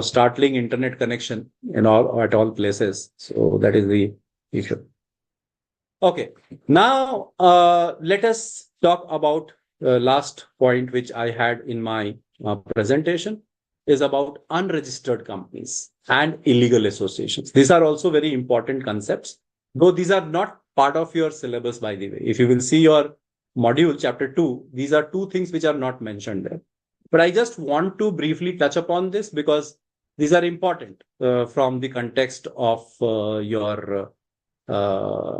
Speaker 1: startling internet connection at all places. So that is the issue. Okay, now let us talk about last point which I had in my presentation is about unregistered companies and illegal associations. These are also very important concepts, though these are not part of your syllabus, by the way. If you will see your module chapter 2, these are two things which are not mentioned there. But I just want to briefly touch upon this because these are important from the context of your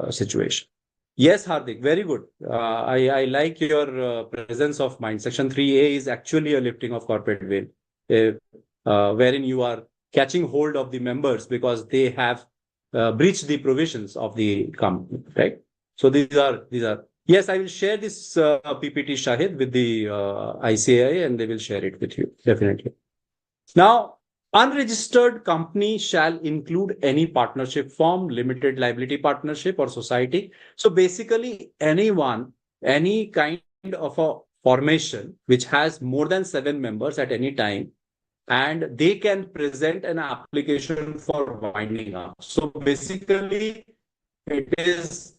Speaker 1: situation. Yes, Hardik, very good. I like your presence of mind. Section 3A is actually a lifting of corporate veil, wherein you are catching hold of the members because they have breached the provisions of the company, right? So these are. Yes, I will share this PPT, Shahid, with the ICAI and they will share it with you, definitely. Now, unregistered company shall include any partnership form, limited liability partnership or society. So basically anyone, any kind of a formation which has more than 7 members at any time, and they can present an application for winding up. So basically it is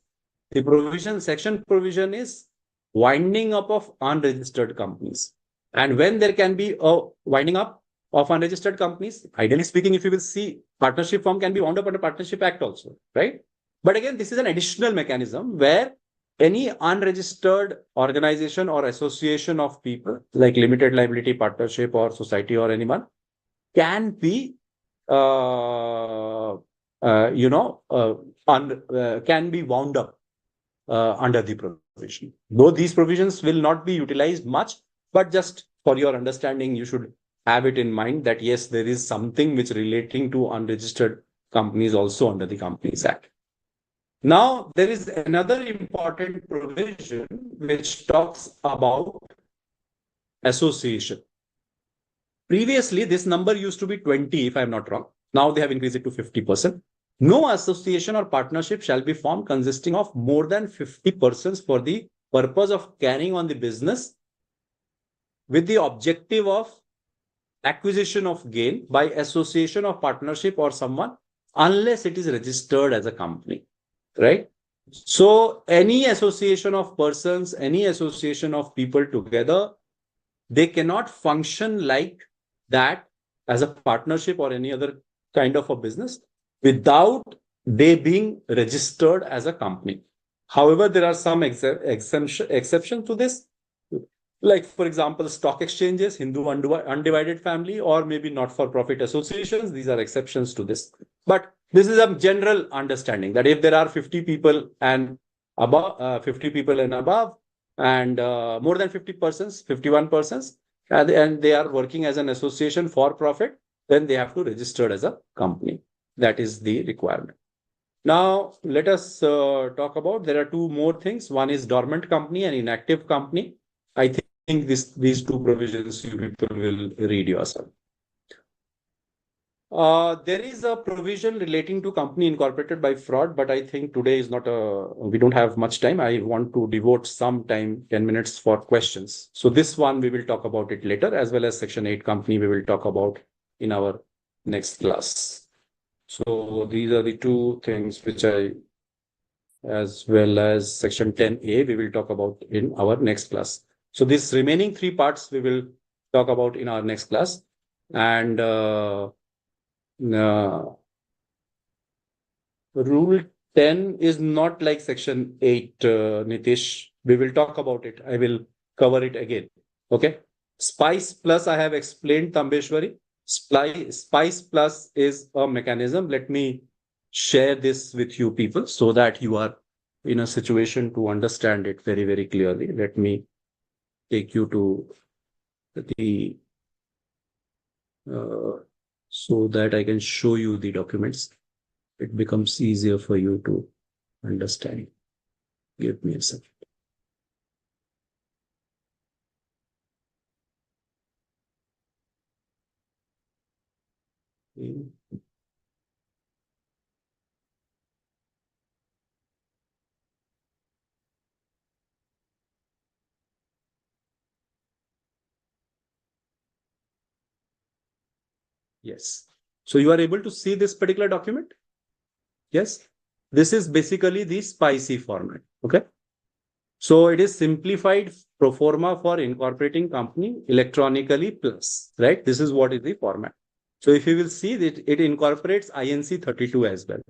Speaker 1: the section provision is winding up of unregistered companies. And when there can be a winding up of unregistered companies, ideally speaking, if you will see, partnership form can be wound up under Partnership Act also, right? But again, this is an additional mechanism where any unregistered organization or association of people, like limited liability partnership or society or anyone, can be can be wound up under the provision. Though these provisions will not be utilized much, but just for your understanding, you should have it in mind that yes, there is something which relating to unregistered companies also under the Companies Act. Now, there is another important provision which talks about association. Previously, this number used to be 20, if I'm not wrong. Now they have increased it to 50%. No association or partnership shall be formed consisting of more than 50 persons for the purpose of carrying on the business with the objective of acquisition of gain by association of partnership or someone, unless it is registered as a company, right? So any association of persons, any association of people together, they cannot function like that as a partnership or any other kind of a business without they being registered as a company. However, there are some exceptions to this. Like, for example, stock exchanges, Hindu undivided family, or maybe not-for-profit associations. These are exceptions to this. But this is a general understanding that if there are 50 people and above, 50 people and above, and more than 50 persons, 51 persons, and they are working as an association for profit, then they have to register as a company. That is the requirement. Now, let us talk about, there are two more things. One is dormant company and inactive company. I think these two provisions you people will read yourself. There is a provision relating to company incorporated by fraud, but I think today is not we don't have much time. I want to devote some time, 10 minutes for questions. So this one, we will talk about it later, as well as Section 8 company, we will talk about in our next class. So these are the two things which as well as section 10A, we will talk about in our next class. So these remaining three parts we will talk about in our next class. And Rule 10 is not like section 8, Nitish. We will talk about it. I will cover it again. Okay. Spice Plus, I have explained, Tambeshwari. Spice Plus is a mechanism. Let me share this with you people so that you are in a situation to understand it very, very clearly. Let me take you to the so that I can show you the documents. It becomes easier for you to understand. Give me a second. Yes. So you are able to see this particular document? Yes. This is basically the spicy format. Okay. So it is simplified pro forma for incorporating company electronically plus, right? This is what is the format. So if you will see that it incorporates INC 32 as well.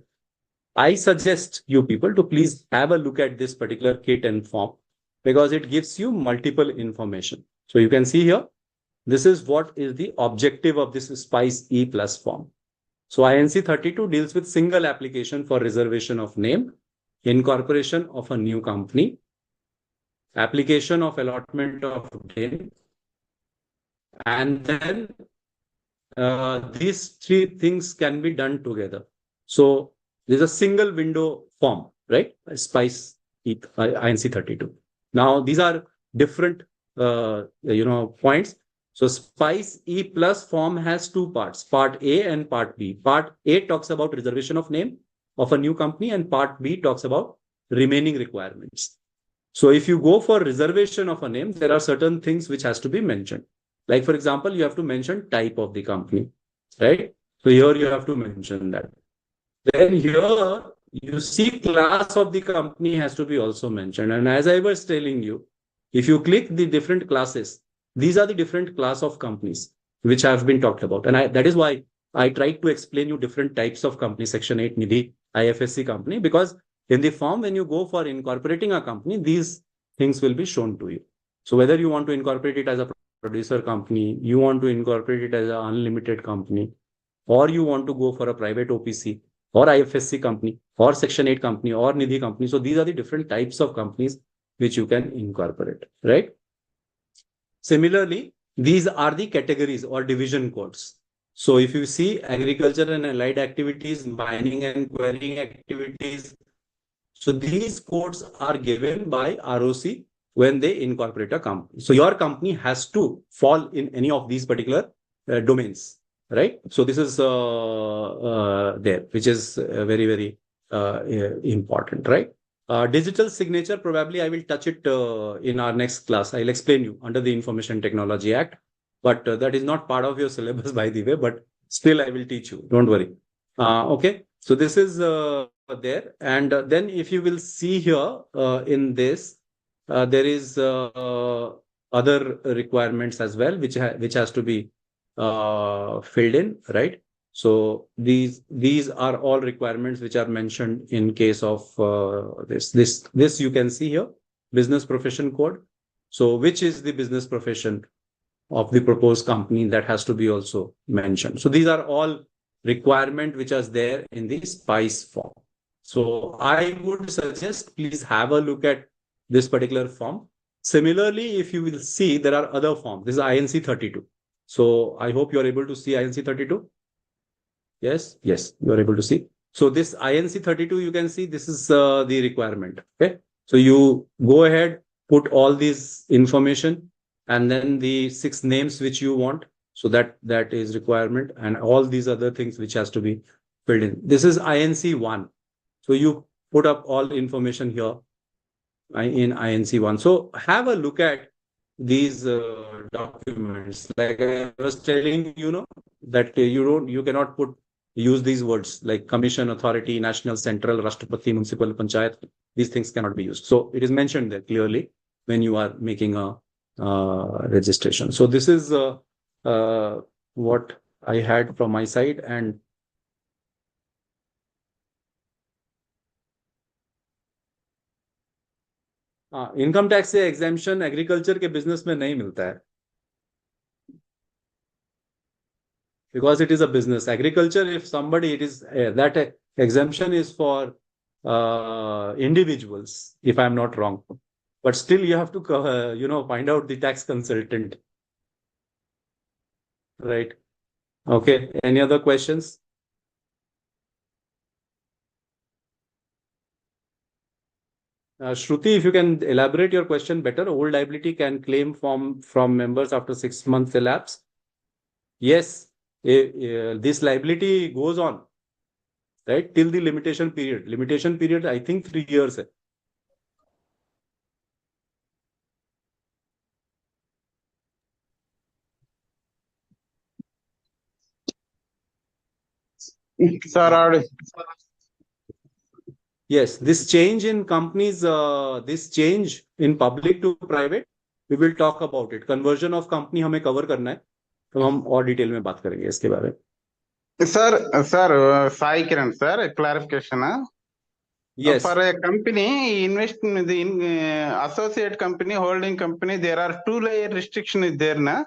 Speaker 1: I suggest you people to please have a look at this particular kit and form because it gives you multiple information. So you can see here, this is what is the objective of this SPICE E plus form. So INC 32 deals with single application for reservation of name, incorporation of a new company, application of allotment of gain, and then these three things can be done together. So there's a single window form, right? SPICE INC 32. Now these are different, points. So SPICE E plus form has two parts, part A and part B. Part A talks about reservation of name of a new company and part B talks about remaining requirements. So if you go for reservation of a name, there are certain things which has to be mentioned. Like for example, you have to mention type of the company, right? So here you have to mention that. Then here you see class of the company has to be also mentioned. And as I was telling you, if you click the different classes, these are the different class of companies which have been talked about. And that is why I tried to explain you different types of companies, Section 8 Nidhi, IFSC company, because in the form, when you go for incorporating a company, these things will be shown to you. So whether you want to incorporate it as a producer company, you want to incorporate it as an unlimited company, or you want to go for a private OPC or IFSC company or Section 8 company or Nidhi company. So these are the different types of companies which you can incorporate, right? Similarly, these are the categories or division codes. So if you see agriculture and allied activities, mining and quarrying activities, so these codes are given by ROC when they incorporate a company. So your company has to fall in any of these particular domains, right? So this is there, which is very, very important, right? Digital signature, probably I will touch it in our next class. I'll explain you under the Information Technology Act, but that is not part of your syllabus, by the way, but still I will teach you. Don't worry. Okay. So this is there. And then if you will see here in this, there is other requirements as well, which has to be filled in, right? So these are all requirements which are mentioned in case of this you can see here, business profession code. So which is the business profession of the proposed company that has to be also mentioned. So these are all requirement which is there in the SPICE form. So I would suggest please have a look at this particular form. Similarly, if you will see, there are other forms. This is INC 32. So I hope you are able to see INC 32. Yes, yes, you are able to see. So this INC 32, you can see this is the requirement. Okay. So you go ahead, put all this information and then the 6 names which you want. So that is requirement and all these other things which has to be filled in. This is INC 1. So you put up all information here in INC 1. So have a look at these documents. Like I was telling you, that you cannot put use these words like commission, authority, national, central, Rashtrapati, municipal, panchayat. These things cannot be used. So it is mentioned there clearly when you are making a registration. So this is what I had from my side. And income tax से exemption agriculture के business में नहीं मिलता है, because it is a business. Agriculture, if somebody, it is that exemption is for individuals, if I'm not wrong. But still, you have to find out the tax consultant, right? Okay. Any other questions? Shruti, if you can elaborate your question better. Old liability can claim from members after 6 months elapse. Yes, this liability goes on, right, till the limitation period. Limitation period, I think 3 years.
Speaker 2: Sir,
Speaker 1: yes, this change in companies, this change in public to private, we will talk about it. Conversion of company हमें cover करना है, तो हम और detail में बात करेंगे इसके बारे में.
Speaker 2: Sir, Sai Kiran, sir, a clarification.
Speaker 1: Yes.
Speaker 2: For a company, invest in the associate company, holding company, there are 2-layer restriction is there, na?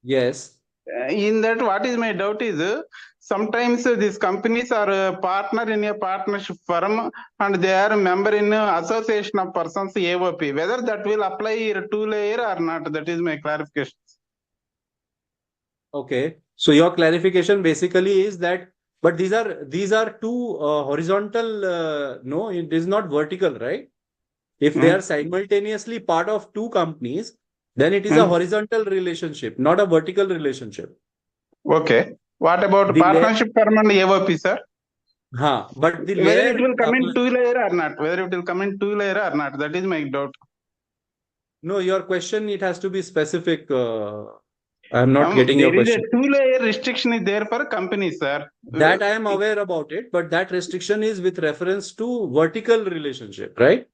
Speaker 1: Yes.
Speaker 2: In that, what is my doubt is, sometimes these companies are a partner in a partnership firm and they are a member in association of persons, AOP. Whether that will apply 2-layer or not, that is my clarification.
Speaker 1: Okay. So your clarification basically is that, but these are two horizontal, no, it is not vertical, right? If they are simultaneously part of two companies, then it is a horizontal relationship, not a vertical relationship.
Speaker 2: Okay. What about
Speaker 1: The
Speaker 2: partnership firm and AOP, sir?
Speaker 1: But the
Speaker 2: Whether
Speaker 1: layer,
Speaker 2: it will come in 2-layer or not, whether it will come in 2-layer or not, that is my doubt.
Speaker 1: no, your question, it has to be specific. I'm not getting your question.
Speaker 2: There is a 2-layer restriction is there for companies, sir.
Speaker 1: That I am aware about it, but that restriction is with reference to vertical relationship, right?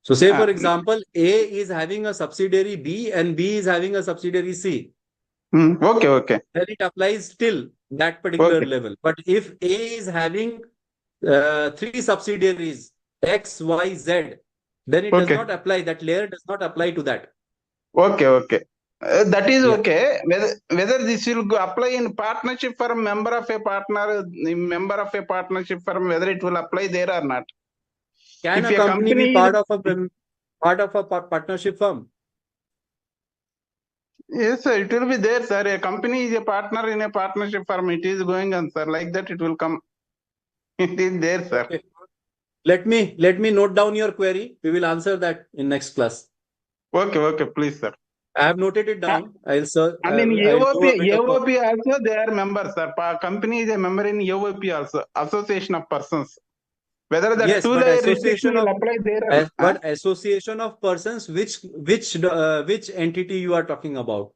Speaker 1: So say, for example, A is having a subsidiary B and B is having a subsidiary C.
Speaker 2: Okay.
Speaker 1: Then it applies till that particular level. But if A is having 3 subsidiaries, X, Y, Z, then it does not apply. That layer does not apply to that.
Speaker 2: Okay. That is okay. Whether this will apply in partnership firm, member of a partnership firm, whether it will apply there or not.
Speaker 1: Can a company be part of a partnership firm?
Speaker 2: Yes, sir. It will be there, sir. A company is a partner in a partnership firm. It is going on, sir. Like that, it will come. It is there, sir.
Speaker 1: Okay. Let me note down your query. We will answer that in next class.
Speaker 2: Okay, please, sir.
Speaker 1: I have noted it down.
Speaker 2: And in AOP also they are members, sir. Company is a member in AOP also, Association of Persons. Whether that 2-layer restriction will apply there.
Speaker 1: But association of persons, which entity you are talking about?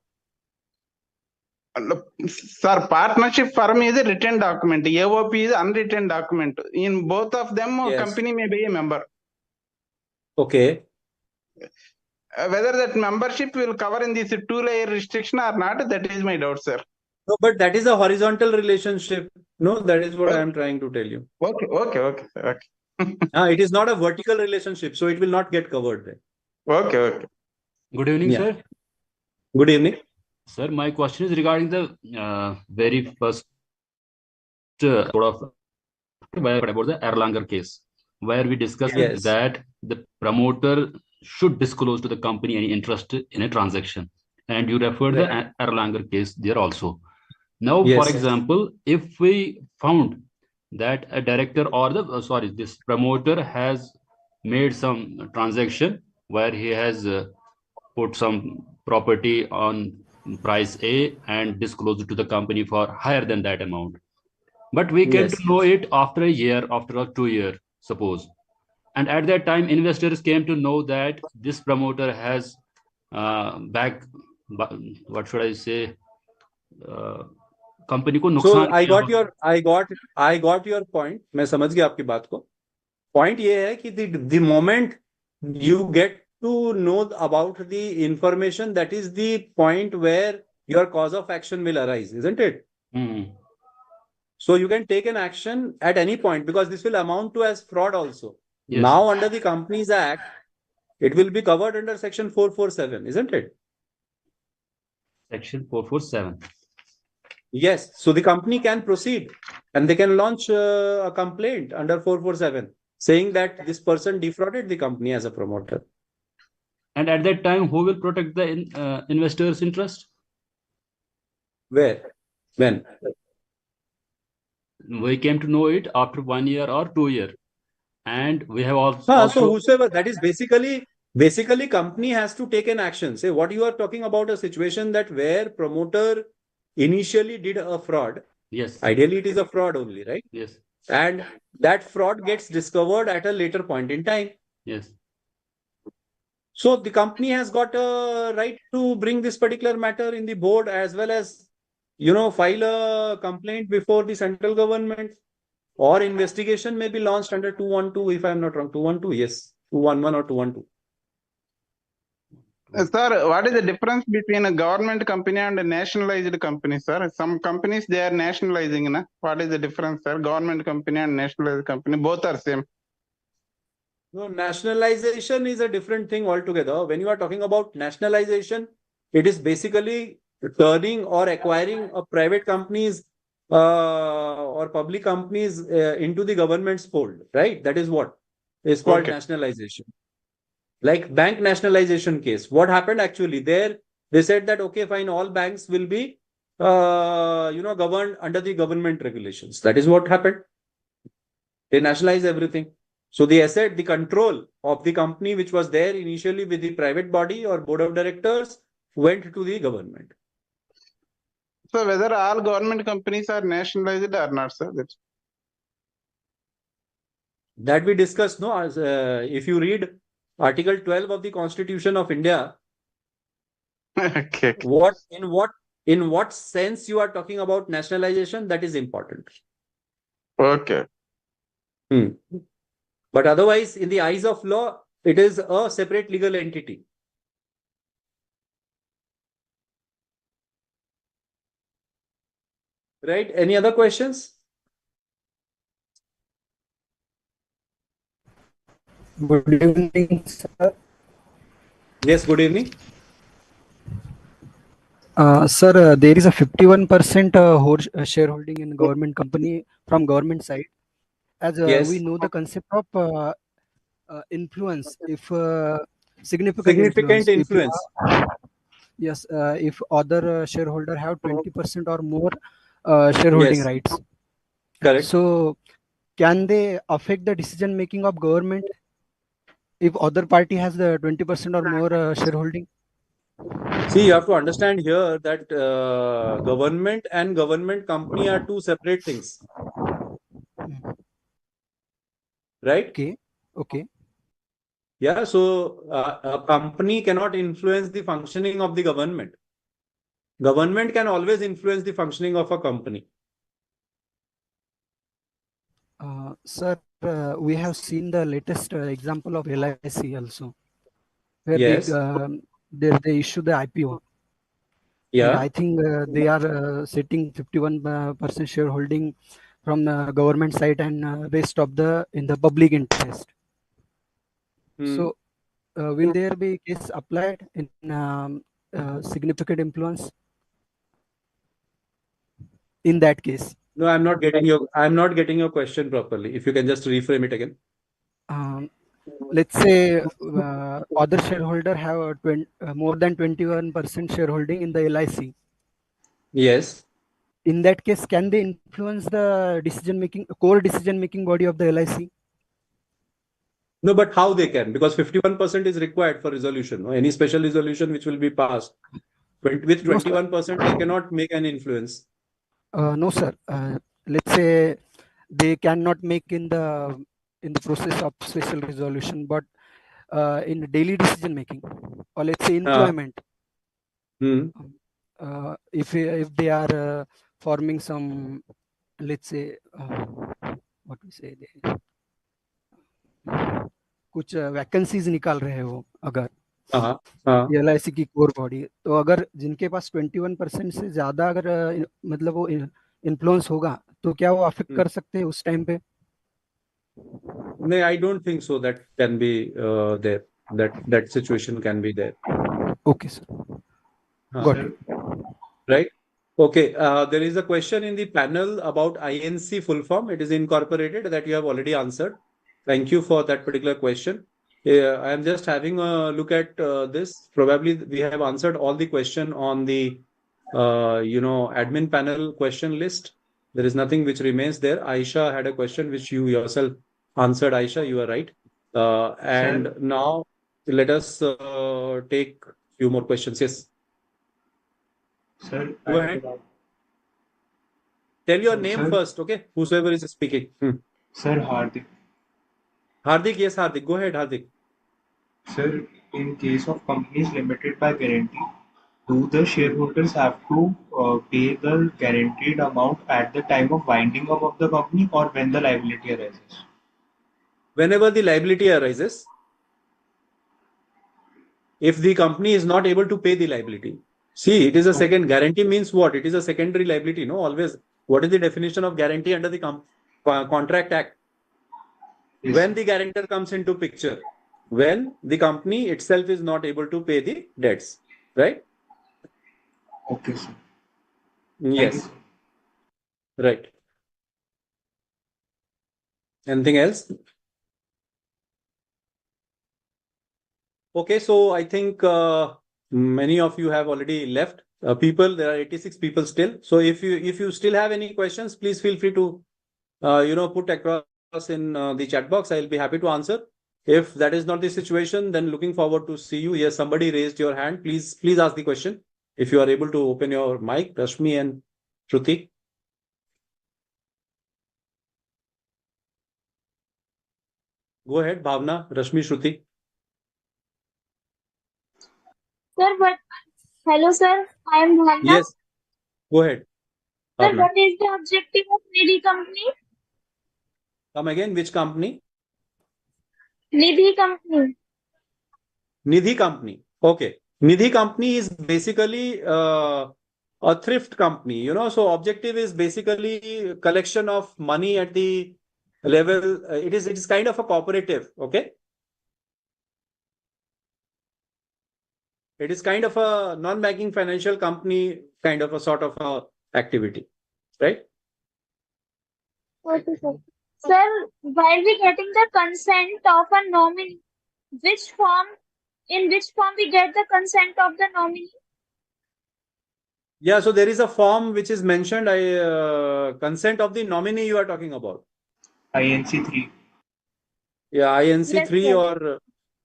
Speaker 2: Sir, partnership firm is a written document. AOP is unwritten document. In both of them, company may be a member.
Speaker 1: Okay.
Speaker 2: Whether that membership will cover in this 2-layer restriction or not, that is my doubt, sir.
Speaker 1: No, but that is a horizontal relationship. No, that is what I am trying to tell you.
Speaker 2: Okay.
Speaker 1: It is not a vertical relationship, so it will not get covered there.
Speaker 2: Okay.
Speaker 3: Good evening, sir.
Speaker 1: Good evening.
Speaker 3: Sir, my question is regarding the very first about the Erlanger case, where we discussed that the promoter should disclose to the company any interest in a transaction, and you referred the Erlanger case there also. Now, for example, if we found that a director or this promoter has made some transaction where he has put some property on price A and disclosed it to the company for higher than that amount, but we came to know it after a year, after 2 years, suppose. And at that time, investors came to know that this promoter has company को
Speaker 1: So
Speaker 3: नुकसान
Speaker 1: I
Speaker 3: क्या
Speaker 1: got
Speaker 3: होगा?
Speaker 1: I got your point. मैं समझ गया आपकी बात को. Point ये है कि the moment you get to know about the information, that is the point where your cause of action will arise, isn't it? So you can take an action at any point because this will amount to as fraud also.
Speaker 3: Yes.
Speaker 1: Now under the Companies Act, it will be covered under section 447, isn't it?
Speaker 3: Section 447.
Speaker 1: Yes. So the company can proceed and they can launch a complaint under 447 saying that this person defrauded the company as a promoter.
Speaker 3: And at that time, who will protect the investors' interest?
Speaker 1: Where? When?
Speaker 3: We came to know it after 1 year or 2 years. And we have also...
Speaker 1: So whosoever, that is basically company has to take an action. Say what you are talking about, a situation that where promoter initially did a fraud.
Speaker 3: Yes.
Speaker 1: Ideally, it is a fraud only, right?
Speaker 3: Yes.
Speaker 1: And that fraud gets discovered at a later point in time.
Speaker 3: Yes.
Speaker 1: So the company has got a right to bring this particular matter in the board as well as, file a complaint before the central government, or investigation may be launched under 212, if I'm not wrong. 212, yes. 211 or 212.
Speaker 2: Sir, what is the difference between a government company and a nationalized company, sir? Some companies, they are nationalizing, na? What is the difference, sir? Government company and nationalized company, both are same.
Speaker 1: No, nationalization is a different thing altogether. When you are talking about nationalization, it is basically turning or acquiring a private companies or public companies into the government's fold, right? That is what is called nationalization. Like bank nationalization case. What happened actually there? They said that, okay, fine, all banks will be, governed under the government regulations. That is what happened. They nationalize everything. So the asset, the control of the company, which was there initially with the private body or board of directors, went to the government.
Speaker 2: So whether all government companies are nationalized or not, sir?
Speaker 1: That we discussed, no? As, if you read Article 12 of the Constitution of India,
Speaker 2: Okay.
Speaker 1: In what sense you are talking about nationalization, that is important.
Speaker 2: Okay.
Speaker 1: But otherwise, in the eyes of law, it is a separate legal entity. Right? Any other questions?
Speaker 4: Good evening, sir.
Speaker 1: Yes, good evening.
Speaker 4: Sir, there is a 51% shareholding in government company from government side. As
Speaker 1: Yes.
Speaker 4: we know the concept of influence, if significant influence. Yes, if other shareholder have 20% or more shareholding
Speaker 1: Yes.
Speaker 4: rights.
Speaker 1: Correct.
Speaker 4: So, can they affect the decision making of government if other party has the 20% or more shareholding?
Speaker 1: See, you have to understand here that government and government company are two separate things. Right?
Speaker 4: Okay. Okay.
Speaker 1: Yeah. So a company cannot influence the functioning of the government. Government can always influence the functioning of a company.
Speaker 4: Sir, we have seen the latest example of LIC also, where
Speaker 1: Yes.
Speaker 4: they issue the IPO.
Speaker 1: Yeah.
Speaker 4: And I think they are setting 51% shareholding from the government side and rest of in the public interest. So, will there be case applied in significant influence? In that case.
Speaker 1: No, I'm not getting your question properly. If you can just reframe it again.
Speaker 4: Let's say other shareholder have more than 21% shareholding in the LIC.
Speaker 1: Yes.
Speaker 4: In that case, can they influence the core decision making body of the LIC?
Speaker 1: No, but how they can? Because 51% is required for resolution. No? Any special resolution which will be passed. With 21%, they cannot make an influence.
Speaker 4: No, sir. Let's say they cannot make in the process of special resolution, but in daily decision making, or let's say employment. If they are forming some, let's say, what we say, कुछ vacancies निकाल रहे हो अगर LIC की core body, तो अगर जिनके पास 21% से ज्यादा अगर मतलब वो इन्फ्लुएंस होगा तो क्या वो अफेक्ट कर सकते हैं उस टाइम पे?
Speaker 1: नहीं, I don't think so. That can be there. That situation can be there.
Speaker 4: Okay, sir. Got it.
Speaker 1: Right. Okay. There is a question in the panel about INC full form. It is incorporated, that you have already answered. Thank you for that particular question. I am just having a look at this. Probably we have answered all the question on the admin panel question list. There is nothing which remains there. Aisha had a question which you yourself answered. Aisha, you are right. And sir, now let us take few more questions. Yes.
Speaker 5: Sir,
Speaker 1: go ahead. Tell your name
Speaker 5: sir,
Speaker 1: first, okay? Whosoever is speaking.
Speaker 5: Sir, Hardik.
Speaker 1: Hardik, yes, Hardik. Go ahead, Hardik.
Speaker 5: Sir, in case of companies limited by guarantee, do the shareholders have to pay the guaranteed amount at the time of winding up of the company or when the liability arises?
Speaker 1: Whenever the liability arises, if the company is not able to pay the liability. See, it is a second guarantee means what? It is a secondary liability, no? Always. What is the definition of guarantee under the Contract Act? Yes. When the guarantor comes into picture, when the company itself is not able to pay the debts, right?
Speaker 5: Okay, sir.
Speaker 1: Yes. Right. Anything else? Okay, so I think many of you have already left. There are 86 people still. So if you still have any questions, please feel free to put across in the chat box. I'll be happy to answer. If that is not the situation, then looking forward to see you. Yes, somebody raised your hand. Please ask the question. If you are able to open your mic, Rashmi and Shruti. Go ahead, Bhavna, Rashmi, Shruti.
Speaker 6: Sir, hello, sir. I am Bhavna.
Speaker 1: Yes, go ahead.
Speaker 6: Sir,
Speaker 1: Bhavna.
Speaker 6: what is the objective of Nidhi company?
Speaker 1: Come again, which company?
Speaker 6: Nidhi company.
Speaker 1: Nidhi company. Okay. Nidhi company is basically a thrift company, so objective is basically collection of money at the level. It is kind of a cooperative. Okay. It is kind of a non-banking financial company, kind of a sort of a activity, right?
Speaker 6: Okay, sir. Sir, while we getting the consent of a nominee, in which form we get the consent of the nominee?
Speaker 1: Yeah, so there is a form which is mentioned. Consent of the nominee you are talking about.
Speaker 5: INC 3.
Speaker 1: Yeah, INC 3
Speaker 6: Yes,
Speaker 1: or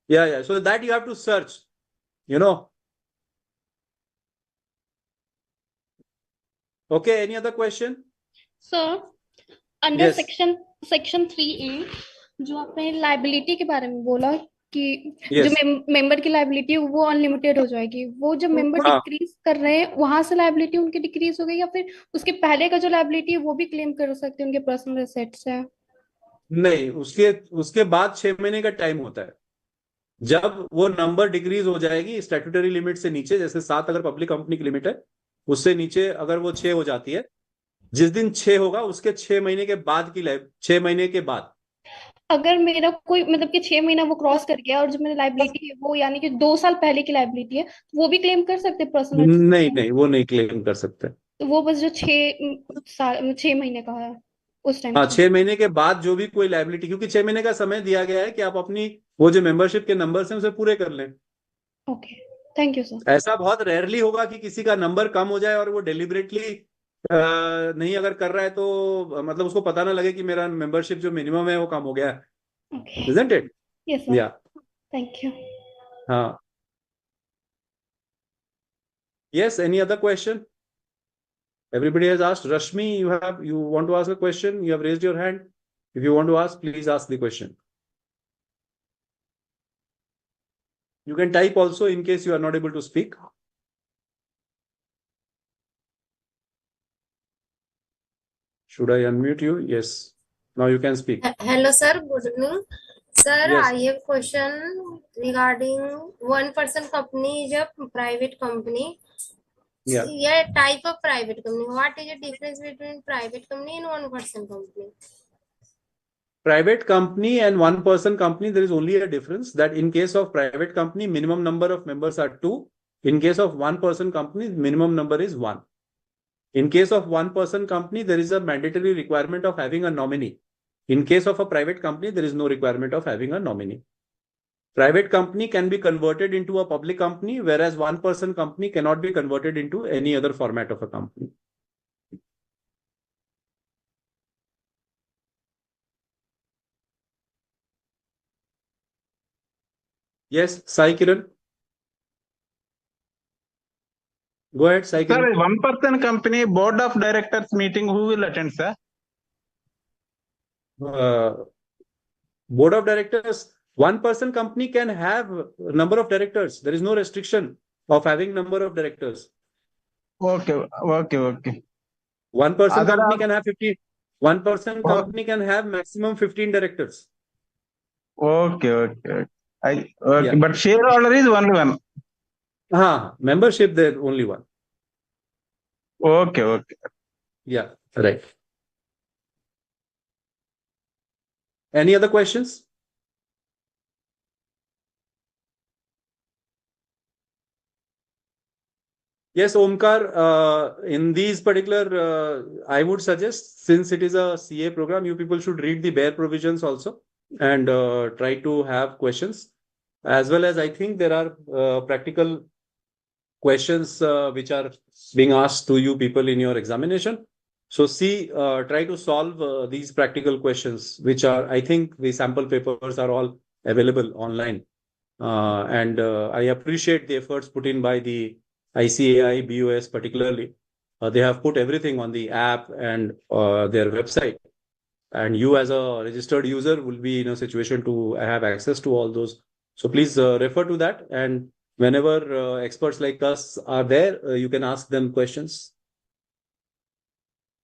Speaker 1: yeah. So that you have to search. Okay, any other question?
Speaker 7: Sir, under
Speaker 1: Yes.
Speaker 7: section 3A, जो आपने liability के बारे में बोला कि
Speaker 1: Yes.
Speaker 7: जो member की liability है वो अनलिमिटेड हो जाएगी, वो जब मेंबर डिक्रीज कर रहे हैं वहां से लाइबिलिटी उनकी डिक्रीज हो गई या फिर उसके पहले का जो लाइबिलिटी है वो भी क्लेम कर सकते हैं उनके पर्सनल एसेट्स से?
Speaker 1: नहीं, उसके बाद 6 महीने का टाइम होता है. जब वो नंबर डिक्रीज हो जाएगी स्टैट्यूटरी लिमिट से नीचे, जैसे 7 अगर पब्लिक कंपनी की लिमिट है, उससे नीचे अगर वो 6 हो जाती है, जिस दिन 6 होगा उसके 6 महीने के बाद की 6 महीने के बाद.
Speaker 7: अगर मेरा कोई मतलब कि 6 महीना वो क्रॉस कर गया और जो मेरी लाइबिलिटी है वो यानी कि 2 साल पहले की लाइबिलिटी है, तो वो भी क्लेम कर सकते हैं पर्सनल?
Speaker 1: नहीं, वो नहीं क्लेम कर सकते.
Speaker 7: तो वो बस जो 6 महीने का है उस टाइम.
Speaker 1: हाँ, 6 महीने के बाद जो भी कोई लाइबिलिटी, क्योंकि 6 महीने का समय दिया गया है कि आप अपनी वो जो मेंबरशिप के नंबर हैं उसे पूरे कर लें.
Speaker 7: Okay, thank you sir.
Speaker 1: ऐसा बहुत रेयरली होगा कि किसी का नंबर कम हो जाए और वो डेलिबरेटली नहीं अगर कर रहा है तो मतलब उसको पता ना लगे कि मेरा मेंबरशिप जो मिनिमम है वो कम हो गया है.
Speaker 7: Okay.
Speaker 1: Isn't it?
Speaker 7: Yes, sir.
Speaker 1: Yeah.
Speaker 7: Thank you.
Speaker 1: हाँ. Yes, any other question? Everybody has asked. Rashmi, you want to ask a question? You have raised your hand. If you want to ask, please ask the question. You can type also in case you are not able to speak. Should I unmute you? Yes. Now you can speak.
Speaker 8: Hello, sir. Good evening. Sir,
Speaker 1: Yes.
Speaker 8: I have question regarding 1% company is a private company.
Speaker 1: Yeah.
Speaker 8: Yeah, type of private company. What is the difference between private company and 1% company?
Speaker 1: Private company and 1% company, there is only a difference that in case of private company, minimum number of members are 2. In case of 1% company, minimum number is 1. In case of 1% company, there is a mandatory requirement of having a nominee. In case of a private company, there is no requirement of having a nominee. Private company can be converted into a public company, whereas 1% company cannot be converted into any other format of a company. Yes, Sai Kiran. Go ahead, Sai Kiran.
Speaker 2: Sir, 1% company board of directors meeting, who will attend, sir?
Speaker 1: Board of directors, 1% company can have a number of directors. There is no restriction of having number of directors.
Speaker 2: Okay.
Speaker 1: 1% company can have 50. 1% company can have maximum 15 directors.
Speaker 2: Okay.
Speaker 1: Yeah.
Speaker 2: But shareholder is only one.
Speaker 1: Membership there only one.
Speaker 2: Okay.
Speaker 1: Yeah, right. Any other questions? Yes, Omkar, in these particular, I would suggest, since it is a CA program, you people should read the bare provisions also and try to have questions. As well as I think there are practical questions which are being asked to you people in your examination. So try to solve these practical questions, which are, I think the sample papers are all available online. And I appreciate the efforts put in by the ICAI, BOS particularly. They have put everything on the app and their website. And you as a registered user will be in a situation to have access to all those. So please refer to that. And whenever experts like us are there, you can ask them questions.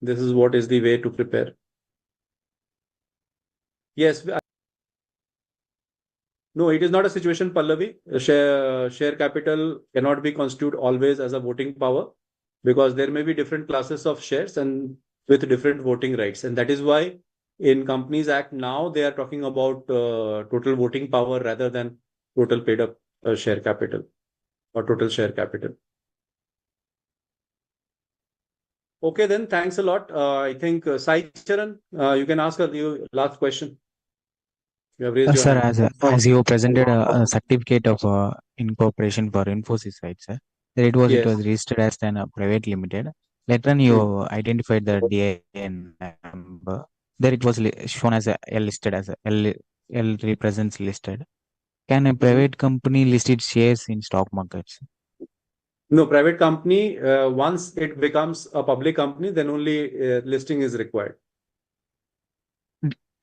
Speaker 1: This is what is the way to prepare. Yes. No, it is not a situation, Pallavi. Share capital cannot be constituted always as a voting power because there may be different classes of shares and with different voting rights. And that is why in Companies Act now they are talking about total voting power rather than total paid up share capital or total share capital. Okay, then thanks a lot. I think Sai Charan, you can ask your last question. You have raised your
Speaker 9: sir,
Speaker 1: hand.
Speaker 9: as you presented a certificate of incorporation for Infosys, right, sir? It was registered as a private limited. Later on, you identified the DIN number. There it was shown as a L listed as a L represents listed. Can a private company list its shares in stock markets?
Speaker 1: No, private company, once it becomes a public company, then only listing is required.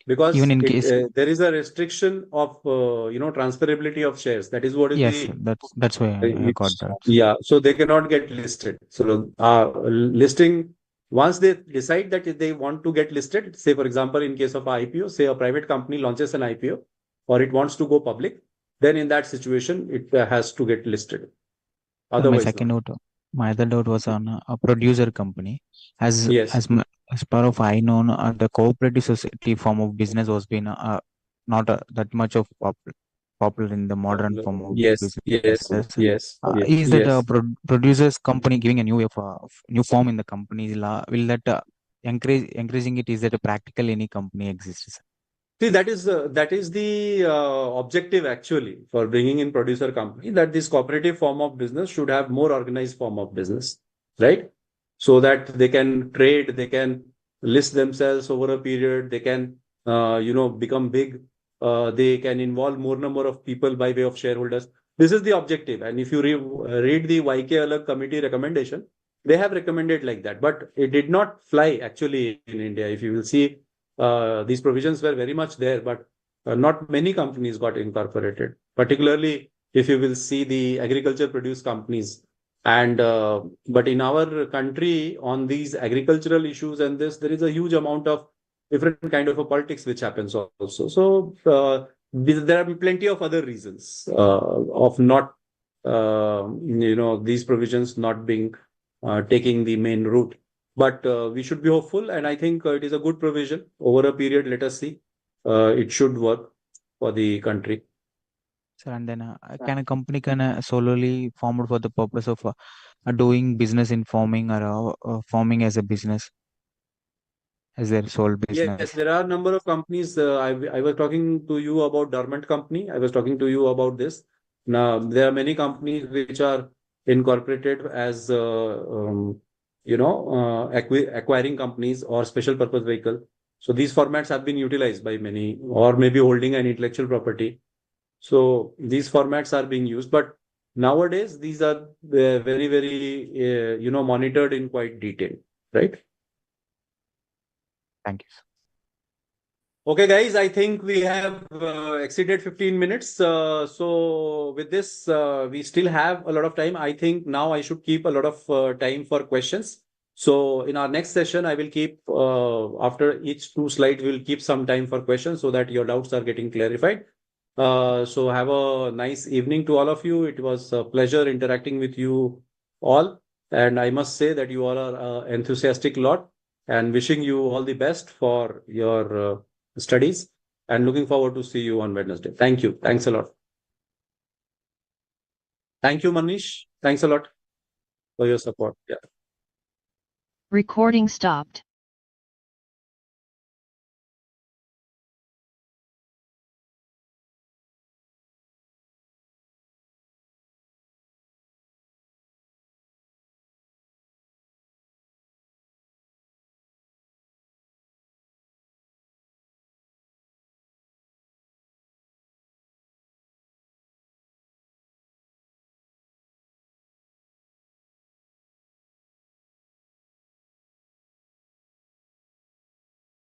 Speaker 1: Because
Speaker 9: even in case
Speaker 1: there is a restriction of transferability of shares. That is what is
Speaker 9: that's why I got that.
Speaker 1: Yeah, so they cannot get listed. So listing, once they decide that they want to get listed, say for example in case of IPO, say a private company launches an IPO or it wants to go public, then in that situation it has to get listed. Otherwise,
Speaker 9: my other doubt was on a producer company. As far as I know, the cooperative society form of business was been not that much of popular in the modern form of business.
Speaker 1: Yes.
Speaker 9: Is that producers company giving a new form in the company law? Will that encouraging it? Is that a practical any company exists?
Speaker 1: See, that is the objective actually for bringing in producer company, that this cooperative form of business should have more organized form of business, right? So that they can trade, they can list themselves over a period, they can become big, they can involve more number of people by way of shareholders. This is the objective. And if you read the YK committee recommendation, they have recommended like that, but it did not fly actually in India. If you will see, these provisions were very much there, but not many companies got incorporated. Particularly, if you will see the agriculture produce companies, And but in our country, on these agricultural issues and this, there is a huge amount of different kind of a politics which happens also. So there are plenty of other reasons of not, these provisions not being taking the main route. But we should be hopeful, and I think it is a good provision over a period. Let us see. It should work for the country.
Speaker 9: So, and then can a company solely formed for the purpose of doing business in farming or farming as a business, as their sole business?
Speaker 1: Yes, there are a number of companies. I was talking to you about dormant company. I was talking to you about this. Now, there are many companies which are incorporated as, acquiring companies or special purpose vehicle. So these formats have been utilized by many, or maybe holding an intellectual property. So these formats are being used, but nowadays these are very, very, monitored in quite detail, right?
Speaker 9: Thank you.
Speaker 1: Okay, guys, I think we have exceeded 15 minutes. So with this, we still have a lot of time. I think now I should keep a lot of time for questions. So in our next session, I will keep, after each 2 slides, we will keep some time for questions so that your doubts are getting clarified. So have a nice evening to all of you. It was a pleasure interacting with you all. And I must say that you all are enthusiastic lot, and wishing you all the best for your studies, and looking forward to see you on Wednesday. Thank you. Thanks a lot. Thank you, Manish. Thanks a lot for your support. Yeah.
Speaker 10: Recording stopped.